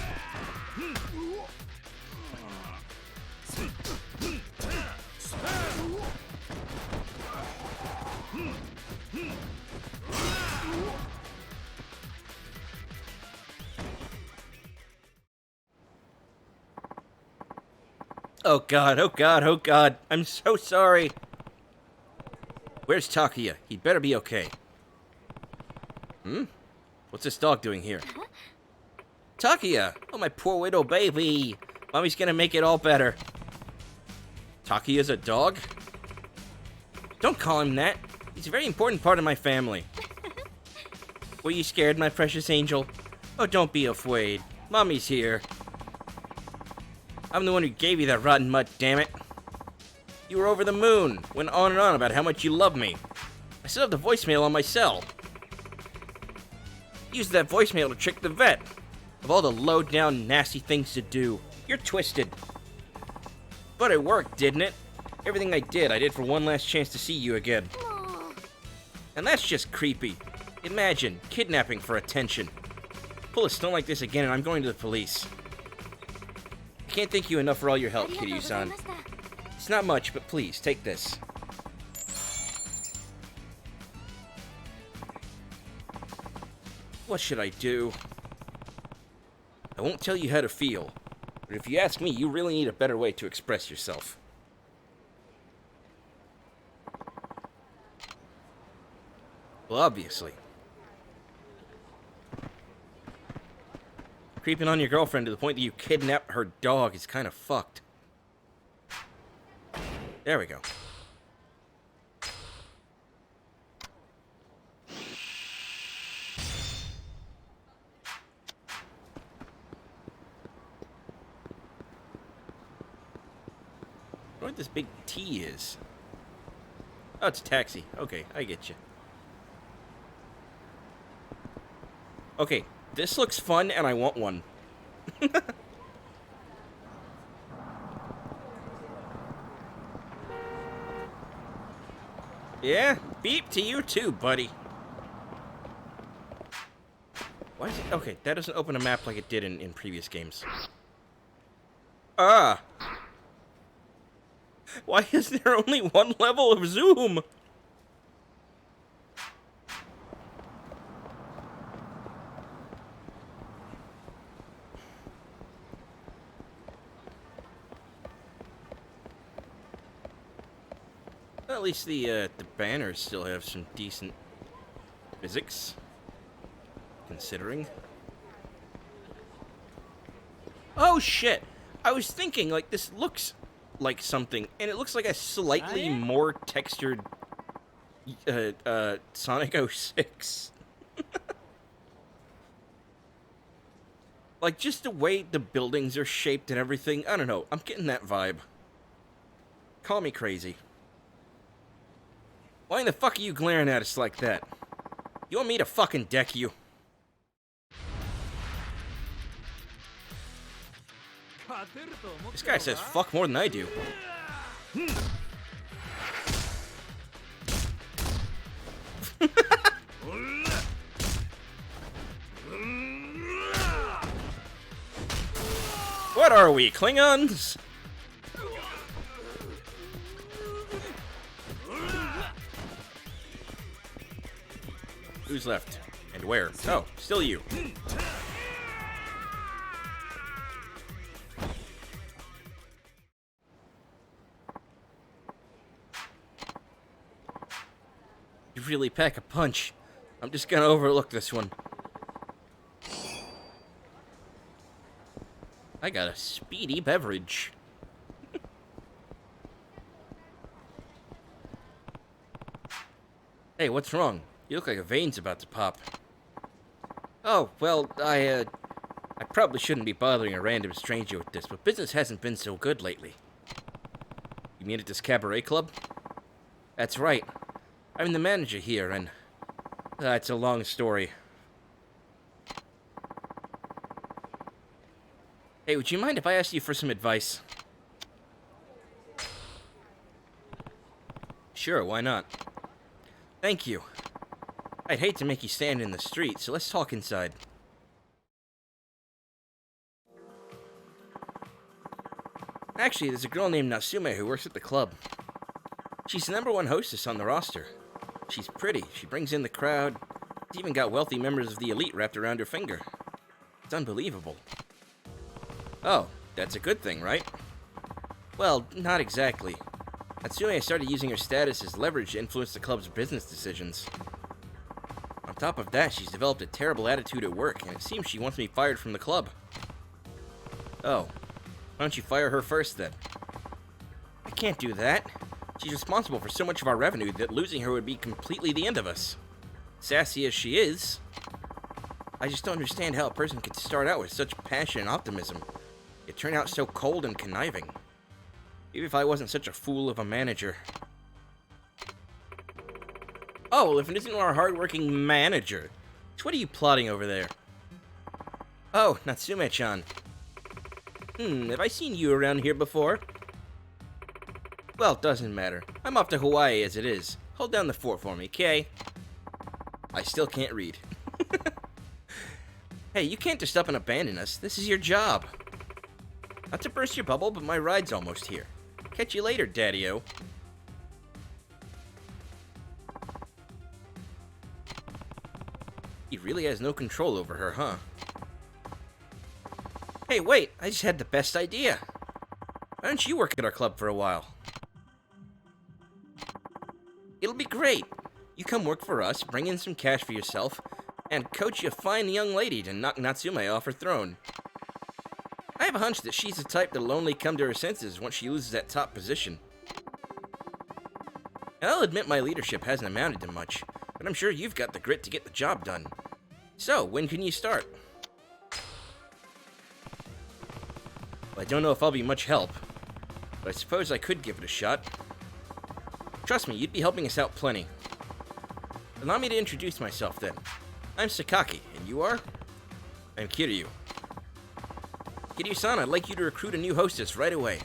Oh god, oh god, oh god. I'm so sorry. Where's Takia? He'd better be okay. What's this dog doing here? Takia! Oh, my poor widow baby! Mommy's gonna make it all better. Takia's a dog? Don't call him that. He's a very important part of my family. Were you scared, my precious angel? Oh, don't be afraid. Mommy's here. I'm the one who gave you that rotten mutt, damn it. You were over the moon, went on and on about how much you love me. I still have the voicemail on my cell. Used that voicemail to trick the vet. Of all the low-down, nasty things to do, you're twisted. But it worked, didn't it? Everything I did for one last chance to see you again. And that's just creepy. Imagine, kidnapping for attention. Pull a stunt like this again and I'm going to the police. I can't thank you enough for all your help, Kiryu-san. It's not much, but please, take this. What should I do? I won't tell you how to feel, but if you ask me, you really need a better way to express yourself. Well, obviously. Creeping on your girlfriend to the point that you kidnap her dog is kind of fucked. There we go. I wonder what this big T is. Oh, it's a taxi. Okay, I get you. Okay, this looks fun and I want one. Yeah, beep to you too, buddy. Why is it? Okay, that doesn't open a map like it did in previous games. Ah! Why is there only one level of zoom? At least the banners still have some decent physics, considering. Oh shit! I was thinking, like, this looks like something, and it looks like a slightly more textured Sonic 06. Like, just the way the buildings are shaped and everything. I don't know. I'm getting that vibe. Call me crazy. Why in the fuck are you glaring at us like that? You want me to fucking deck you? This guy says fuck more than I do. What are we, Klingons? Who's left? And where? Oh, still you. You really pack a punch. I'm just gonna overlook this one. I got a speedy beverage. Hey, what's wrong? You look like a vein's about to pop. Oh, well, I probably shouldn't be bothering a random stranger with this, but business hasn't been so good lately. You mean at this cabaret club? That's right. I'm the manager here, and... it's a long story. Hey, would you mind if I asked you for some advice? Sure, why not? Thank you. I'd hate to make you stand in the street, so let's talk inside. Actually, there's a girl named Natsume who works at the club. She's the #1 hostess on the roster. She's pretty, she brings in the crowd. She's even got wealthy members of the elite wrapped around her finger. It's unbelievable. Oh, that's a good thing, right? Well, not exactly. Natsume started using her status as leverage to influence the club's business decisions. On top of that, she's developed a terrible attitude at work, and it seems she wants me fired from the club. Oh, why don't you fire her first then? I can't do that. She's responsible for so much of our revenue that losing her would be completely the end of us. Sassy as she is, I just don't understand how a person could start out with such passion and optimism, yet turn out so cold and conniving. Maybe if I wasn't such a fool of a manager. Oh, well, if it isn't our hard-working manager. So what are you plotting over there? Oh, Natsume-chan. Have I seen you around here before? Well, it doesn't matter. I'm off to Hawaii as it is. Hold down the fort for me, okay? I still can't read. Hey, you can't just up and abandon us. This is your job. Not to burst your bubble, but my ride's almost here. Catch you later, Daddy-o. He really has no control over her, huh? Hey, wait! I just had the best idea! Why don't you work at our club for a while? It'll be great! You come work for us, bring in some cash for yourself, and coach a fine young lady to knock Natsume off her throne. I have a hunch that she's the type that'll only come to her senses once she loses that top position. And I'll admit my leadership hasn't amounted to much, but I'm sure you've got the grit to get the job done. So, when can you start? Well, I don't know if I'll be much help, but I suppose I could give it a shot. Trust me, you'd be helping us out plenty. Allow me to introduce myself then. I'm Sakaki, and you are? I'm Kiryu. Kiryu-san, I'd like you to recruit a new hostess right away.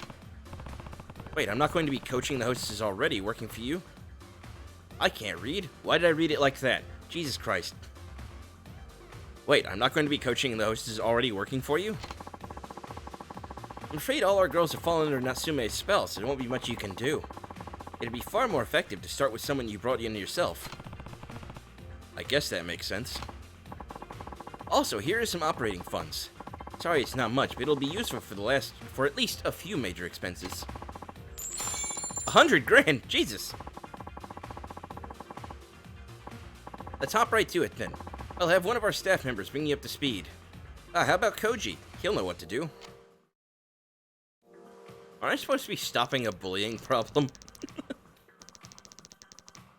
Wait, I'm not going to be coaching the hostesses already working for you? I can't read. Why did I read it like that? Jesus Christ. Wait, I'm not going to be coaching the hostesses already working for you? I'm afraid all our girls have fallen under Natsume's spell, so there won't be much you can do. It'd be far more effective to start with someone you brought in yourself. I guess that makes sense. Also, here are some operating funds. Sorry it's not much, but it'll be useful for at least a few major expenses. 100 grand! Jesus! Let's hop right to it then. I'll have one of our staff members bring you up to speed. How about Koji? He'll know what to do. Aren't I supposed to be stopping a bullying problem?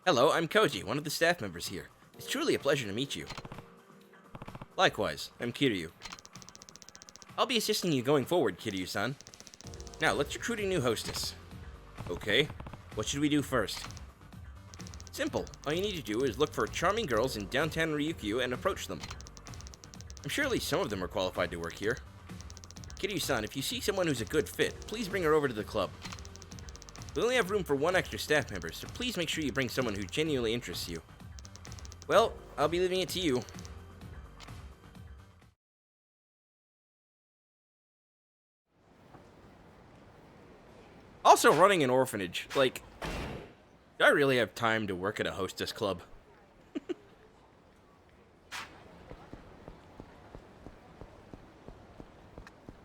Hello, I'm Koji, one of the staff members here. It's truly a pleasure to meet you. Likewise, I'm Kiryu. I'll be assisting you going forward, Kiryu-san. Now, let's recruit a new hostess. Okay, what should we do first? Simple. All you need to do is look for charming girls in downtown Ryukyu and approach them. I'm sure at least some of them are qualified to work here. Kiryu-san, if you see someone who's a good fit, please bring her over to the club. We only have room for one extra staff member, so please make sure you bring someone who genuinely interests you. Well, I'll be leaving it to you. Also running an orphanage, like, do I really have time to work at a hostess club?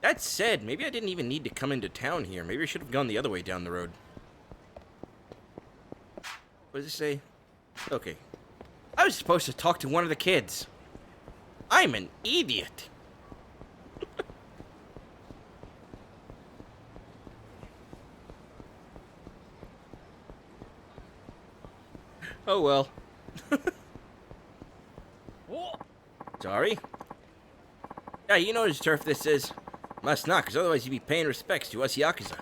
That said, maybe I didn't even need to come into town here. Maybe I should have gone the other way down the road. What does it say? Okay. I was supposed to talk to one of the kids. I'm an idiot. Oh well. Sorry? Yeah, you know whose turf this is. Must not, because otherwise you'd be paying respects to us Yakuza.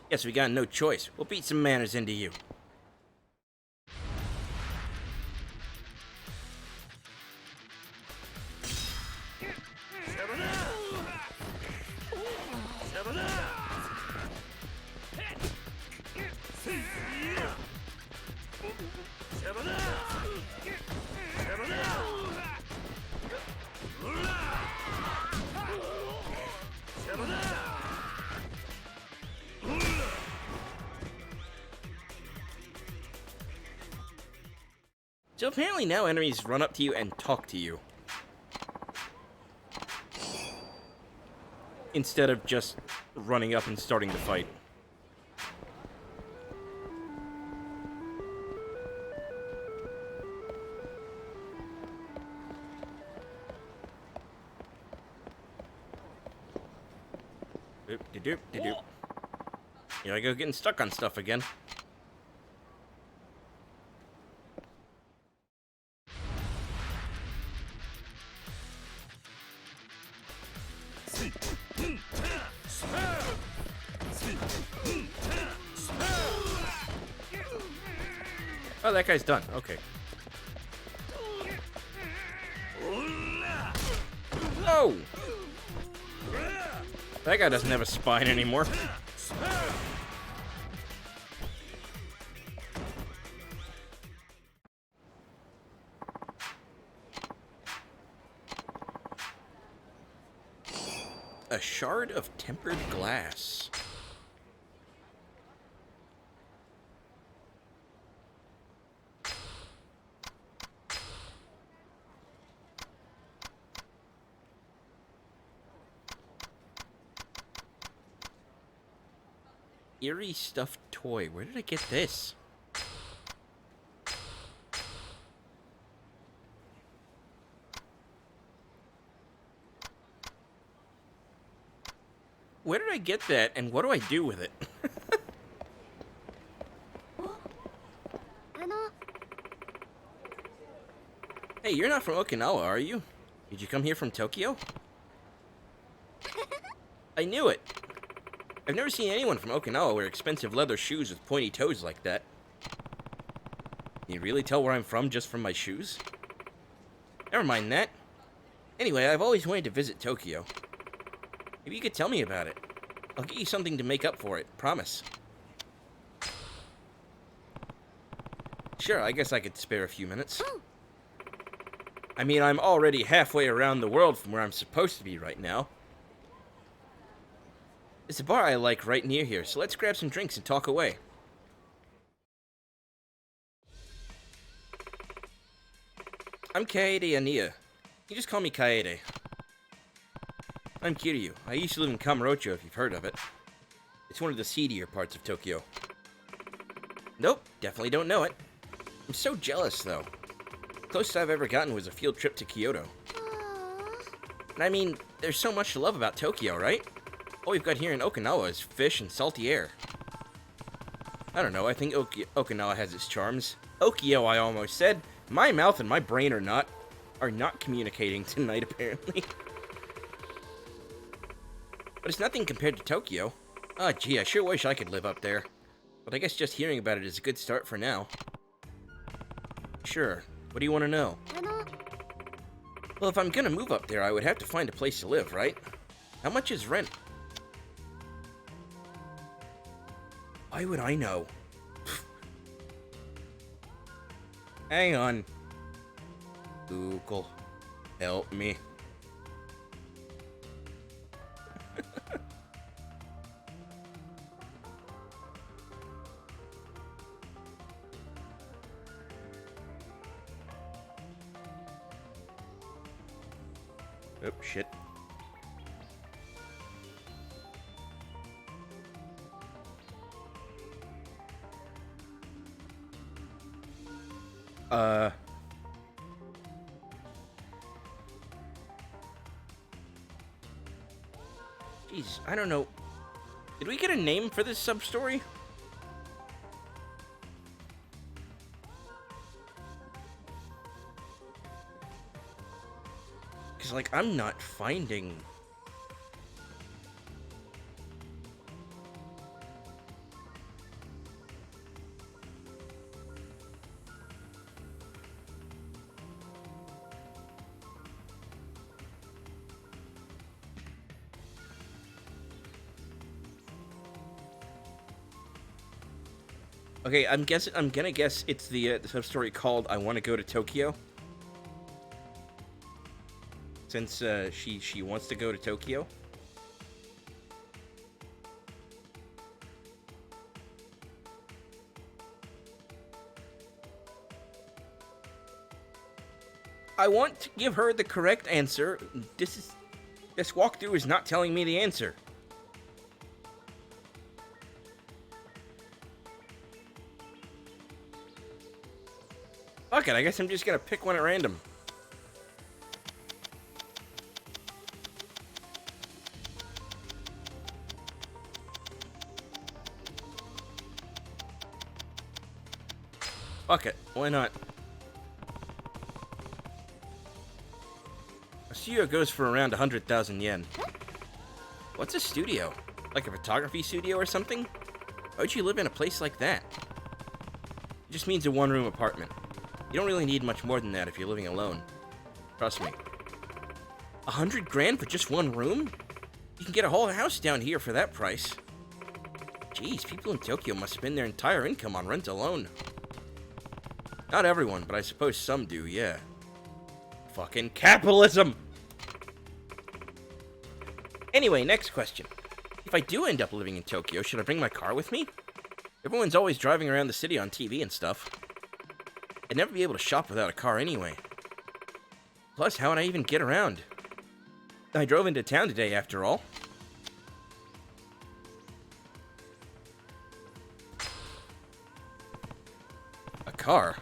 Guess we got no choice. We'll beat some manners into you. So apparently now enemies run up to you and talk to you. Instead of just running up and starting the fight. De-doop, de-doop. Here I go getting stuck on stuff again. Oh, that guy's done. Okay. Whoa! That guy doesn't have a spine anymore. A shard of tempered glass. Eerie stuffed toy. Where did I get this? Where did I get that, and what do I do with it? Hey, you're not from Okinawa, are you? Did you come here from Tokyo? I knew it! I've never seen anyone from Okinawa wear expensive leather shoes with pointy toes like that. Can you really tell where I'm from just from my shoes? Never mind that. Anyway, I've always wanted to visit Tokyo. Maybe you could tell me about it. I'll get you something to make up for it. Promise. Sure, I guess I could spare a few minutes. I mean, I'm already halfway around the world from where I'm supposed to be right now. There's a bar I like right near here, so let's grab some drinks and talk away. I'm Kaede Aniya. You just call me Kaede. I'm Kiryu. I used to live in Kamurocho, if you've heard of it. It's one of the seedier parts of Tokyo. Nope, definitely don't know it. I'm so jealous, though. Closest I've ever gotten was a field trip to Kyoto. And I mean, there's so much to love about Tokyo, right? All we've got here in Okinawa is fish and salty air. I don't know, I think Okinawa has its charms. Okio, I almost said. My mouth and my brain are not communicating tonight, apparently. But it's nothing compared to Tokyo. Ah, gee, I sure wish I could live up there. But I guess just hearing about it is a good start for now. Sure. What do you want to know? Well, if I'm gonna move up there, I would have to find a place to live, right? How much is rent? Why would I know? Hang on. Google, help me. Oh, shit. Jeez, I don't know. Did we get a name for this sub-story? Because, like, I'm not finding... Okay, I'm gonna guess it's the sub-story called "I Want to Go to Tokyo." Since she wants to go to Tokyo. I want to give her the correct answer. This walkthrough is not telling me the answer. Fuck it, I guess I'm just gonna pick one at random. Fuck it. Why not? A studio goes for around 100,000 yen. What's a studio? Like a photography studio or something? Why would you live in a place like that? It just means a one-room apartment. You don't really need much more than that if you're living alone. Trust me. 100 grand for just one room? You can get a whole house down here for that price. Jeez, people in Tokyo must spend their entire income on rent alone. Not everyone, but I suppose some do, yeah. Fucking capitalism! Anyway, next question. If I do end up living in Tokyo, should I bring my car with me? Everyone's always driving around the city on TV and stuff. I'd never be able to shop without a car anyway. Plus, how would I even get around? I drove into town today, after all. A car?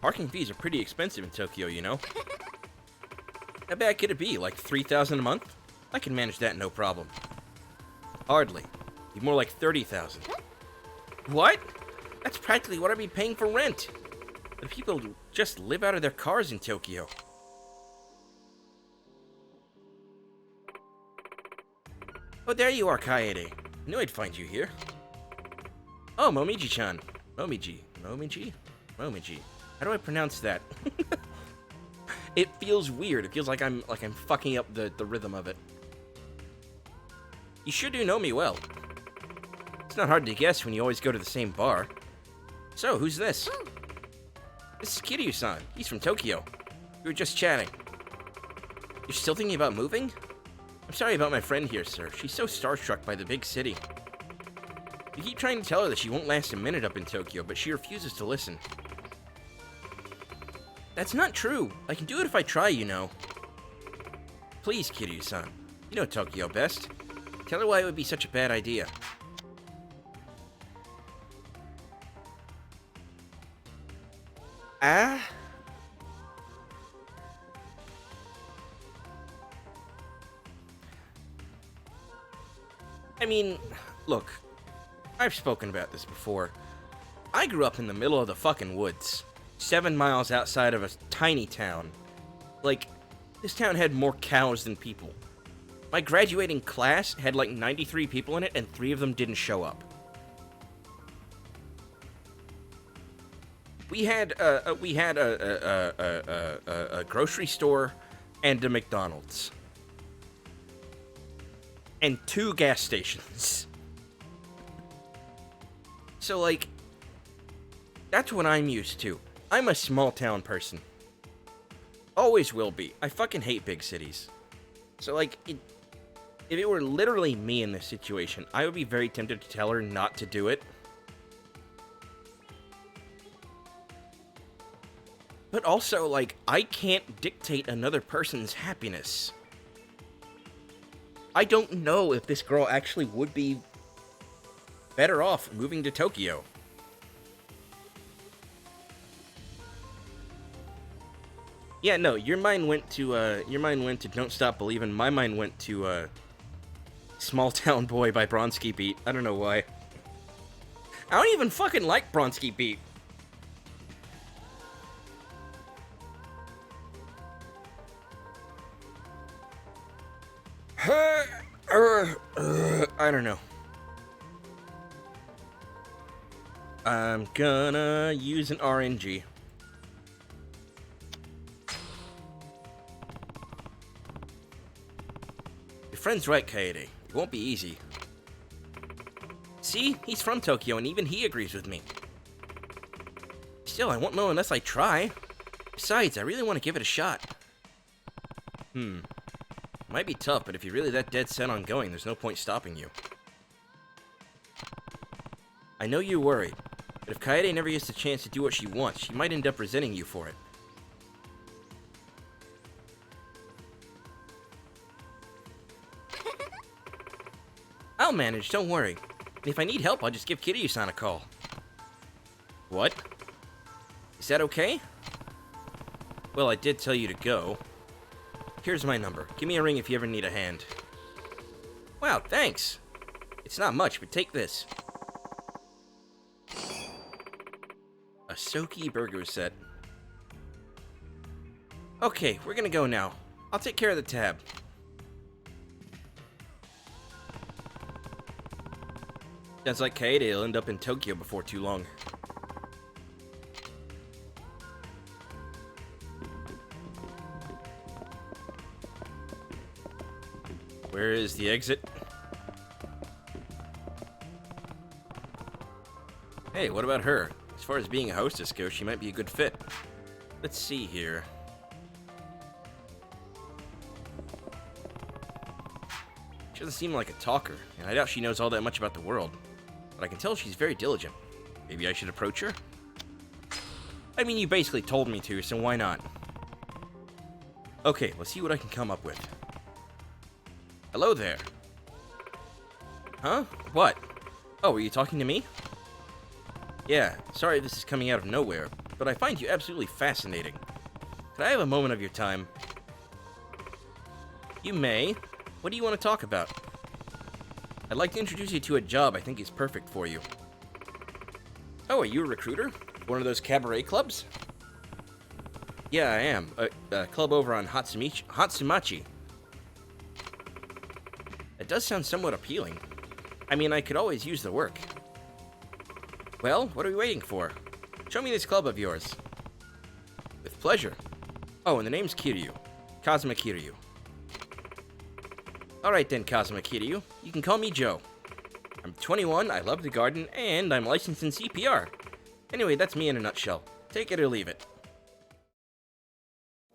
Parking fees are pretty expensive in Tokyo, you know. How bad could it be? Like 3,000 a month? I can manage that no problem. Hardly. Be more like 30,000. What? That's practically what I'd be paying for rent. The people just live out of their cars in Tokyo. Oh, there you are, Kaede. I knew I'd find you here. Oh, Momiji-chan. Momiji. How do I pronounce that? It feels weird. It feels like I'm fucking up the rhythm of it. You sure do know me well. It's not hard to guess when you always go to the same bar. So, who's this? This is Kiryu-san. He's from Tokyo. We were just chatting. You're still thinking about moving? I'm sorry about my friend here, sir. She's so starstruck by the big city. You keep trying to tell her that she won't last a minute up in Tokyo, but she refuses to listen. That's not true. I can do it if I try, you know. Please, Kiryu-san. You know Tokyo best. Tell her why it would be such a bad idea. I mean, look, I've spoken about this before. I grew up in the middle of the fucking woods, 7 miles outside of a tiny town. Like, this town had more cows than people. My graduating class had like 93 people in it, and 3 of them didn't show up. We had a grocery store and a McDonald's. And 2 gas stations. So, like, that's what I'm used to. I'm a small town person. Always will be. I fucking hate big cities. So, like, if it were literally me in this situation, I would be very tempted to tell her not to do it. But also, like, I can't dictate another person's happiness. I don't know if this girl actually would be better off moving to Tokyo. Yeah, no, your mind went to Don't Stop Believin'. My mind went to Small Town Boy by Bronski Beat. I don't know why. I don't even fucking like Bronski Beat. I don't know. I'm gonna use an RNG. Your friend's right, Kaede. It won't be easy. See? He's from Tokyo, and even he agrees with me. Still, I won't know unless I try. Besides, I really want to give it a shot. Might be tough, but if you're really that dead set on going, there's no point stopping you. I know you're worried, but if Kaede never gets the chance to do what she wants, she might end up resenting you for it. I'll manage, don't worry. And if I need help, I'll just give Kiryu-san a call. What? Is that okay? Well, I did tell you to go. Here's my number. Give me a ring if you ever need a hand. Wow, thanks. It's not much, but take this. A A Soki burger set. Okay, we're gonna go now. I'll take care of the tab. Sounds like Kaede will end up in Tokyo before too long. Where is the exit? Hey, what about her? As far as being a hostess goes, she might be a good fit. Let's see here. She doesn't seem like a talker, and I doubt she knows all that much about the world. But I can tell she's very diligent. Maybe I should approach her? I mean, you basically told me to, so why not? Okay, let's see what I can come up with. Hello there. Huh? What? Oh, were you talking to me? Yeah, sorry this is coming out of nowhere, but I find you absolutely fascinating. Could I have a moment of your time? You may. What do you want to talk about? I'd like to introduce you to a job I think is perfect for you. Oh, are you a recruiter? One of those cabaret clubs? Yeah, I am. A club over on Hatsumachi. It does sound somewhat appealing. I mean, I could always use the work. Well, what are we waiting for? Show me this club of yours. With pleasure. Oh, and the name's Kiryu. Kazuma Kiryu. Alright then, Kazuma Kiryu. You can call me Joe. I'm 21, I love the garden, and I'm licensed in CPR. Anyway, that's me in a nutshell. Take it or leave it.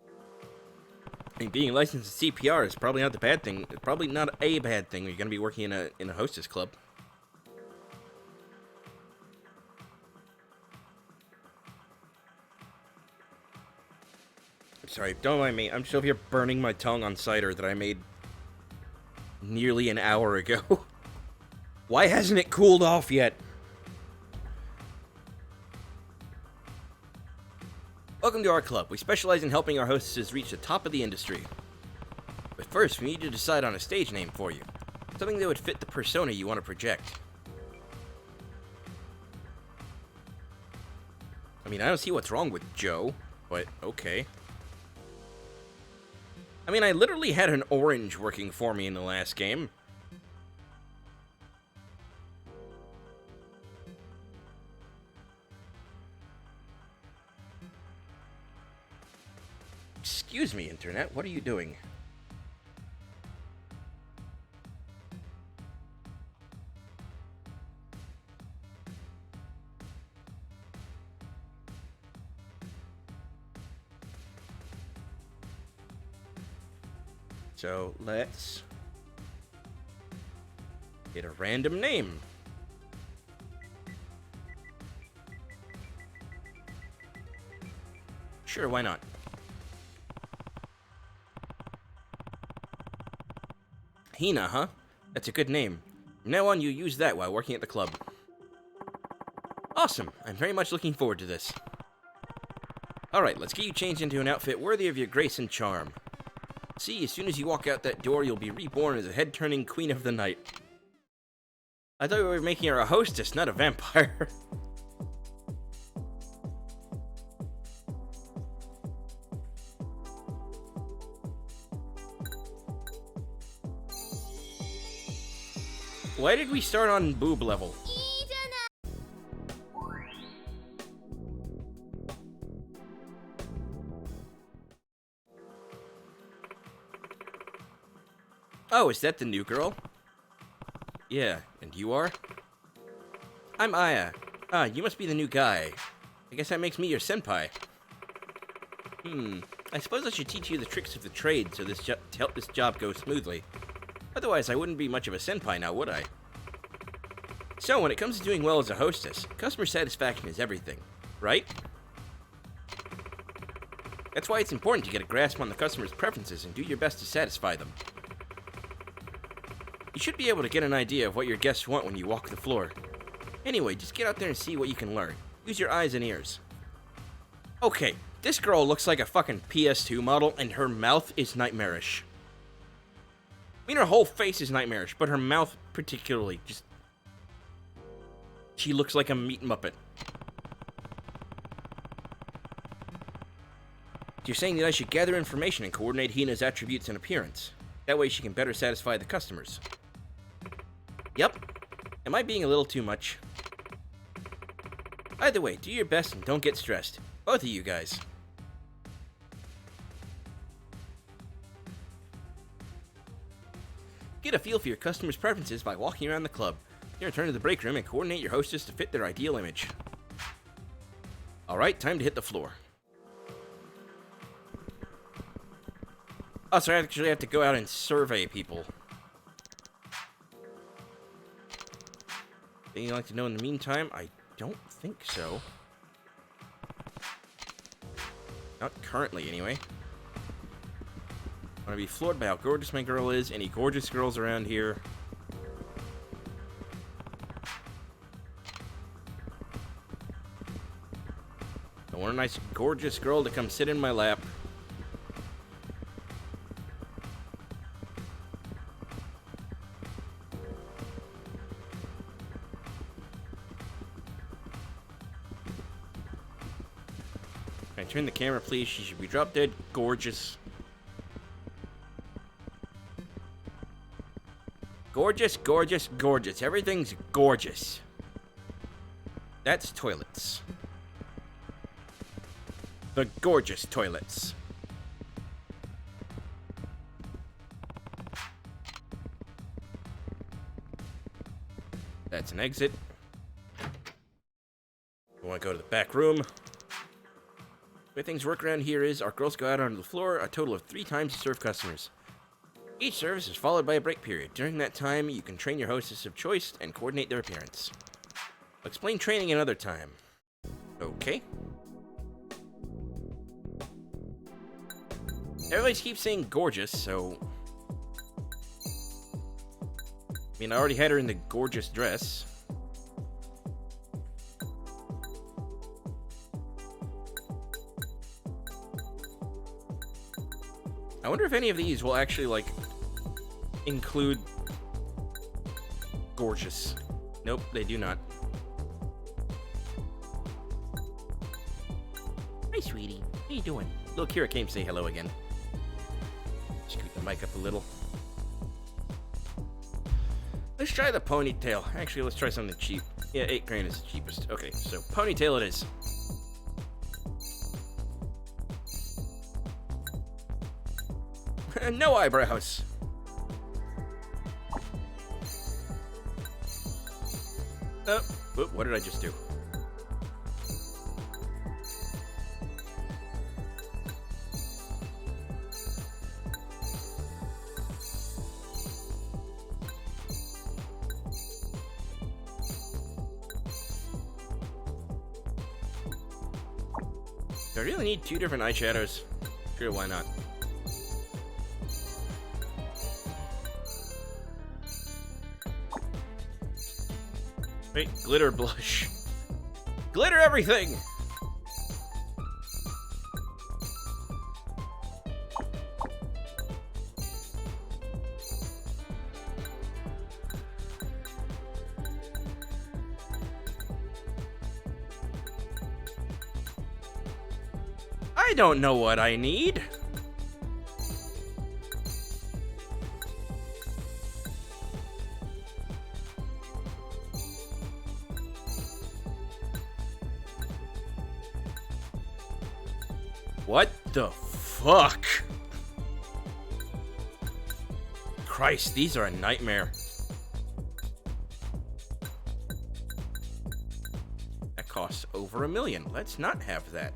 I mean, being licensed in CPR is probably not the bad thing. It's probably not a bad thing when you're going to be working in a hostess club. Sorry, don't mind me. I'm still here burning my tongue on cider that I made nearly an hour ago. Why hasn't it cooled off yet? Welcome to our club. We specialize in helping our hostesses reach the top of the industry. But first, we need to decide on a stage name for you. Something that would fit the persona you want to project. I mean, I don't see what's wrong with Joe, but okay. I mean, I literally had an orange working for me in the last game. Excuse me, Internet, what are you doing? So let's get a random name. Sure, why not? Hina, huh? That's a good name. From now on, you use that while working at the club. Awesome. I'm very much looking forward to this. Alright, let's get you changed into an outfit worthy of your grace and charm. See, as soon as you walk out that door, you'll be reborn as a head-turning queen of the night. I thought we were making her a hostess, not a vampire. Why did we start on boob level? Oh, is that the new girl? Yeah, and you are? I'm Aya. Ah, you must be the new guy. I guess that makes me your senpai. I suppose I should teach you the tricks of the trade so to help this job go smoothly. Otherwise, I wouldn't be much of a senpai now, would I? So, when it comes to doing well as a hostess, customer satisfaction is everything, right? That's why it's important to get a grasp on the customer's preferences and do your best to satisfy them. You should be able to get an idea of what your guests want when you walk the floor. Anyway, just get out there and see what you can learn. Use your eyes and ears. Okay, this girl looks like a fucking PS2 model, and her mouth is nightmarish. I mean, her whole face is nightmarish, but her mouth particularly, just... She looks like a meat muppet. You're saying that I should gather information and coordinate Hina's attributes and appearance. That way she can better satisfy the customers. Yep. Am I being a little too much? Either way, do your best and don't get stressed. Both of you guys. Get a feel for your customers' preferences by walking around the club. Then return to the break room and coordinate your hostess to fit their ideal image. Alright, time to hit the floor. Oh, so I actually have to go out and survey people. Anything you'd like to know in the meantime? I don't think so. Not currently, anyway. I'm gonna be floored by how gorgeous my girl is. Any gorgeous girls around here? I want a nice, gorgeous girl to come sit in my lap. Can I turn the camera, please? She should be drop dead gorgeous. Gorgeous, gorgeous, gorgeous. Everything's gorgeous. That's toilets. The gorgeous toilets. That's an exit. We want to go to the back room. The way things work around here is our girls go out onto the floor a total of 3 times to serve customers. Each service is followed by a break period. During that time, you can train your hostess of choice and coordinate their appearance. I'll explain training another time. Okay. Everybody keeps saying gorgeous, so... I mean, I already had her in the gorgeous dress. I wonder if any of these will actually, like, include gorgeous. Nope, they do not. Hi, sweetie. How you doing? Little Kira came to say hello again. Scoot the mic up a little. Let's try the ponytail. Actually, let's try something cheap. Yeah, 8 grand is the cheapest. Okay, so ponytail it is. No eyebrows. What did I just do? Do I really need 2 different eyeshadows? Sure, why not? Wait, glitter blush. Glitter everything! I don't know what I need. What the fuck? Christ, these are a nightmare. That costs over $1 million. Let's not have that.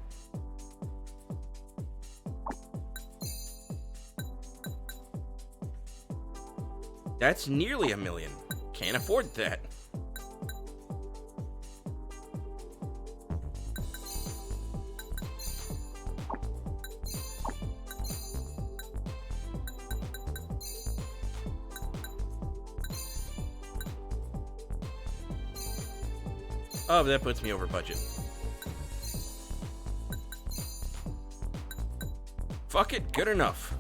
That's nearly $1 million. Can't afford that. Oh, but that puts me over budget. Fuck it, good enough.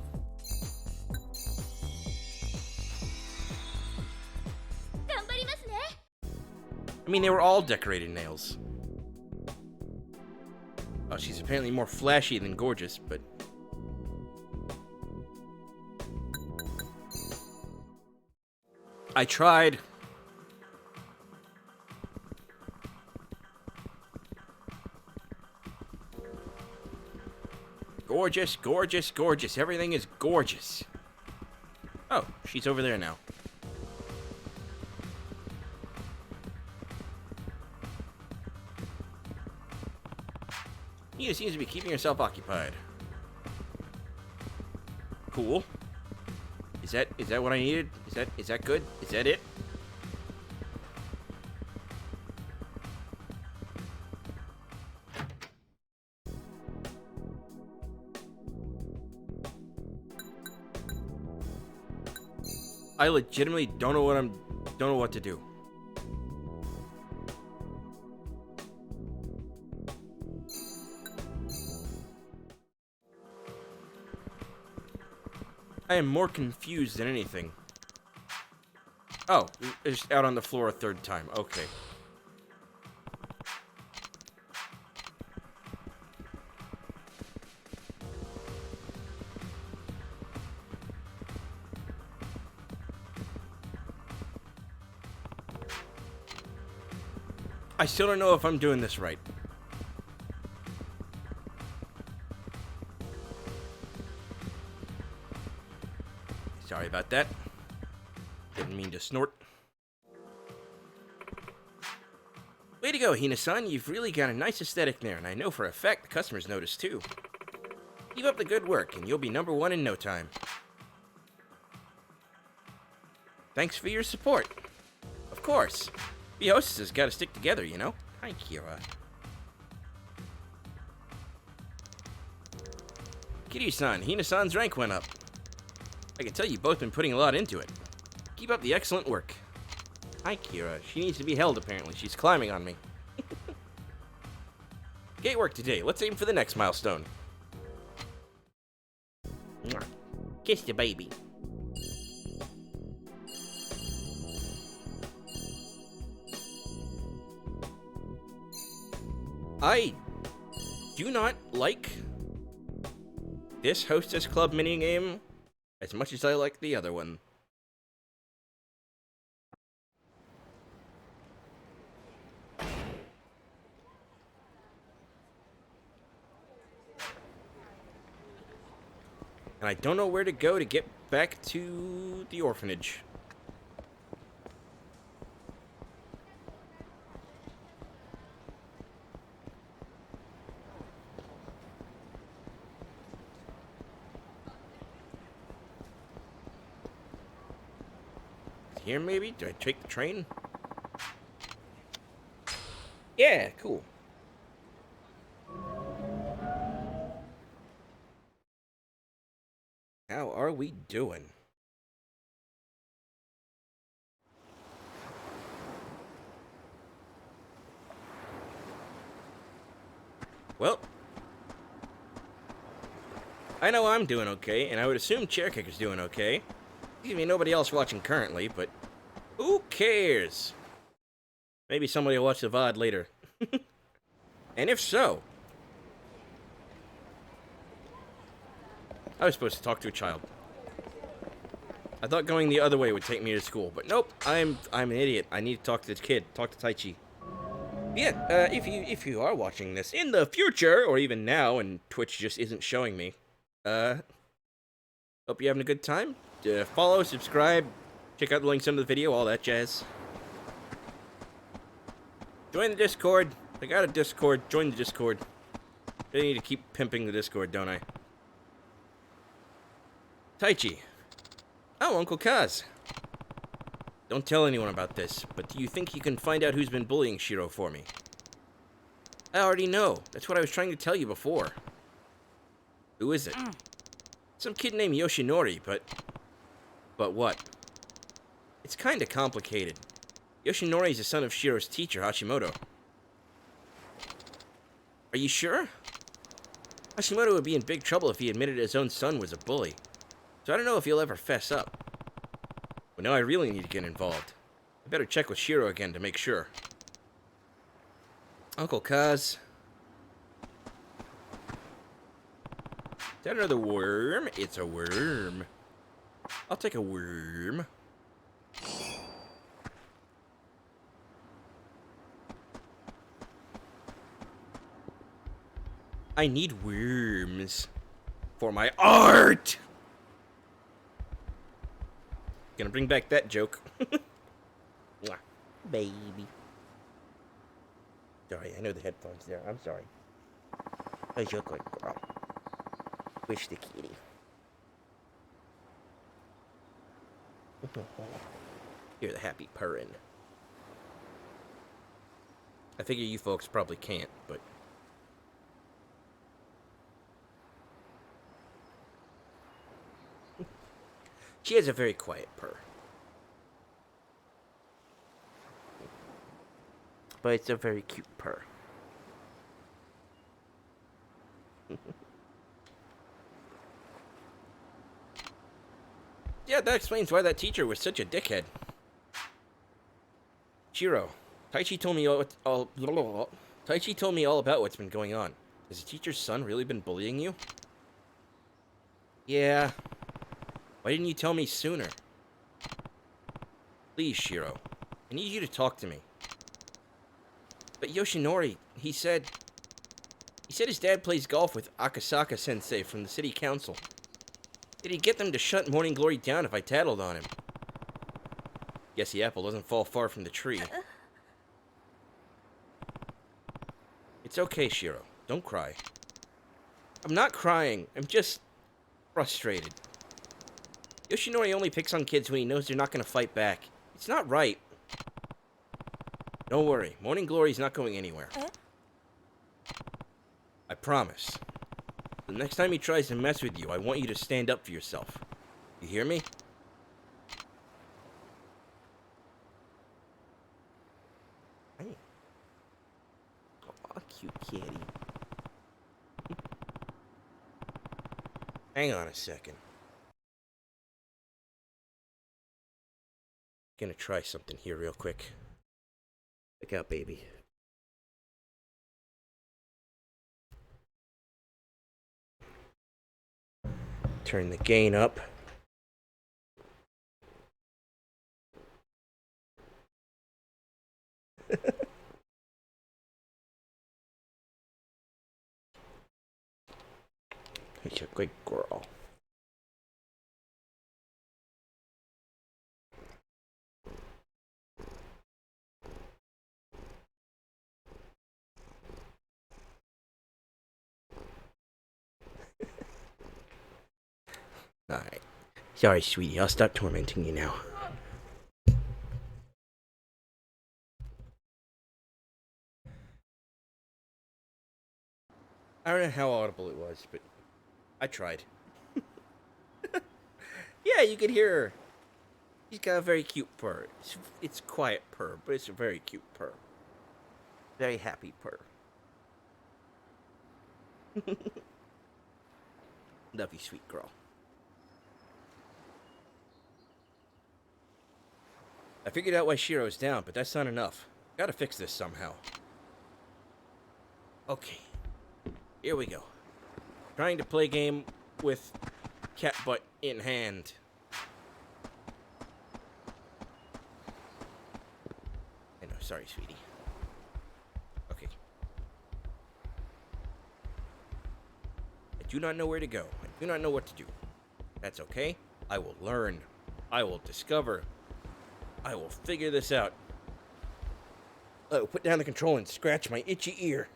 I mean, they were all decorated nails. Oh, she's apparently more flashy than gorgeous, but I tried. Gorgeous, gorgeous, gorgeous. Everything is gorgeous. Oh, she's over there now. You seems to be keeping yourself occupied. Cool. Is that what I needed? Is that good? Is that it? I legitimately don't know what to do. I am more confused than anything. Oh, just out on the floor a third time. Okay. I still don't know if I'm doing this right. Sorry about that. Didn't mean to snort. Way to go, Hina-san. You've really got a nice aesthetic there, and I know for a fact the customers notice too. Keep up the good work, and you'll be #1 in no time. Thanks for your support. Of course. We hostesses gotta stick together, you know? Hi, Kira. Kiryu-san, Hina-san's rank went up. I can tell you've both been putting a lot into it. Keep up the excellent work. Hi, Kira. She needs to be held, apparently. She's climbing on me. Great work today. Let's aim for the next milestone. Mwah. Kiss the baby. I do not like this Hostess Club minigame as much as I like the other one. And I don't know where to go to get back to the orphanage. Here, maybe? Do I take the train? Yeah, cool. How are we doing? Well, I know I'm doing okay, and I would assume Chairkicker's doing okay. Excuse me, nobody else watching currently, but who cares? Maybe somebody will watch the VOD later. And if so, I was supposed to talk to a child. I thought going the other way would take me to school, but nope, I'm an idiot. I need to talk to this kid, talk to Taichi. Yeah, if you are watching this in the future, or even now, and Twitch just isn't showing me, hope you're having a good time. Follow, subscribe, check out the links under the video, all that jazz. Join the Discord. I got a Discord. Join the Discord. I need to keep pimping the Discord, don't I? Taichi. Oh, Uncle Kaz. Don't tell anyone about this, but do you think you can find out who's been bullying Shiro for me? I already know. That's what I was trying to tell you before. Who is it? Some kid named Yoshinori, but what? It's kinda complicated. Yoshinori is the son of Shiro's teacher, Hashimoto. Are you sure? Hashimoto would be in big trouble if he admitted his own son was a bully. So I don't know if he'll ever fess up. But now I really need to get involved. I better check with Shiro again to make sure. Uncle Kaz. Is that another worm? It's a worm. I'll take a worm. I need worms for my art. Gonna bring back that joke. Mwah, baby. Sorry, I know the headphones there. I'm sorry. How's your good girl? Wish the kitty. Hear the happy purring. I figure you folks probably can't, but... She has a very quiet purr. But it's a very cute purr. Yeah, that explains why that teacher was such a dickhead. Shiro, Taichi told me Taichi told me all about what's been going on. Has the teacher's son really been bullying you? Yeah. Why didn't you tell me sooner? Please, Shiro. I need you to talk to me. But Yoshinori, he said his dad plays golf with Akasaka-sensei from the city council. Did he get them to shut Morning Glory down if I tattled on him? Guess the apple doesn't fall far from the tree. It's okay, Shiro. Don't cry. I'm not crying. I'm just frustrated. Yoshinori only picks on kids when he knows they're not going to fight back. It's not right. Don't worry. Morning Glory's not going anywhere. I promise. The next time he tries to mess with you, I want you to stand up for yourself. You hear me? Hey. Aw, cute kitty. Hang on a second. Gonna try something here real quick. Look out, baby. Turn the gain up. He's a great girl. Alright. Sorry, sweetie. I'll stop tormenting you now. I don't know how audible it was, but I tried. Yeah, you could hear her. She's got a very cute purr. It's quiet purr, but it's a very cute purr. Very happy purr. Love you, sweet girl. I figured out why Shiro's down, but that's not enough. Gotta fix this somehow. Okay. Here we go. Trying to play game with cat butt in hand. I know, sorry, sweetie. Okay. I do not know where to go. I do not know what to do. That's okay. I will learn. I will discover. I will figure this out. I will put down the control and scratch my itchy ear.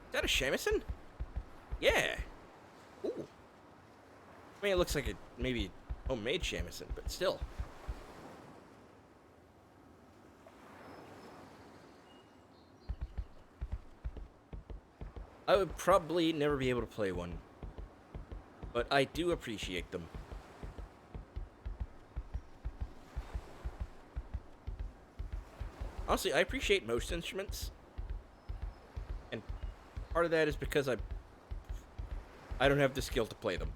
Is that a shamisen? Yeah. Ooh. I mean, it looks like a maybe homemade shamisen, but still. I would probably never be able to play one, but I do appreciate them. Honestly, I appreciate most instruments, and part of that is because I don't have the skill to play them.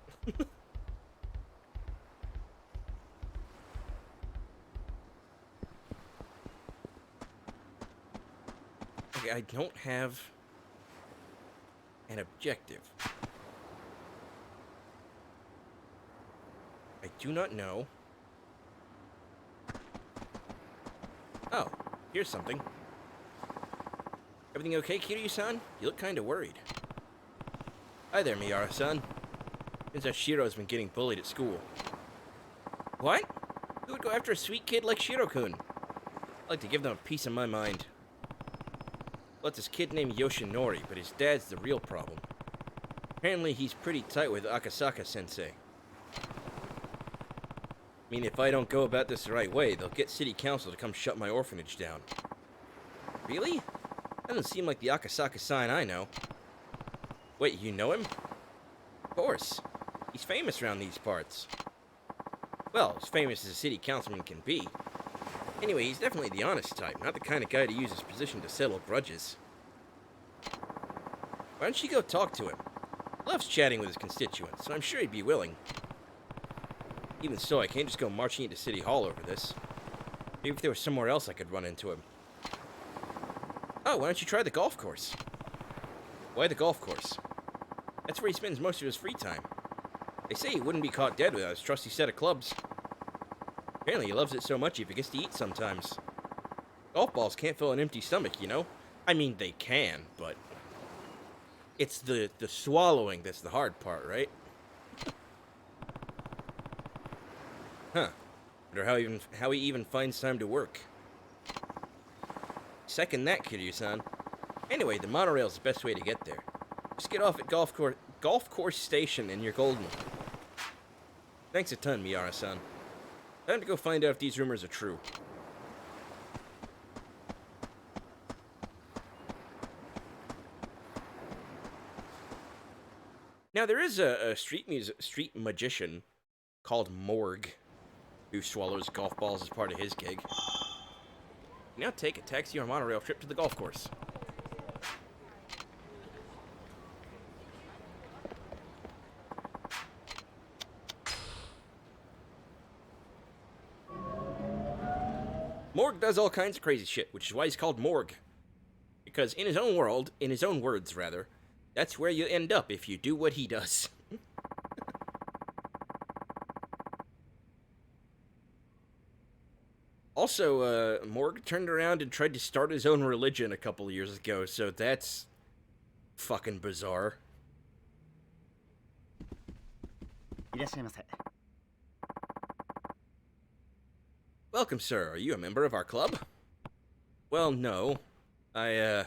Okay, I don't have an objective. I do not know. Oh, here's something. Everything okay, Kiryu-san? You look kinda worried. Hi there, Miyara-san. Turns out Shiro's been getting bullied at school. What? Who would go after a sweet kid like Shiro-kun? I'd like to give them a piece of my mind. Well, it's this kid named Yoshinori, but his dad's the real problem. Apparently, he's pretty tight with Akasaka-sensei. I mean, if I don't go about this the right way, they'll get city council to come shut my orphanage down. Really? That doesn't seem like the Akasaka-san I know. Wait, you know him? Of course. He's famous around these parts. Well, as famous as a city councilman can be. Anyway, he's definitely the honest type, not the kind of guy to use his position to settle grudges. Why don't you go talk to him? He loves chatting with his constituents, so I'm sure he'd be willing. Even so, I can't just go marching into City Hall over this. Maybe if there was somewhere else I could run into him. Oh, why don't you try the golf course? Why the golf course? That's where he spends most of his free time. They say he wouldn't be caught dead without his trusty set of clubs. Apparently he loves it so much he forgets to eat sometimes. Golf balls can't fill an empty stomach, you know? I mean, they can, but... it's the swallowing that's the hard part, right? Huh. Wonder how he even finds time to work. Second that, Kiryu-san. Anyway, the monorail's the best way to get there. Just get off at Golf Course Station and you're golden. Thanks a ton, Miyara-san. Time to go find out if these rumors are true. Now, there is a street magician called Morg who swallows golf balls as part of his gig. Now take a taxi or monorail trip to the golf course. Morg does all kinds of crazy shit, which is why he's called Morg. Because in his own world, in his own words rather, that's where you end up if you do what he does. Also, Morg turned around and tried to start his own religion a couple years ago, so that's fucking bizarre. Welcome, sir. Are you a member of our club? Well, no. Ah,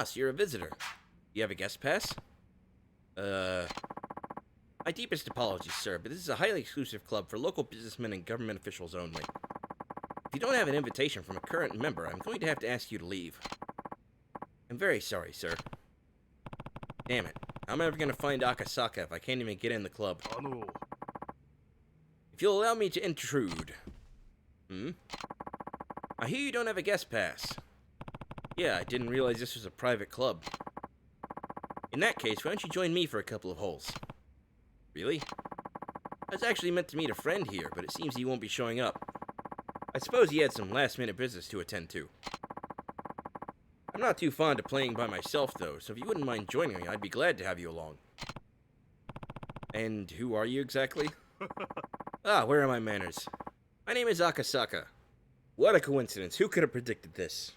so you're a visitor. You have a guest pass? My deepest apologies, sir, but this is a highly exclusive club for local businessmen and government officials only. If you don't have an invitation from a current member, I'm going to have to ask you to leave. I'm very sorry, sir. Damn it. How am I ever going to find Akasaka if I can't even get in the club? If you'll allow me to intrude. I hear you don't have a guest pass. Yeah, I didn't realize this was a private club. In that case, why don't you join me for a couple of holes? Really? I was actually meant to meet a friend here, but it seems he won't be showing up. I suppose he had some last-minute business to attend to. I'm not too fond of playing by myself, though, so if you wouldn't mind joining me, I'd be glad to have you along. And who are you exactly? Where are my manners? My name is Akasaka. What a coincidence. Who could have predicted this?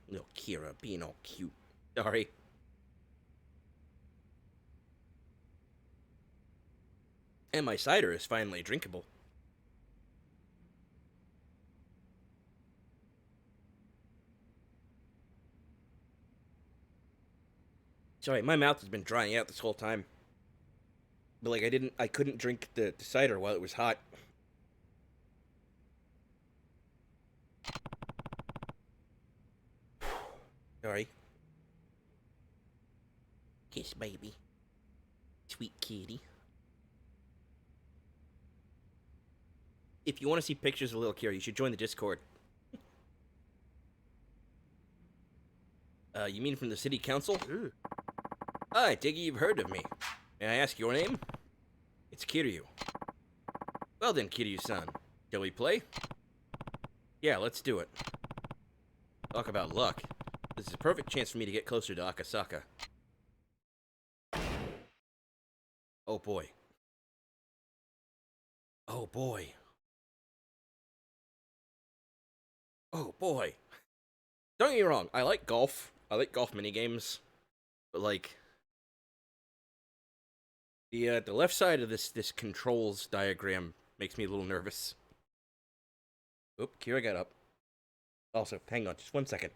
Little Kira being all cute. Sorry. And my cider is finally drinkable. Sorry, my mouth has been drying out this whole time. But like I couldn't drink the cider while it was hot. Sorry. Kiss, baby. Sweet kitty. If you want to see pictures of little Kira, you should join the Discord. You mean from the city council? I take it you've heard of me. May I ask your name? It's Kiryu. Well then, Kiryu-san. Shall we play? Yeah, let's do it. Talk about luck. This is a perfect chance for me to get closer to Akasaka. Oh boy. Oh boy. Oh boy. Don't get me wrong, I like golf. I like golf minigames. But like the left side of this controls diagram makes me a little nervous. Oop, Kira got up. Also, hang on just 1 second.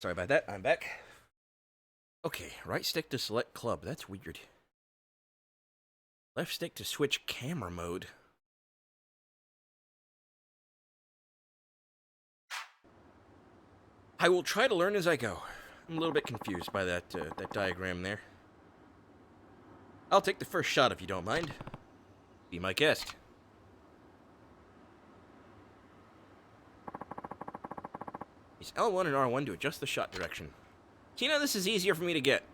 Sorry about that, I'm back. Okay, right stick to select club. That's weird. Left stick to switch camera mode. I will try to learn as I go. I'm a little bit confused by that diagram there. I'll take the first shot if you don't mind. Be my guest. Use L1 and R1 to adjust the shot direction. See, now this is easier for me to get.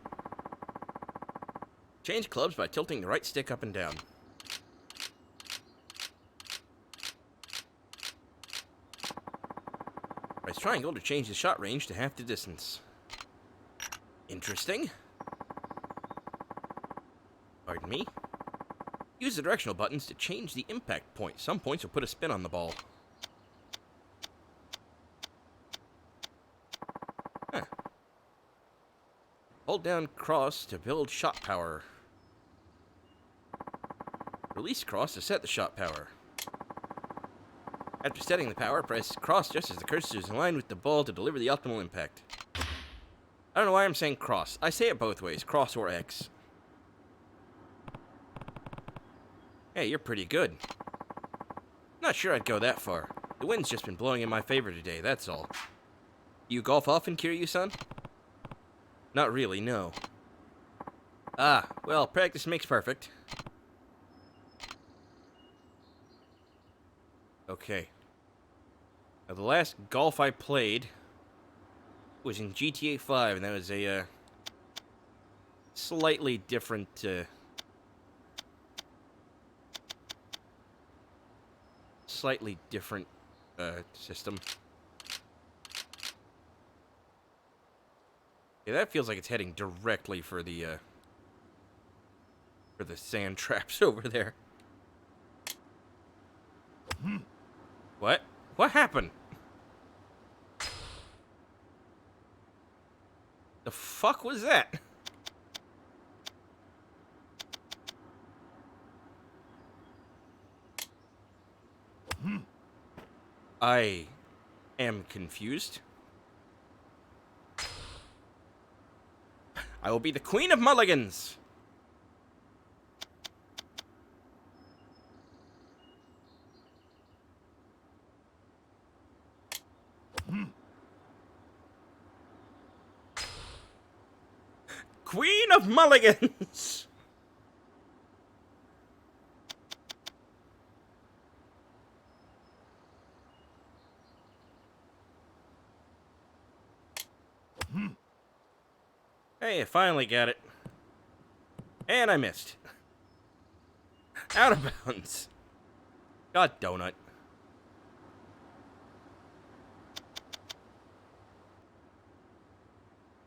Change clubs by tilting the right stick up and down. Press triangle to change the shot range to half the distance. Interesting. Pardon me. Use the directional buttons to change the impact point. Some points will put a spin on the ball. Huh. Hold down cross to build shot power. Release cross to set the shot power. After setting the power, press cross just as the cursor is in line with the ball to deliver the optimal impact. I don't know why I'm saying cross. I say it both ways, cross or X. Hey, you're pretty good. Not sure I'd go that far. The wind's just been blowing in my favor today, that's all. You golf often, Kiryu-san? Not really, no. Ah, well, practice makes perfect. Okay. Now, the last golf I played was in GTA 5, and that was a slightly different system. Yeah, that feels like it's heading directly for the sand traps over there. What? What happened? The fuck was that? I am confused. I will be the Queen of Mulligans. Queen of Mulligans. Hey, I finally got it. And I missed. Out of bounds. God donut.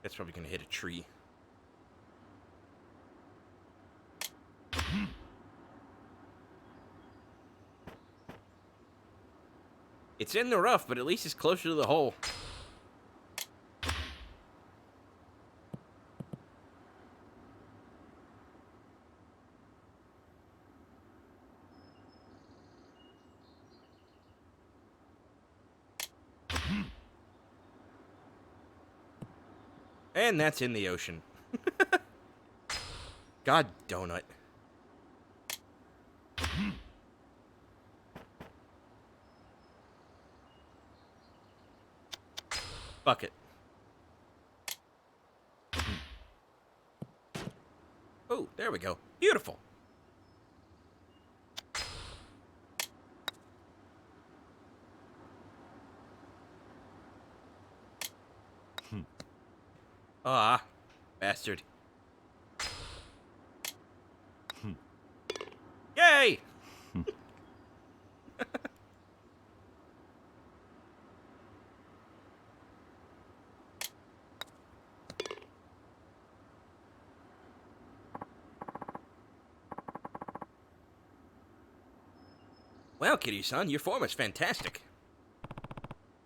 That's probably gonna hit a tree. It's in the rough, but at least it's closer to the hole. And that's in the ocean. God donut. Bucket. Oh, there we go. Beautiful. Ah, bastard. Yay! Wow, Kiryu-san, your form is fantastic.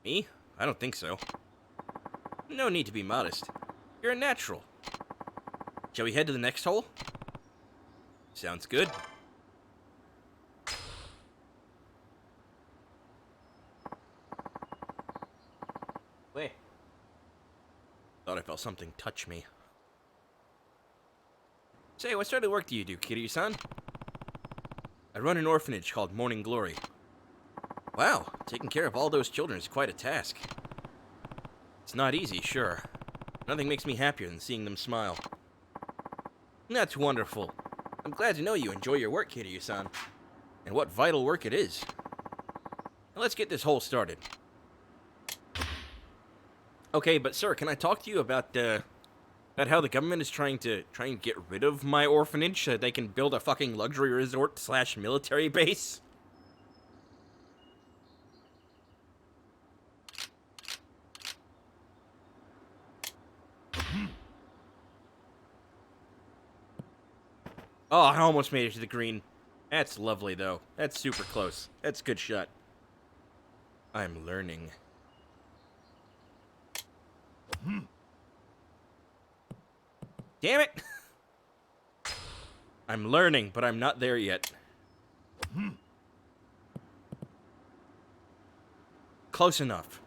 Me? I don't think so. No need to be modest. You're a natural. Shall we head to the next hole? Sounds good. Wait. Thought I felt something touch me. Say, what sort of work do you do, Kiryu-san? I run an orphanage called Morning Glory. Wow, taking care of all those children is quite a task. It's not easy, sure. Nothing makes me happier than seeing them smile. That's wonderful. I'm glad to know you enjoy your work, Kiryu-san. And what vital work it is. Now let's get this hole started. Okay, but sir, can I talk to you about how the government is trying to get rid of my orphanage so that they can build a fucking luxury resort / military base? Oh, I almost made it to the green. That's lovely, though. That's super close. That's a good shot. I'm learning. Damn it! I'm learning, but I'm not there yet. Close enough.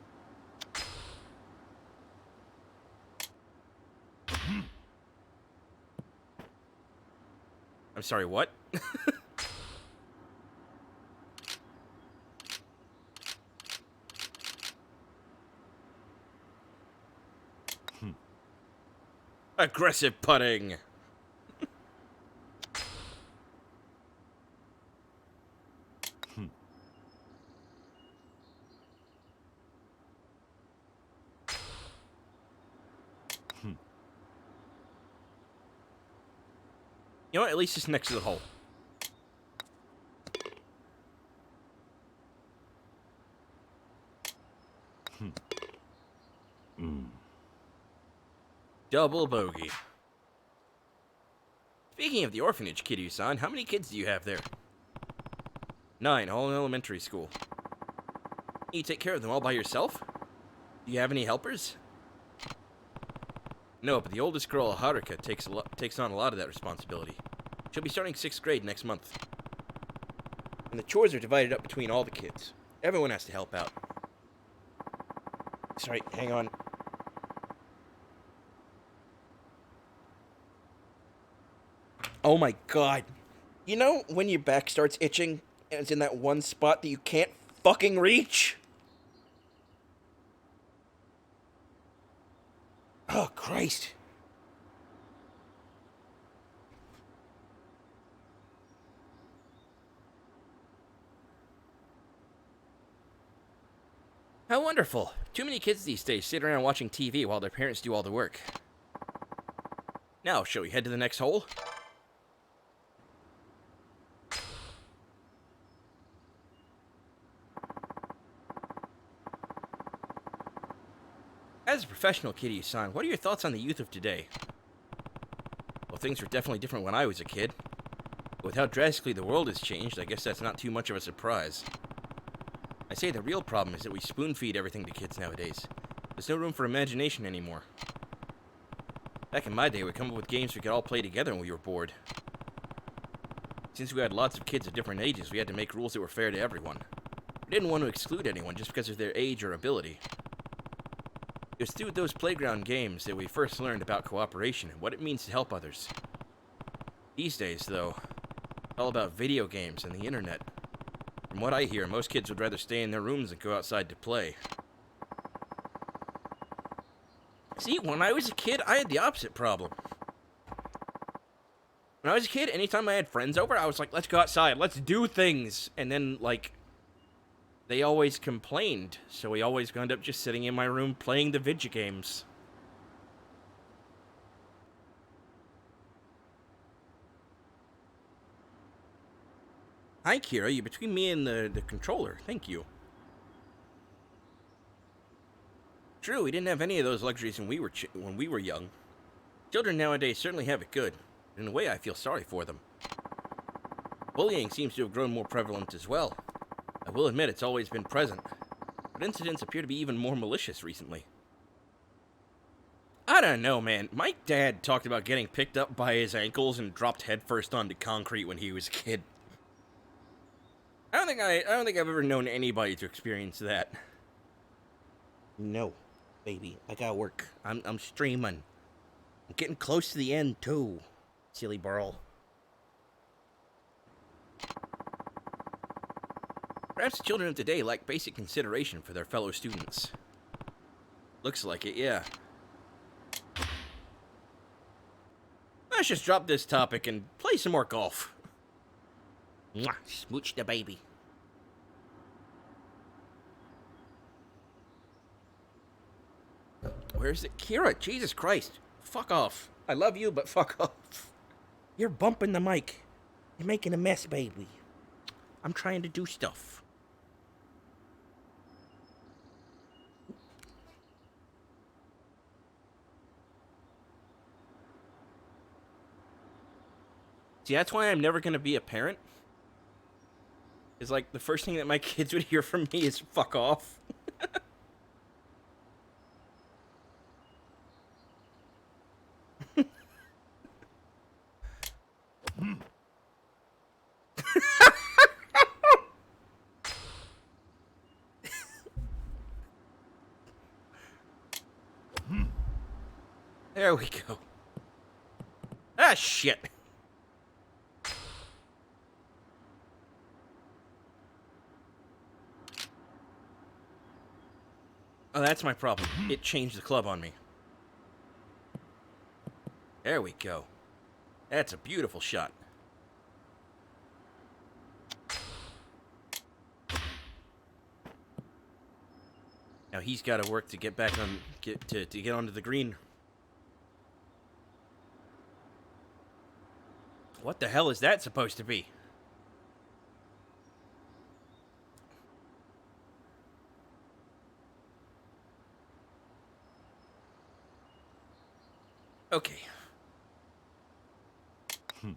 I'm sorry, what? Aggressive putting. You know what? At least it's next to the hole. Double bogey. Speaking of the orphanage, Kiryu-san, how many kids do you have there? 9, all in elementary school. You take care of them all by yourself? Do you have any helpers? No, but the oldest girl, Haruka, takes on a lot of that responsibility. She'll be starting 6th grade next month. And the chores are divided up between all the kids. Everyone has to help out. Sorry, hang on. Oh my god. You know when your back starts itching and it's in that one spot that you can't fucking reach? Oh, Christ. How wonderful. Too many kids these days sit around watching TV while their parents do all the work. Now, shall we head to the next hole? As a professional, Kiryu-san, what are your thoughts on the youth of today? Well, things were definitely different when I was a kid. But with how drastically the world has changed, I guess that's not too much of a surprise. I say the real problem is that we spoon-feed everything to kids nowadays. There's no room for imagination anymore. Back in my day, we'd come up with games we could all play together when we were bored. Since we had lots of kids of different ages, we had to make rules that were fair to everyone. We didn't want to exclude anyone just because of their age or ability. It was through those playground games that we first learned about cooperation and what it means to help others. These days, though, it's all about video games and the internet. From what I hear, most kids would rather stay in their rooms than go outside to play. See, when I was a kid, I had the opposite problem. When I was a kid, anytime I had friends over, I was like, let's go outside, let's do things. And then, like, they always complained, so we always wound up just sitting in my room playing the video games. Hi, Kira. You're between me and the controller. Thank you. True, we didn't have any of those luxuries when we were young. Children nowadays certainly have it good. In a way, I feel sorry for them. Bullying seems to have grown more prevalent as well. I will admit it's always been present, but incidents appear to be even more malicious recently. I don't know, man. My dad talked about getting picked up by his ankles and dropped headfirst onto concrete when he was a kid. I don't think I've ever known anybody to experience that. No, baby, I gotta work. I'm streaming. I'm getting close to the end too. Silly burl. Perhaps the children of today lack basic consideration for their fellow students. Looks like it, yeah. Let's just drop this topic and play some more golf. Mwah, smooch the baby. Where's it? Kira, Jesus Christ. Fuck off. I love you, but fuck off. You're bumping the mic. You're making a mess, baby. I'm trying to do stuff. See, that's why I'm never gonna be a parent. Is like the first thing that my kids would hear from me is fuck off. There we go. Ah, shit. Oh, that's my problem. It changed the club on me. There we go. That's a beautiful shot. Now he's got to work to get back on, to get onto the green. What the hell is that supposed to be? Okay. You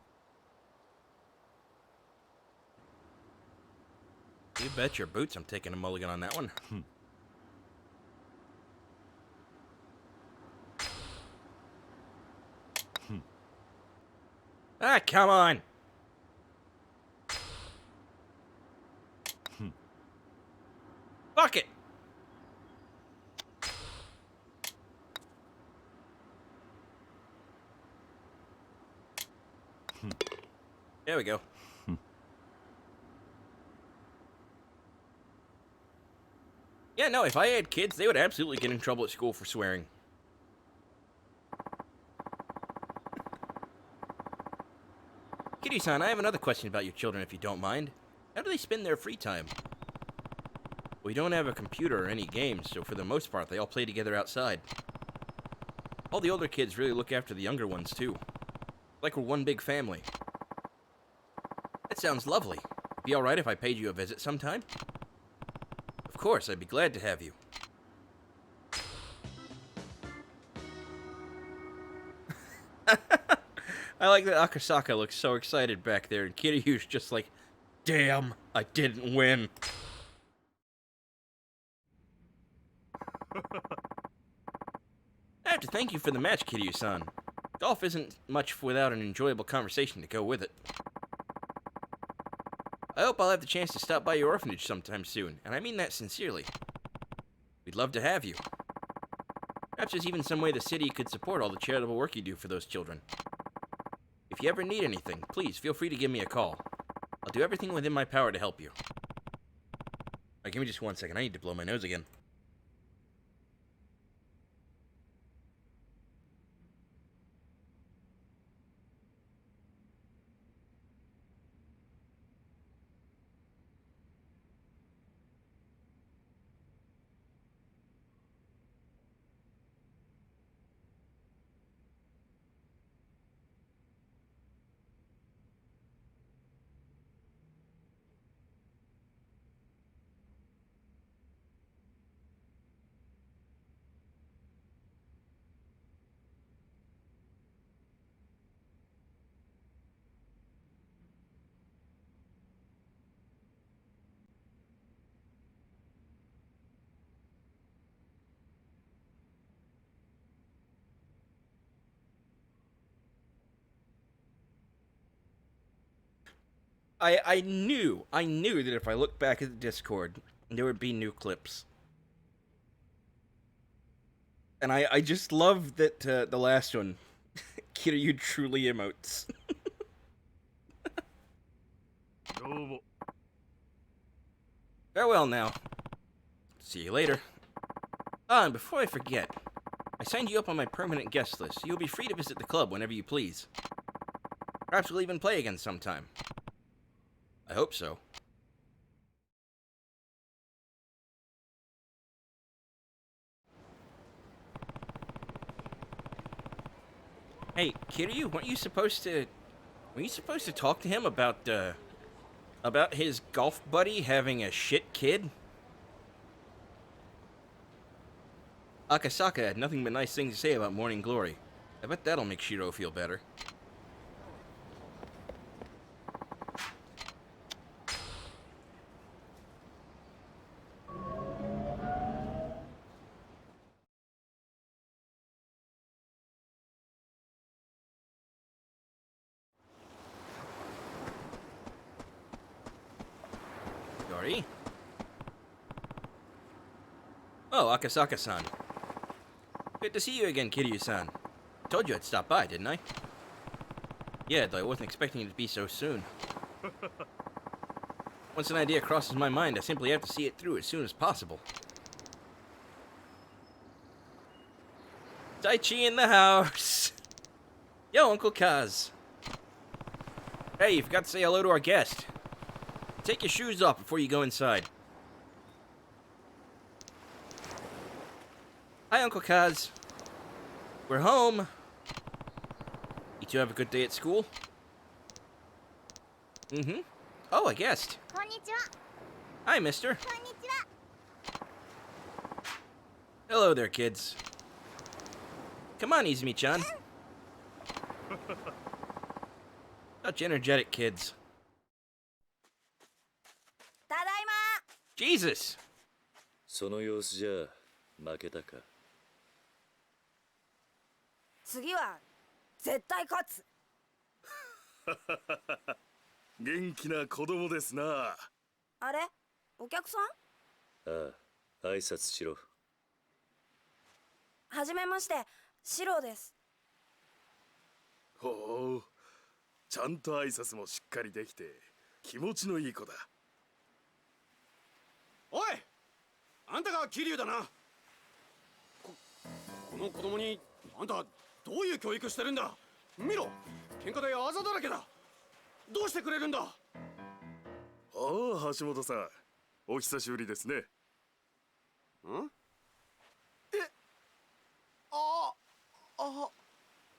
bet your boots I'm taking a mulligan on that one. Ah, come on. Fuck it. There we go. Yeah, no, if I had kids, they would absolutely get in trouble at school for swearing. Kitty-san, I have another question about your children, if you don't mind. How do they spend their free time? We don't have a computer or any games, so for the most part, they all play together outside. All the older kids really look after the younger ones, too. Like we're one big family. That sounds lovely. Be alright if I paid you a visit sometime? Of course, I'd be glad to have you. I like that Akasaka looks so excited back there, and Kiryu's just like, damn, I didn't win. I have to thank you for the match, Kiryu-san. Golf isn't much without an enjoyable conversation to go with it. I hope I'll have the chance to stop by your orphanage sometime soon, and I mean that sincerely. We'd love to have you. Perhaps there's even some way the city could support all the charitable work you do for those children. If you ever need anything, please feel free to give me a call. I'll do everything within my power to help you. Alright, give me just 1 second. I need to blow my nose again. I knew that if I looked back at the Discord, there would be new clips. And I just love that the last one, Kiryu truly emotes. Farewell now. See you later. Ah, and before I forget, I signed you up on my permanent guest list, so you'll be free to visit the club whenever you please. Perhaps we'll even play again sometime. I hope so. Hey, Kiryu, weren't you supposed to talk to him about his golf buddy having a shit kid? Akasaka had nothing but nice things to say about Morning Glory. I bet that'll make Shiro feel better. Glory? Oh, Akasaka-san. Good to see you again, Kiryu-san. Told you I'd stop by, didn't I? Yeah, though I wasn't expecting it to be so soon. Once an idea crosses my mind, I simply have to see it through as soon as possible. Daichi in the house! Yo, Uncle Kaz. Hey, you forgot to say hello to our guest. Take your shoes off before you go inside. Hi, Uncle Kaz. We're home. You two have a good day at school? Mm-hmm. Oh, a guest. Konnichiwa. Hi, mister. Konnichiwa. Hello there, kids. Come on, Izumi-chan. Such energetic kids. Tadaima. Jesus! その様子じゃ負けたか。次は絶対勝つ。元気な子供ですな。あれ、お客さん？ああ、挨拶しろ。はじめまして、シロです。ほう、ちゃんと挨拶もしっかりできて気持ちのいい子だ。おい、あんたが桐生だな。この子供にあんたどういう教育してるんだ。見ろ、喧嘩であざだらけだ。どうしてくれるんだ。ああ、橋本さん、お久しぶりですね。ん？え、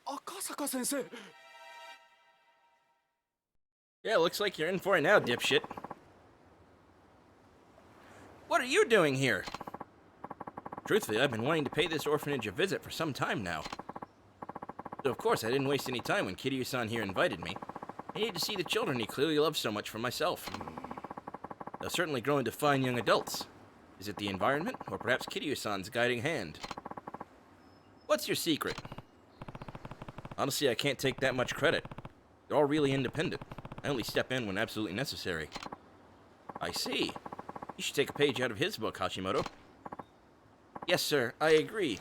赤坂先生。Yeah, looks like you're in for it now, dipshit. What are you doing here? Truthfully, I've been wanting to pay this orphanage a visit for some time now. So of course I didn't waste any time when Kiryu-san here invited me. I needed to see the children he clearly loves so much for myself. They'll certainly grow into fine young adults. Is it the environment, or perhaps Kiryu-san's guiding hand? What's your secret? Honestly, I can't take that much credit. They're all really independent. I only step in when absolutely necessary. I see. You should take a page out of his book, Hashimoto. Yes, sir, I agree.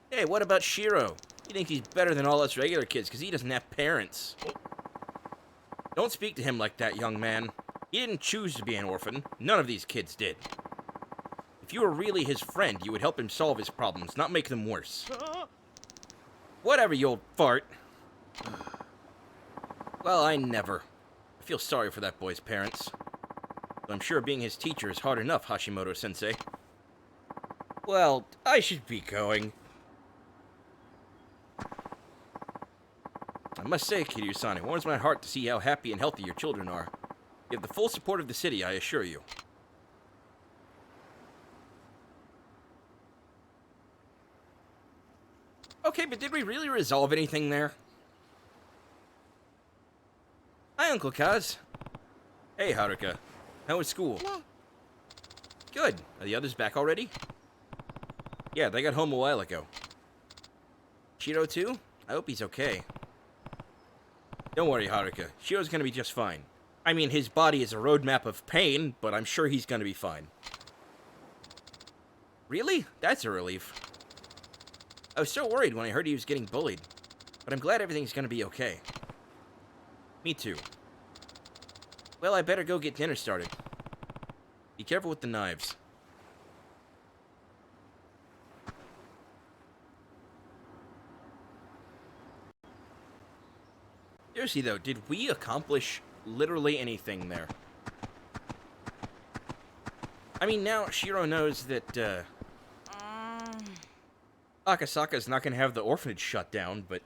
Hey, what about Shiro? You think he's better than all us regular kids because he doesn't have parents. Don't speak to him like that, young man. He didn't choose to be an orphan. None of these kids did. If you were really his friend, you would help him solve his problems, not make them worse. Whatever, you old fart. Well, I never. I feel sorry for that boy's parents. Though I'm sure being his teacher is hard enough, Hashimoto-sensei. Well, I should be going. I must say, Kiryu-san, it warms my heart to see how happy and healthy your children are. You have the full support of the city, I assure you. Okay, but did we really resolve anything there? Hi, Uncle Kaz. Hey, Haruka. How was school? Good. Are the others back already? Yeah, they got home a while ago. Shiro too? I hope he's okay. Don't worry, Haruka. Shiro's gonna be just fine. I mean, his body is a roadmap of pain, but I'm sure he's gonna be fine. Really? That's a relief. I was so worried when I heard he was getting bullied, but I'm glad everything's gonna be okay. Me too. Well, I better go get dinner started. Be careful with the knives. Seriously though, did we accomplish literally anything there? I mean, now Shiro knows that, Akasaka's not gonna have the orphanage shut down, but...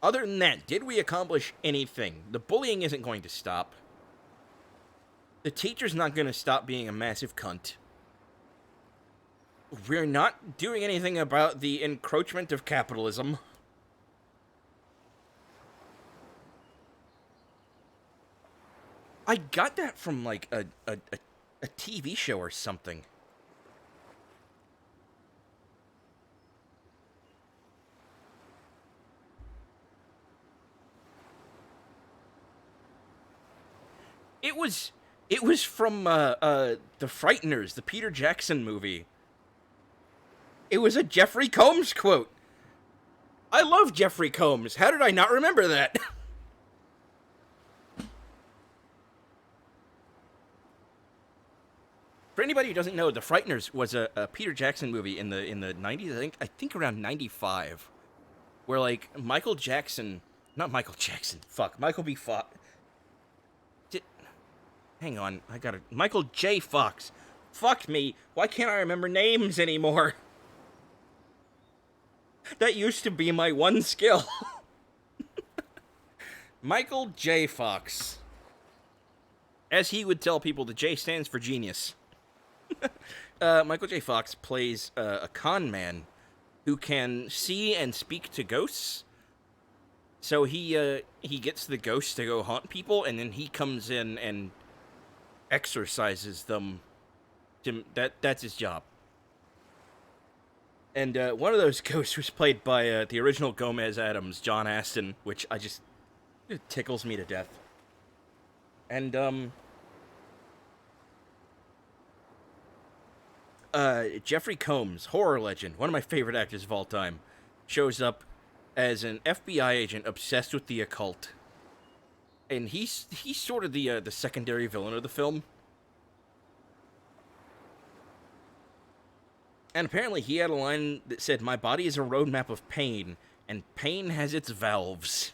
Other than that, did we accomplish anything? The bullying isn't going to stop. The teacher's not gonna stop being a massive cunt. We're not doing anything about the encroachment of capitalism. I got that from, like, a TV show or something. It was from, The Frighteners, the Peter Jackson movie. It was a Jeffrey Combs quote. I love Jeffrey Combs. How did I not remember that? For anybody who doesn't know, The Frighteners was a Peter Jackson movie in the 90s, I think around 95, where like Michael B. Fox. Hang on, Michael J. Fox. Fuck me. Why can't I remember names anymore? That used to be my one skill. Michael J. Fox. As he would tell people, the J stands for genius. Michael J. Fox plays a con man who can see and speak to ghosts. So he gets the ghosts to go haunt people, and then he comes in and exorcises them. That's his job. And one of those ghosts was played by the original Gomez Addams, John Astin, which it tickles me to death. And Jeffrey Combs, horror legend, one of my favorite actors of all time, shows up as an FBI agent obsessed with the occult. And he's sort of the secondary villain of the film. And apparently he had a line that said, "My body is a roadmap of pain, and pain has its valves."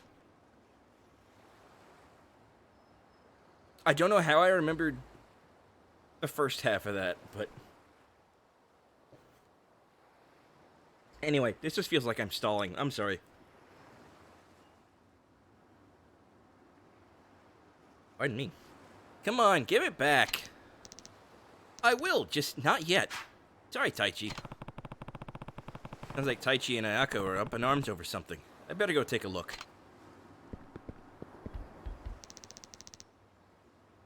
I don't know how I remembered the first half of that, but... Anyway, this just feels like I'm stalling. I'm sorry. Pardon me. Come on, give it back. I will, just not yet. Sorry, Taichi. Sounds like Taichi and Ayako are up in arms over something. I better go take a look.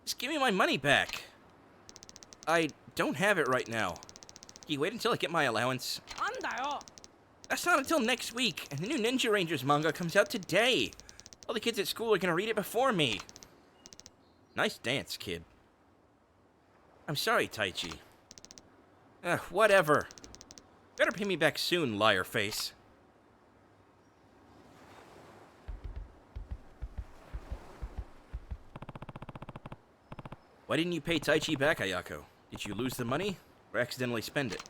Just give me my money back. I don't have it right now. Can you wait until I get my allowance? That's not until next week, and the new Ninja Rangers manga comes out today. All the kids at school are gonna read it before me. Nice dance, kid. I'm sorry, Taichi. Whatever. Better pay me back soon, liar face. Why didn't you pay Taichi back, Ayako? Did you lose the money, or accidentally spend it?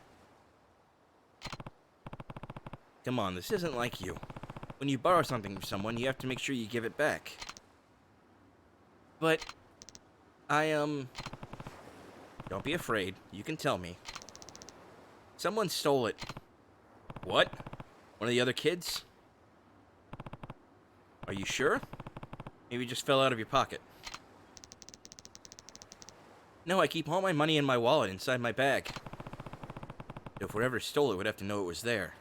Come on, this isn't like you. When you borrow something from someone, you have to make sure you give it back. But, don't be afraid. You can tell me. Someone stole it. What? One of the other kids? Are you sure? Maybe it just fell out of your pocket. No, I keep all my money in my wallet inside my bag. If whoever stole it would have to know it was there.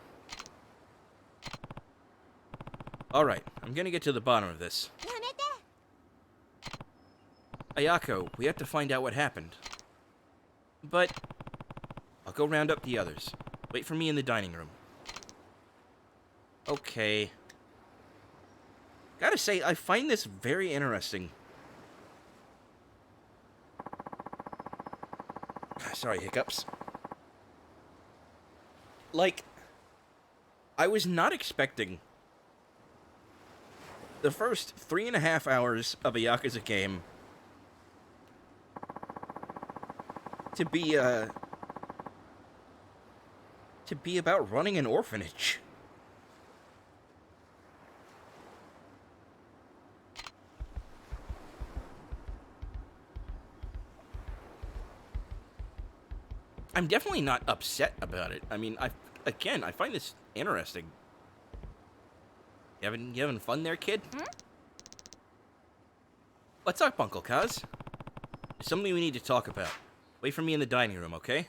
Alright, I'm gonna get to the bottom of this. Ayako, we have to find out what happened. But I'll go round up the others. Wait for me in the dining room. Okay. Gotta say, I find this very interesting. Sorry, hiccups. Like, I was not expecting the first 3.5 hours of a Yakuza game to be about running an orphanage. I'm definitely not upset about it. I mean, I find this interesting. You having fun there, kid? What's up, Uncle Kaz? There's something we need to talk about. Wait for me in the dining room, okay?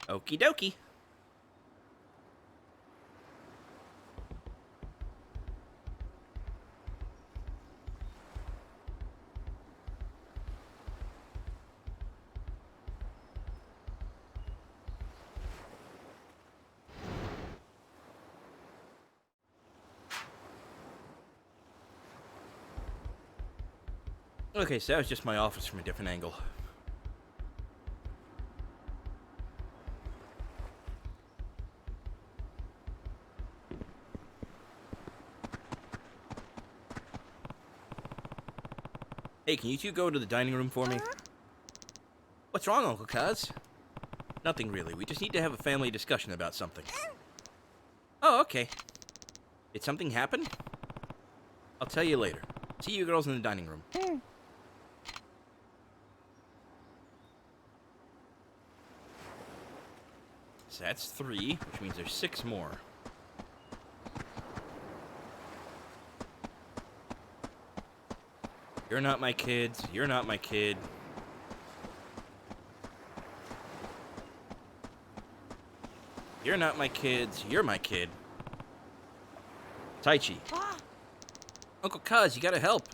Okie dokie. Okay, so that was just my office from a different angle. Hey, can you two go to the dining room for me? What's wrong, Uncle Kaz? Nothing really. We just need to have a family discussion about something. Oh, okay. Did something happen? I'll tell you later. See you girls in the dining room. So that's 3, which means there's 6 more. You're not my kids. You're not my kid. You're not my kids. You're my kid. Taichi. Uncle Kaz, you gotta help.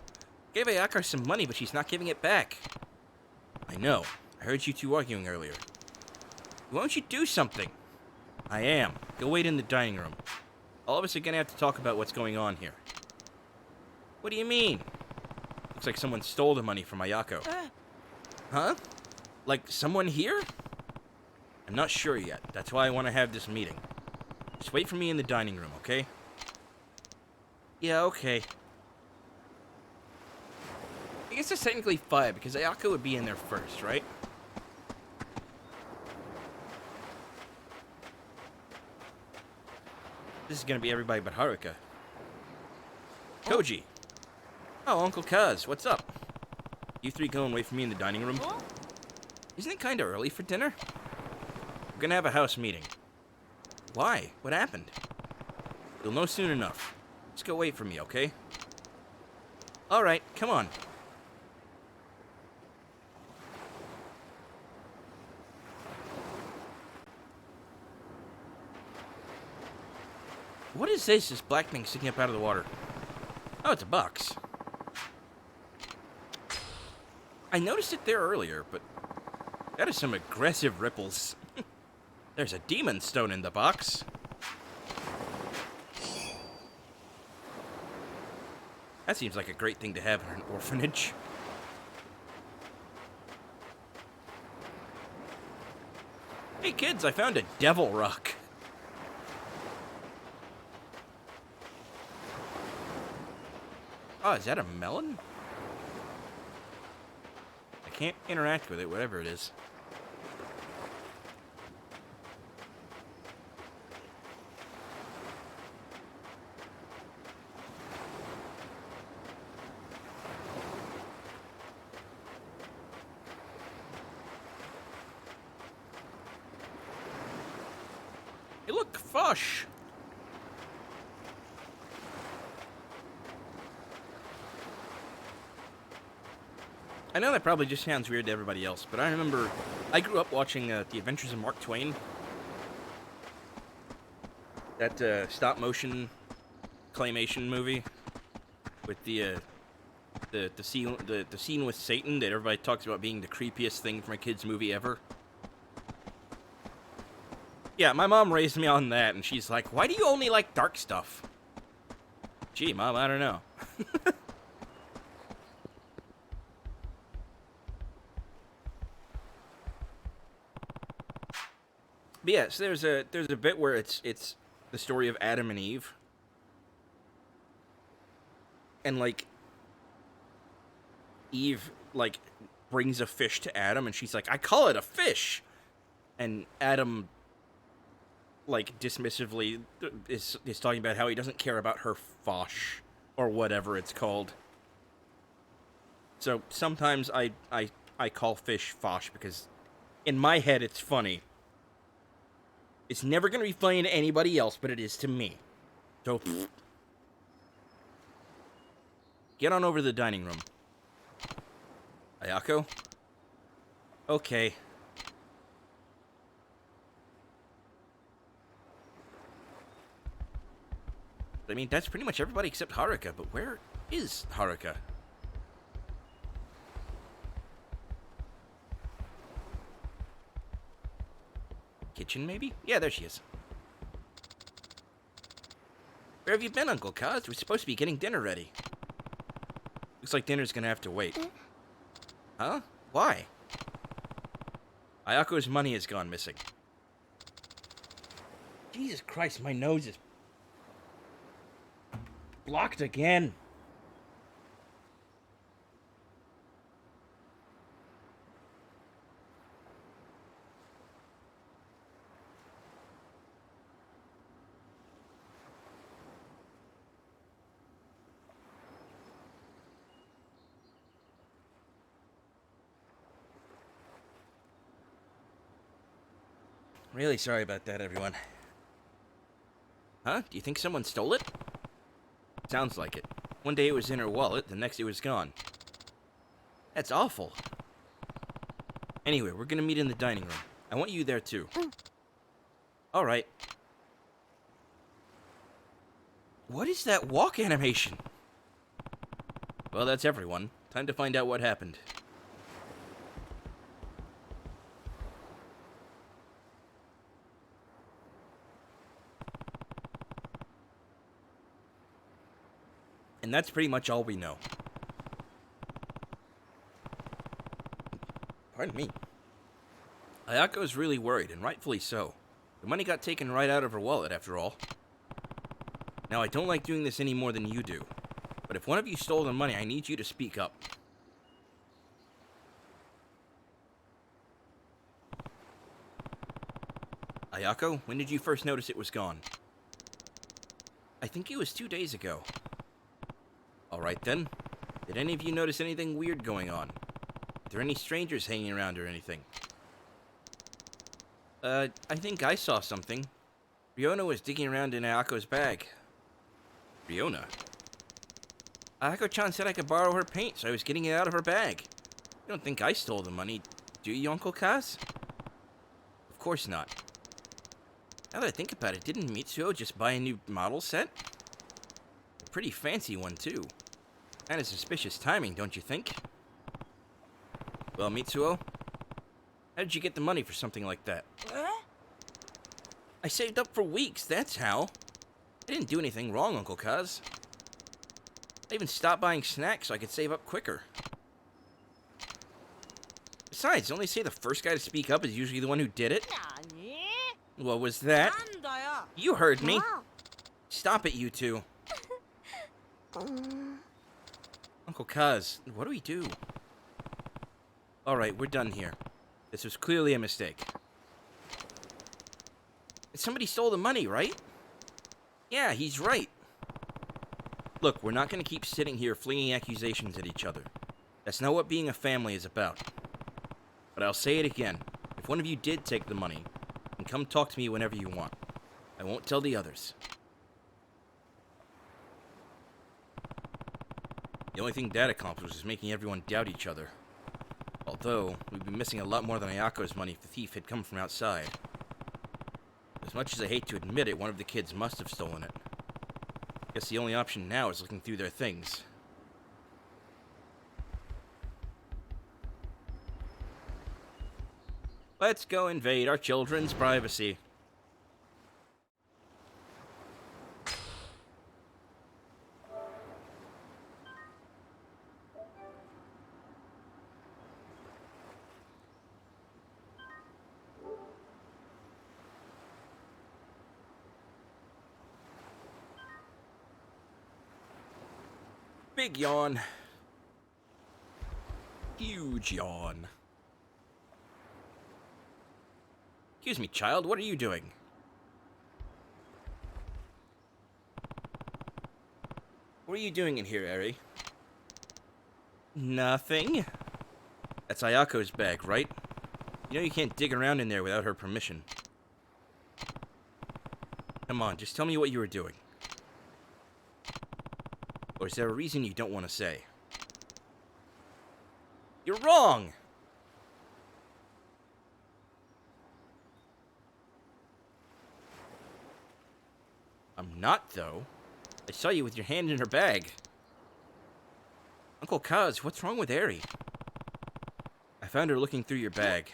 Gave Ayaka some money, but she's not giving it back. I know. I heard you two arguing earlier. Why don't you do something? I am. Go wait in the dining room. All of us are gonna have to talk about what's going on here. What do you mean? Looks like someone stole the money from Ayako. Huh? Like someone here? I'm not sure yet. That's why I want to have this meeting. Just wait for me in the dining room, okay? Yeah, okay. I guess it's technically 5, because Ayako would be in there first, right? This is gonna be everybody but Haruka. Koji! Oh, Uncle Kaz, what's up? You 3 go and wait for me in the dining room? Isn't it kinda early for dinner? We're gonna have a house meeting. Why? What happened? You'll know soon enough. Just go wait for me, okay? Alright, come on. What is this black thing sticking up out of the water? Oh, it's a box. I noticed it there earlier, but that is some aggressive ripples. There's a demon stone in the box. That seems like a great thing to have in an orphanage. Hey kids, I found a devil rock. Oh, is that a melon? I can't interact with it, whatever it is. Hey, look, fish. I know that probably just sounds weird to everybody else, but I remember I grew up watching The Adventures of Mark Twain. That stop-motion claymation movie with the scene with Satan that everybody talks about being the creepiest thing from a kid's movie ever. Yeah, my mom raised me on that, and she's like, "Why do you only like dark stuff?" Gee, Mom, I don't know. But yes, there's a bit where it's the story of Adam and Eve. And like Eve like brings a fish to Adam and she's like, "I call it a fish." And Adam like dismissively is talking about how he doesn't care about her fosh or whatever it's called. So sometimes I call fish fosh because in my head it's funny. It's never going to be funny to anybody else, but it is to me. So get on over to the dining room. Ayako? Okay. I mean, that's pretty much everybody except Haruka, but where is Haruka? Kitchen, maybe? Yeah, there she is. Where have you been, Uncle Kaz? We're supposed to be getting dinner ready. Looks like dinner's gonna have to wait. Huh? Why? Ayako's money has gone missing. Jesus Christ, my nose is blocked again. Really sorry about that, everyone. Huh? Do you think someone stole it? Sounds like it. One day it was in her wallet, the next it was gone. That's awful. Anyway, we're gonna meet in the dining room. I want you there too. Alright. What is that walk animation? Well, that's everyone. Time to find out what happened. And that's pretty much all we know. Pardon me. Ayako is really worried, and rightfully so. The money got taken right out of her wallet, after all. Now, I don't like doing this any more than you do. But if one of you stole the money, I need you to speak up. Ayako, when did you first notice it was gone? I think it was 2 days ago. Alright then. Did any of you notice anything weird going on? Are there any strangers hanging around or anything? I think I saw something. Riona was digging around in Ayako's bag. Riona? Ayako-chan said I could borrow her paint, so I was getting it out of her bag. You don't think I stole the money, do you, Uncle Kaz? Of course not. Now that I think about it, didn't Mitsuo just buy a new model set? A pretty fancy one, too. Kinda suspicious timing, don't you think? Well, Mitsuo, how did you get the money for something like that? I saved up for weeks, that's how. I didn't do anything wrong, Uncle Kaz. I even stopped buying snacks so I could save up quicker. Besides, don't they say the first guy to speak up is usually the one who did it? What was that? You heard me. Stop it, you two. Uncle Kaz, what do we do? Alright, we're done here. This was clearly a mistake. Somebody stole the money, right? Yeah, he's right. Look, we're not going to keep sitting here flinging accusations at each other. That's not what being a family is about. But I'll say it again. If one of you did take the money, then come talk to me whenever you want. I won't tell the others. The only thing that accomplished is making everyone doubt each other. Although, we'd be missing a lot more than Ayako's money if the thief had come from outside. As much as I hate to admit it, one of the kids must have stolen it. Guess the only option now is looking through their things. Let's go invade our children's privacy. Big yawn. Huge yawn. Excuse me, child, what are you doing? What are you doing in here, Eri? Nothing. That's Ayako's bag, right? You know you can't dig around in there without her permission. Come on, just tell me what you were doing. Or is there a reason you don't want to say? You're wrong! I'm not, though. I saw you with your hand in her bag. Uncle Kaz, what's wrong with Eri? I found her looking through your bag.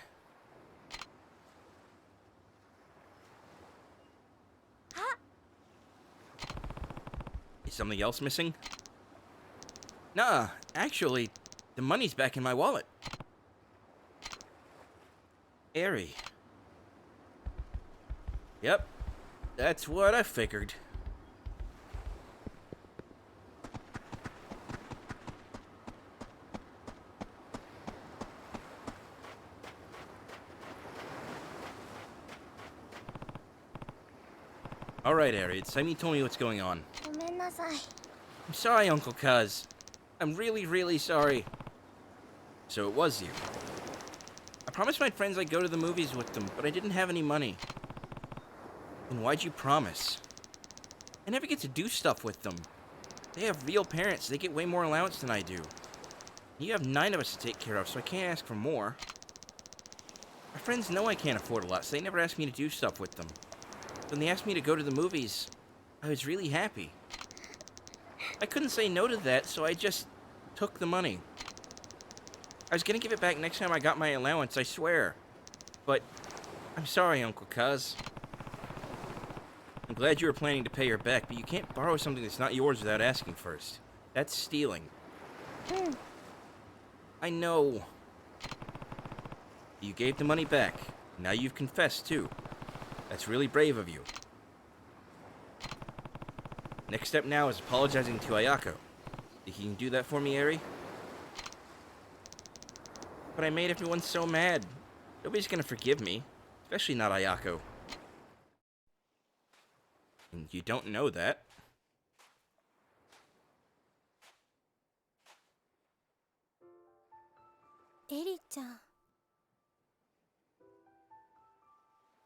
Is something else missing? Nah, actually, the money's back in my wallet. Eri. Yep, that's what I figured. Alright, Eri, it's time you told me what's going on. I'm sorry, Uncle Kaz. I'm really, really sorry. So it was you. I promised my friends I'd go to the movies with them, but I didn't have any money. Then why'd you promise? I never get to do stuff with them. They have real parents. They get way more allowance than I do. You have 9 of us to take care of, so I can't ask for more. My friends know I can't afford a lot, so they never ask me to do stuff with them. When they asked me to go to the movies, I was really happy. I couldn't say no to that, so I just took the money. I was gonna give it back next time I got my allowance, I swear. But I'm sorry, Uncle Kaz. I'm glad you were planning to pay her back, but you can't borrow something that's not yours without asking first. That's stealing. I know. You gave the money back. Now you've confessed, too. That's really brave of you. Next step now is apologizing to Ayako. Think you can do that for me, Eri? But I made everyone so mad. Nobody's gonna forgive me. Especially not Ayako. And you don't know that. Eri-chan.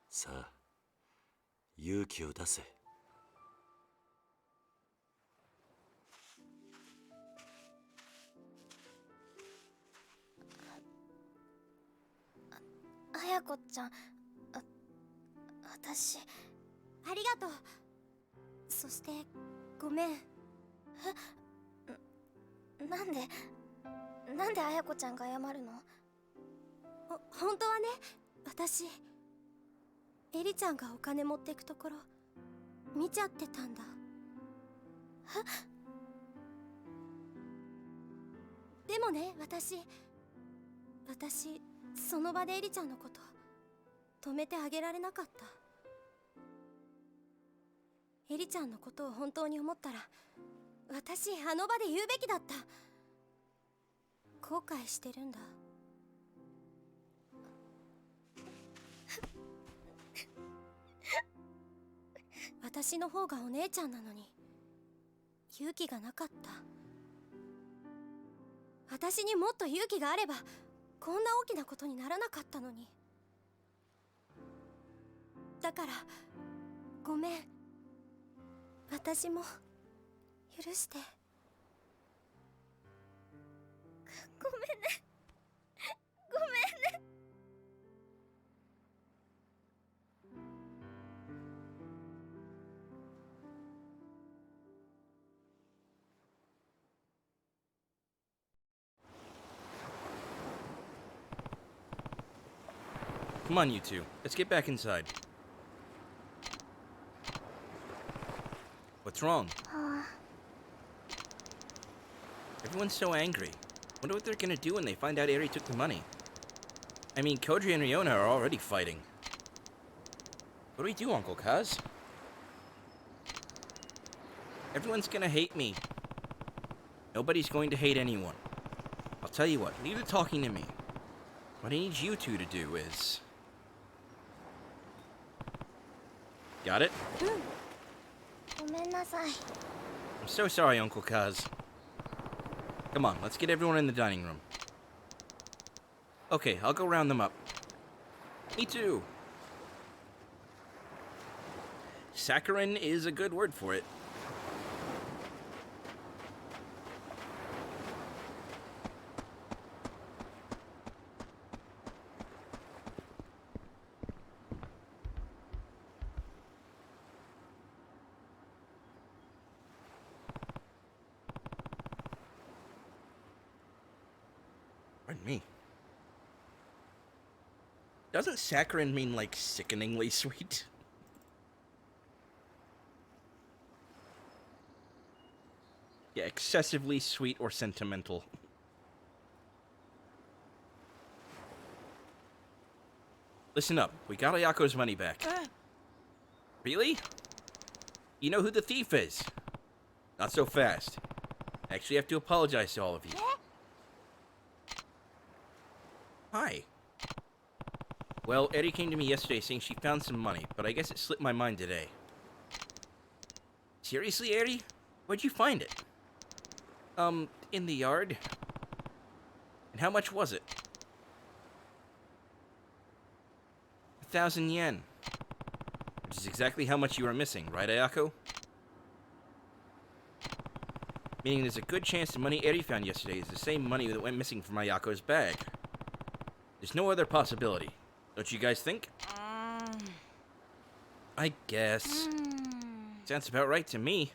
さあ、勇気を出せ。綾子ちゃん、私ありがとう。そしてごめん。なんで綾子ちゃんが謝るの？本当はね、私エリちゃんがお金持ってくところ見ちゃってたんだ。でもね、私その場でエリちゃんのこと止めてあげられなかった。エリちゃんのことを本当に思ったら、私あの場で言うべきだった。後悔してるんだ。私の方がお姉ちゃんなのに勇気がなかった。私にもっと勇気があればこんな大きなことにならなかったのに。だからごめん。私も許して。ごめんね。ごめんね。Come on, you two. Let's get back inside. What's wrong? Everyone's so angry. Wonder what they're gonna do when they find out Eri took the money. I mean, Kodri and Riona are already fighting. What do we do, Uncle Kaz? Everyone's gonna hate me. Nobody's going to hate anyone. I'll tell you what, leave the talking to me. What I need you two to do is... Got it? I'm so sorry, Uncle Kaz. Come on, let's get everyone in the dining room. Okay, I'll go round them up. Me too. Saccharin is a good word for it. Pardon me. Doesn't saccharin mean, like, sickeningly sweet? Yeah, excessively sweet or sentimental. Listen up, we got Ayako's money back. Really? You know who the thief is? Not so fast. I actually have to apologize to all of you. Hi. Well, Eddie came to me yesterday saying she found some money, but I guess it slipped my mind today. Seriously, Eddie? Where'd you find it? In the yard. And how much was it? 1,000 yen. Which is exactly how much you are missing, right, Ayako? Meaning there's a good chance the money Eddie found yesterday is the same money that went missing from Ayako's bag. There's no other possibility. Don't you guys think? I guess. Sounds about right to me.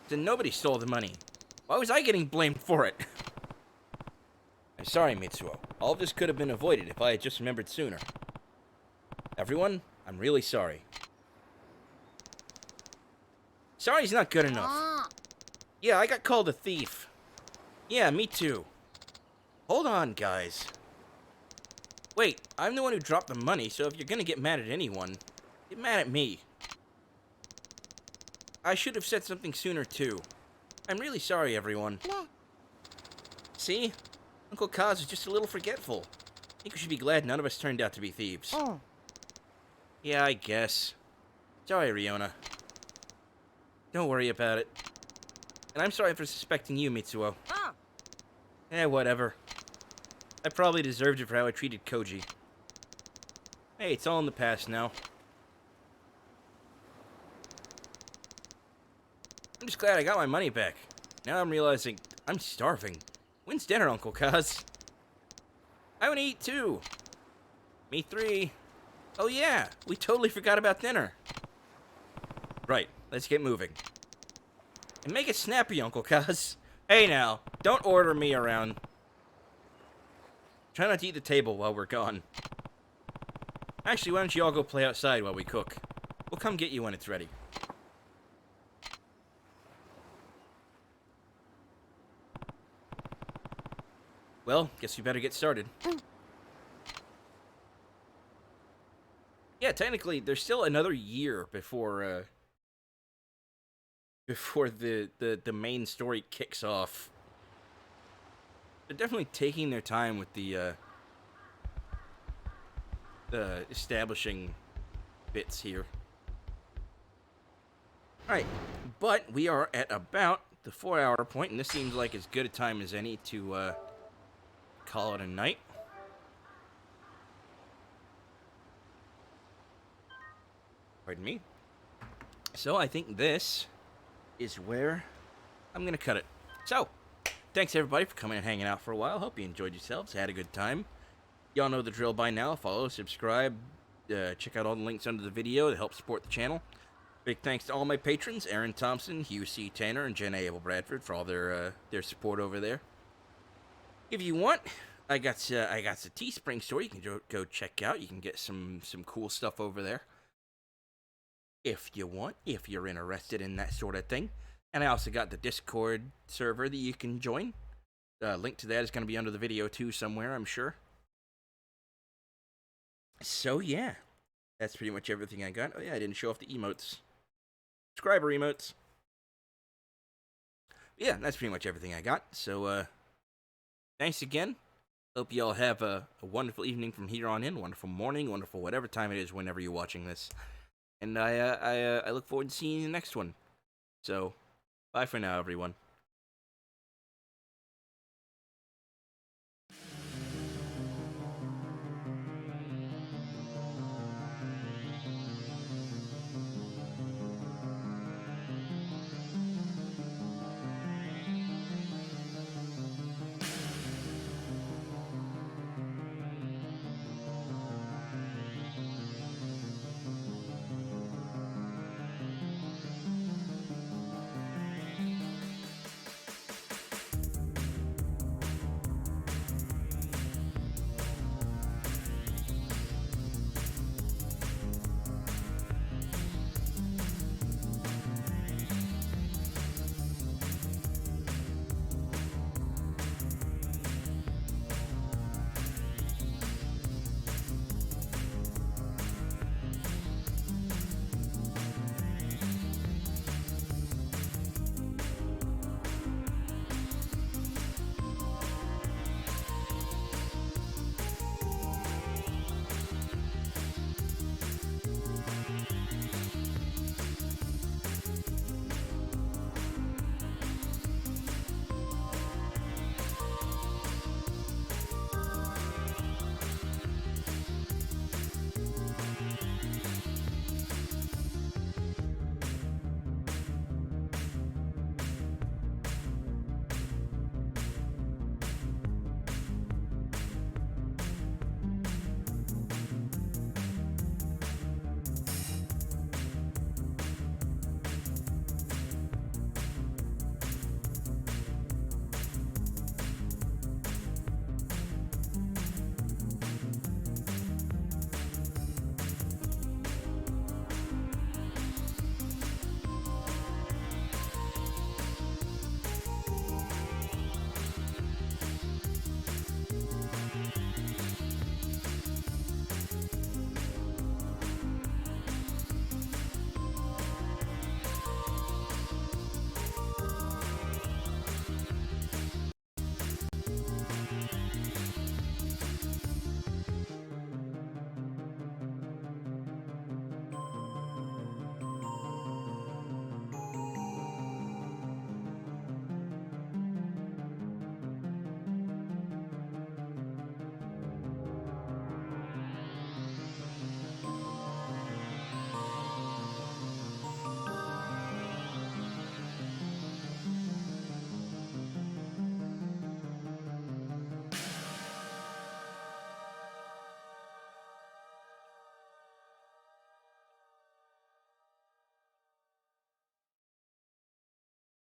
Then nobody stole the money. Why was I getting blamed for it? I'm sorry, Mitsuo. All of this could have been avoided if I had just remembered sooner. Everyone, I'm really sorry. Sorry's not good enough. Yeah, I got called a thief. Yeah, me too. Hold on, guys. Wait, I'm the one who dropped the money, so if you're gonna get mad at anyone, get mad at me. I should have said something sooner, too. I'm really sorry, everyone. See? Uncle Kaz is just a little forgetful. I think we should be glad none of us turned out to be thieves. Yeah, I guess. Sorry, Riona. Don't worry about it. And I'm sorry for suspecting you, Mitsuo. Whatever. I probably deserved it for how I treated Koji. Hey, it's all in the past now. I'm just glad I got my money back. Now I'm realizing I'm starving. When's dinner, Uncle Kaz? I want to eat too. Me 3. Oh yeah, we totally forgot about dinner. Right, let's get moving. And make it snappy, Uncle Kaz. Hey now, don't order me around. Try not to eat the table while we're gone. Actually, why don't you all go play outside while we cook? We'll come get you when it's ready. Well, guess we better get started. Yeah, technically, there's still another year before the main story kicks off. They're definitely taking their time with the establishing bits here. Alright, but we are at about the 4-hour point, and this seems like as good a time as any to call it a night. Pardon me. So I think this is where I'm gonna cut it. So, thanks everybody for coming and hanging out for a while. Hope you enjoyed yourselves, had a good time. Y'all know the drill by now. Follow, subscribe, check out all the links under the video to help support the channel. Big thanks to all my patrons, Aaron Thompson, Hugh C. Tanner, and Jenna Abel Bradford for all their support over there. If you want, I got some Teespring store you can go check out. You can get some cool stuff over there. If you want, if you're interested in that sort of thing. And I also got the Discord server that you can join. Link to that is going to be under the video too somewhere, I'm sure. So yeah, that's pretty much everything I got. Oh yeah, I didn't show off the emotes. Subscriber emotes. Yeah, that's pretty much everything I got. So, thanks again. Hope you all have a wonderful evening from here on in, wonderful morning, wonderful whatever time it is whenever you're watching this. And I look forward to seeing you in the next one. So, bye for now, everyone.